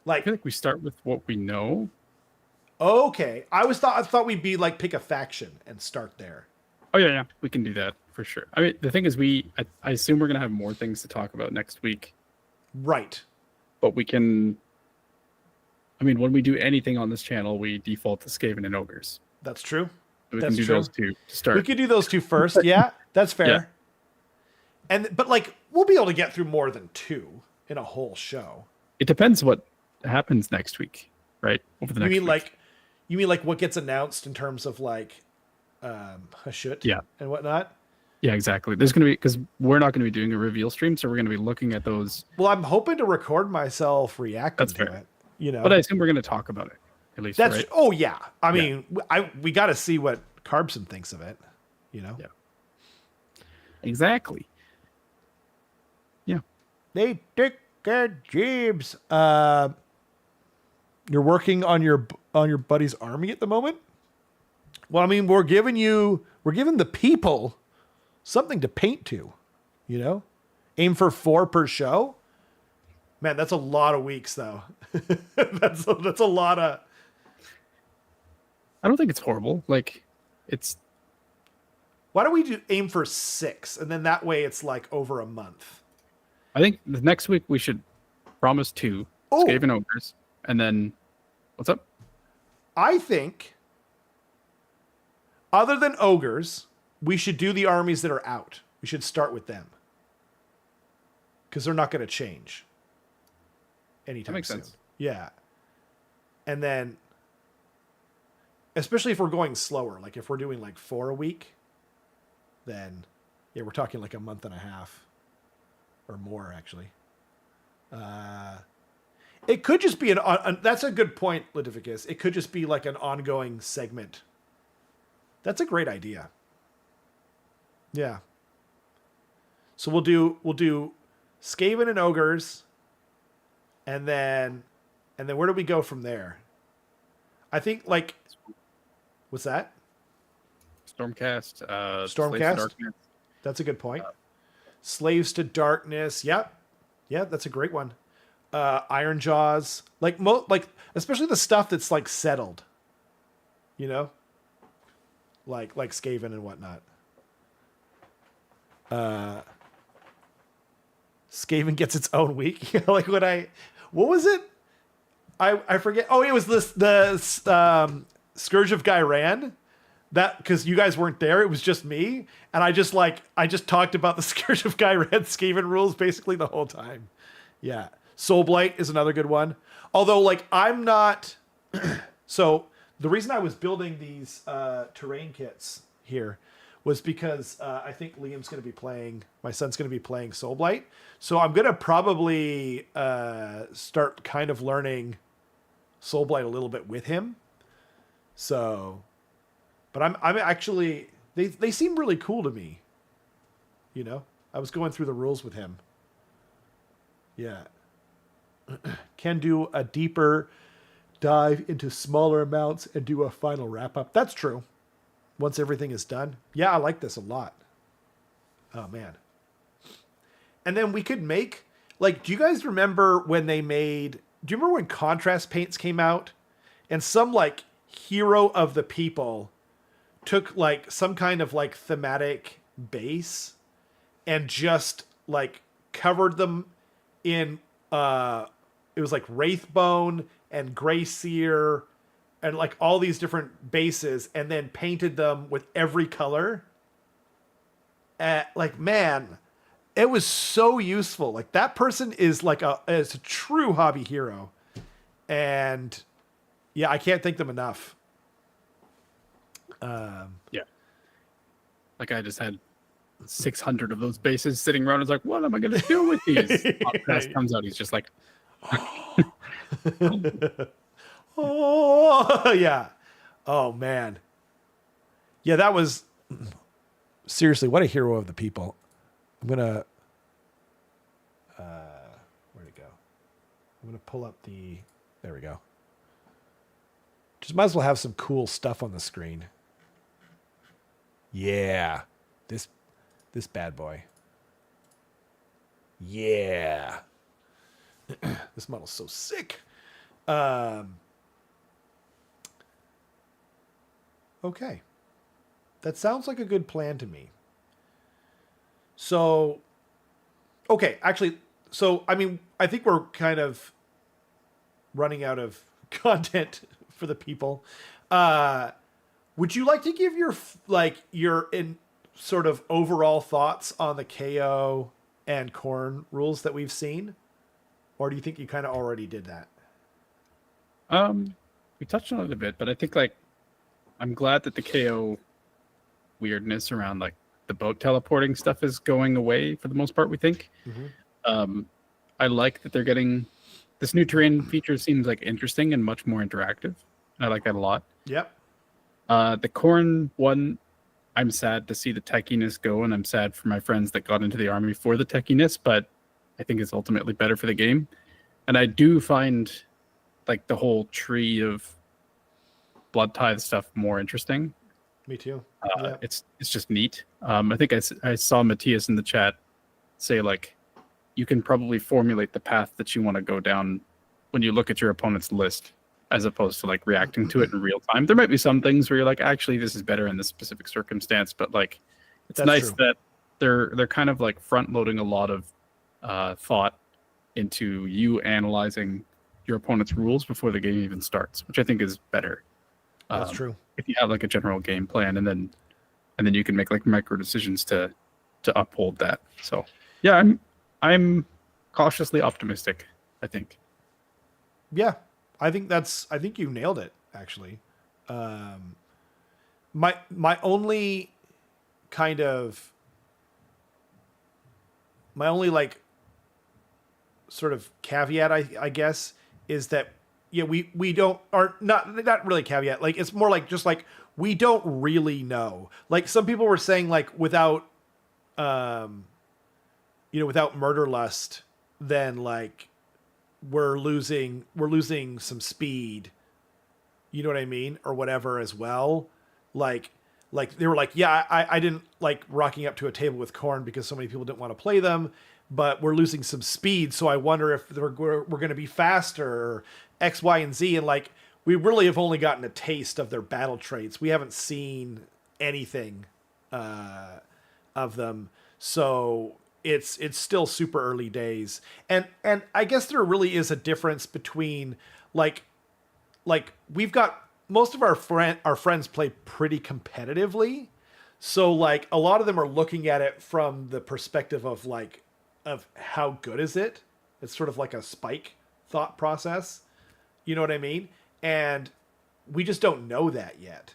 I feel like we start with what we know. Okay. I thought we'd be pick a faction and start there. Oh yeah, we can do that for sure. I mean, the thing is, I assume we're gonna have more things to talk about next week. Right. But we can. I mean, when we do anything on this channel, we default to Skaven and Ogres. That's true. So we can do those two to start. We could do those two first. Yeah, that's fair. Yeah. But we'll be able to get through more than 2 in a whole show. It depends what happens next week, right? Over the next week. You mean what gets announced in terms of Hashut and whatnot? Yeah, exactly. There's going to be, because we're not going to be doing a reveal stream, so we're going to be looking at those. Well, I'm hoping to record myself reacting to it. But I assume we're going to talk about it, at least, right? Oh, yeah. I mean, we got to see what Carbson thinks of it, Yeah. Exactly. Yeah. They take their jibs. You're working on your buddy's army at the moment? Well, I mean, we're giving the people something to paint to, Aim for 4 per show. Man, that's a lot of weeks though. that's a lot of. I don't think it's horrible. It's. Why don't we aim for 6, and then that way it's over a month. I think the next week we should promise 2, Skaven ogres, and then what's up? I think, other than ogres, we should do the armies that are out. We should start with them because they're not going to change anytime soon. That makes sense. Yeah, and then, especially if we're going slower, like if we're doing like 4 a week, then yeah, we're talking like a month and a half or more actually. It could just be that's a good point, Livicus. It could just be like an ongoing segment. That's a great idea. Yeah. So we'll do Skaven and ogres, and then where do we go from there? I think like, what's that? Stormcast. Stormcast. That's a good point. Slaves to Darkness. Yep. Yeah, that's a great one. Iron Jaws, like especially the stuff that's like settled, you know, like Skaven and whatnot. Skaven gets its own week. Like what was it? I forget. Oh, it was the Scourge of Gyran. That because you guys weren't there, it was just me, and I just talked about the Scourge of Gyran Skaven rules basically the whole time. Yeah. Soulblight is another good one. Although, like, I'm not... So, the reason I was building these terrain kits here was because I think Liam's going to be playing... My son's going to be playing Soulblight. So, I'm going to probably start kind of learning Soulblight a little bit with him. So... But I'm actually... They seem really cool to me. You know? I was going through the rules with him. Yeah. Can do a deeper dive into smaller amounts and do a final wrap up. That's true. Once everything is done. Yeah, I like this a lot. Oh, man. And then we could make, like, do you guys remember when do you remember when contrast paints came out and some like hero of the people took like some kind of like thematic base and just like covered them in, it was like Wraithbone and Greyseer and like all these different bases and then painted them with every color. Like, man, it was so useful. Like that person is is a true hobby hero. And yeah, I can't thank them enough. Yeah. Like I just had 600 of those bases sitting around. I was like, what am I going to do with these? Podcast comes out. He's just like, oh yeah. Oh man. Yeah, that was seriously what a hero of the people. I'm gonna where'd it go? I'm gonna pull up there we go. Just might as well have some cool stuff on the screen. Yeah. This bad boy. Yeah. This model's so sick. Okay. That sounds like a good plan to me. So, okay, actually, so, I mean, I think we're kind of running out of content for the people. Would you like to give your in sort of overall thoughts on the KO and Khorne rules that we've seen? Or do you think you kind of already did that? We touched on it a bit, but I think like I'm glad that the KO weirdness around like the boat teleporting stuff is going away for the most part, we think. Mm-hmm. I like that they're getting this new terrain feature seems like interesting and much more interactive. I like that a lot. Yep. The Khorne one, I'm sad to see the techiness go, and I'm sad for my friends that got into the army for the techiness, but I think it's ultimately better for the game. And I do find like the whole tree of blood tithe stuff more interesting. Me too. It's just neat. I think I saw Matthias in the chat say like you can probably formulate the path that you want to go down when you look at your opponent's list, as opposed to like reacting to it in real time. There might be some things where you're like, actually, this is better in this specific circumstance, but like it's nice that they're kind of like front loading a lot of thought into you analyzing your opponent's rules before the game even starts, which I think is better. That's true. If you have like a general game plan, and then you can make like micro decisions to uphold that. So yeah, I'm cautiously optimistic, I think. Yeah, I think you nailed it, actually. My only like sort of caveat, I guess, is that we don't, or not really caveat, like it's more like just like we don't really know. Like some people were saying, like without without Murderlust, then like we're losing some speed, you know what I mean, or whatever as well. Like they were like, yeah, I didn't like rocking up to a table with Khorne because so many people didn't want to play them, but we're losing some speed, so I wonder if we're going to be faster, or X, Y, and Z. And like we really have only gotten a taste of their battle traits. We haven't seen anything of them, so it's still super early days. And I guess there really is a difference between like we've got most of our friends play pretty competitively. So like a lot of them are looking at it from the perspective of like, of how good is it? It's sort of like a spike thought process. You know what I mean? And we just don't know that yet,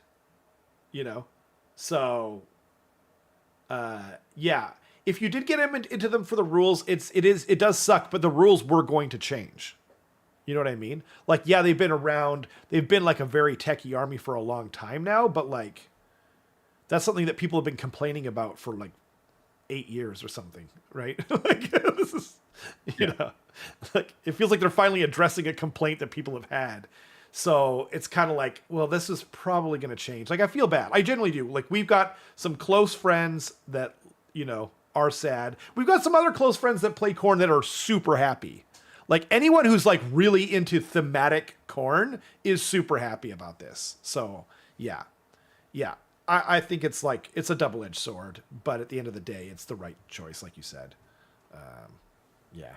you know? So, yeah, if you did get into them for the rules, it does suck, but the rules were going to change. You know what I mean? Like, yeah, they've been around. They've been like a very techie army for a long time now, but like, that's something that people have been complaining about for like 8 years or something, right? Like, this is, you know, like it feels like they're finally addressing a complaint that people have had. So it's kind of like, well, this is probably going to change. Like, I feel bad. I genuinely do. Like, we've got some close friends that, you know, are sad. We've got some other close friends that play Khorne that are super happy. Like, anyone who's like really into thematic Khorne is super happy about this. So yeah. I think it's like, it's a double-edged sword, but at the end of the day, it's the right choice, like you said. Yeah.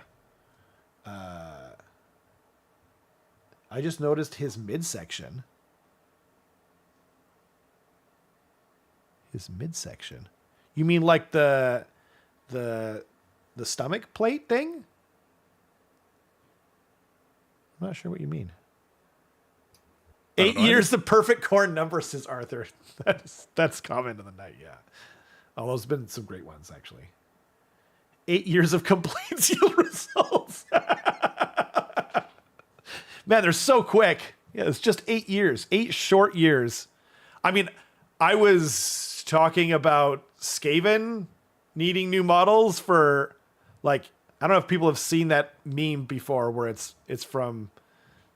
I just noticed his midsection. His midsection. You mean like the stomach plate thing? I'm not sure what you mean. 8 years, the perfect Khorne number, says Arthur. That's comment of the night, yeah. Oh, there's been some great ones, actually. 8 years of complaints yield results. Man, they're so quick. Yeah, it's just 8 years. 8 short years. I mean, I was talking about Skaven needing new models for, like, I don't know if people have seen that meme before where it's from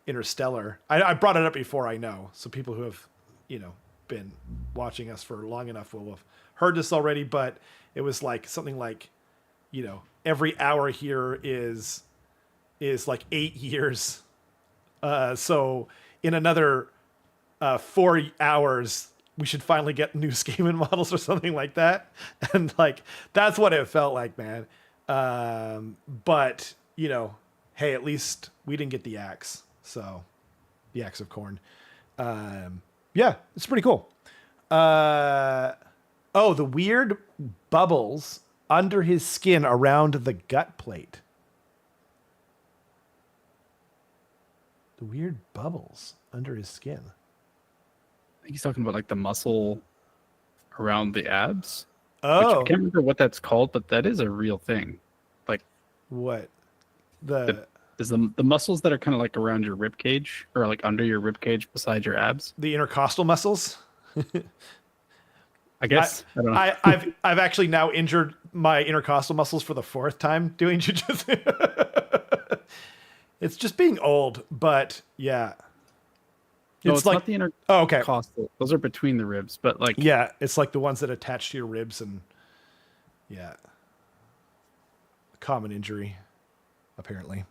Interstellar. I brought it up before, I know. So people who have, you know, been watching us for long enough will have heard this already, but it was like something like, you know, every hour here is like 8 years. So in another 4 hours, we should finally get new Skaven models or something like that. And like, that's what it felt like, man. But, you know, hey, at least we didn't get the axe. So the axe of Khorne. Yeah, it's pretty cool. Oh, the weird bubbles under his skin around the gut plate. The weird bubbles under his skin. I think he's talking about like the muscle around the abs. Oh, I can't remember what that's called, but that is a real thing. Like what? The muscles that are kind of like around your rib cage, or like under your rib cage beside your abs. The intercostal muscles. I guess I don't know. I've actually now injured my intercostal muscles for the 4th time doing jiu-jitsu. It's just being old, but yeah. No, it's like, not the intercostal. Okay. Those are between the ribs, but like, yeah, it's like the ones that attach to your ribs, and yeah, a common injury, apparently.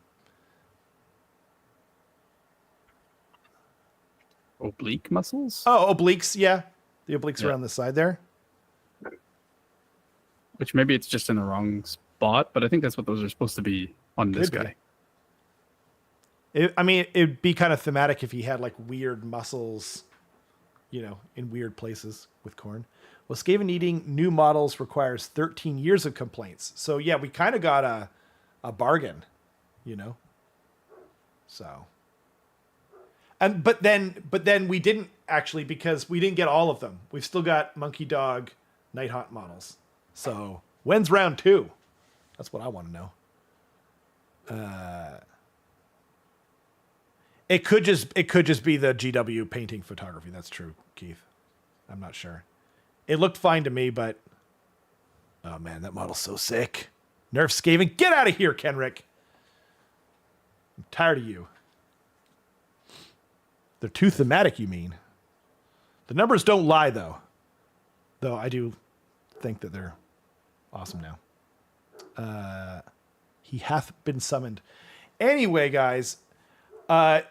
Oblique muscles? Oh, obliques, yeah. The obliques are on the side there. Which maybe it's just in the wrong spot, but I think that's what those are supposed to be on this guy. It'd be kind of thematic if he had like weird muscles, in weird places with Khorne. Well, Skaven needing new models requires 13 years of complaints. So yeah, we kind of got a bargain, So. But then we didn't actually, because we didn't get all of them. We've still got Monkey Dog, Nighthaunt models. So when's round 2? That's what I want to know. It could just be the GW painting photography. That's true, Keith. I'm not sure. It looked fine to me, but oh man, that model's so sick. Nerf Skaven, get out of here, Kenrick. I'm tired of you. They're too thematic, you mean? The numbers don't lie, though. Though I do think that they're awesome now. He hath been summoned. Anyway, guys,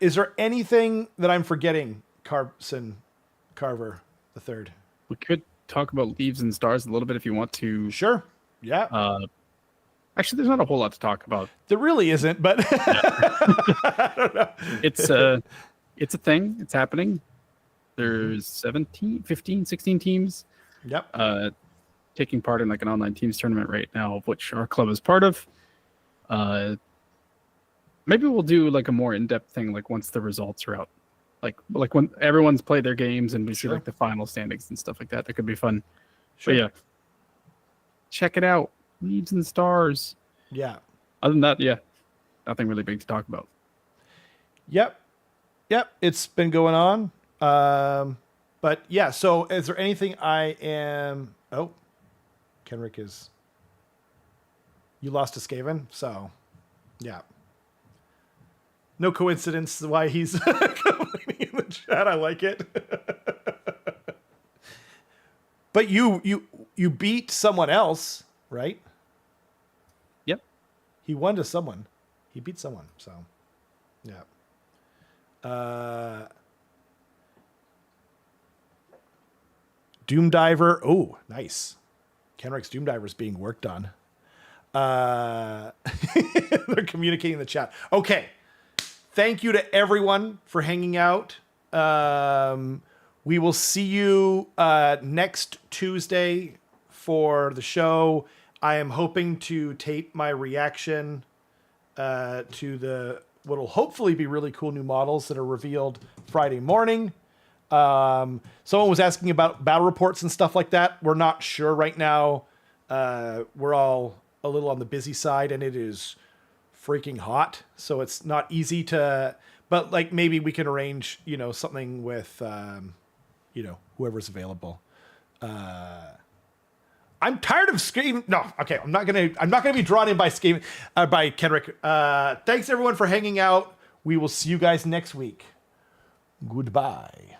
is there anything that I'm forgetting, Carver the Third? We could talk about Leaves and Stars a little bit if you want to. Sure. Yeah. Actually, there's not a whole lot to talk about. There really isn't, but I don't know. It's a thing. It's happening. There's 15, 16 teams. Yep. Taking part in like an online teams tournament right now, of which our club is part of. Maybe we'll do like a more in-depth thing, like once the results are out, like when everyone's played their games and we see like the final standings and stuff like that. That could be fun. Sure. But yeah, check it out. Leaves and Stars. Yeah. Other than that, yeah, nothing really big to talk about. Yep. It's been going on. But yeah, so is there anything oh, Kenrick is, you lost to Skaven. So yeah. No coincidence why he's complaining in the chat. I like it. But you beat someone else, right? Yep. He won to someone. He beat someone. So, yeah. Doom Diver. Oh, nice. Kenrick's Doom Diver is being worked on. They're communicating in the chat. Okay. Thank you to everyone for hanging out. We will see you next Tuesday for the show. I am hoping to tape my reaction to what'll hopefully be really cool new models that are revealed Friday morning. Someone was asking about battle reports and stuff like that. We're not sure right now. We're all a little on the busy side, and it is freaking hot, so it's not easy to, but like maybe we can arrange something with whoever's available. I'm tired of Skaven. No, okay, I'm not gonna be drawn in by Skaven, by Kenrick. Thanks everyone for hanging out. We will see you guys next week. Goodbye.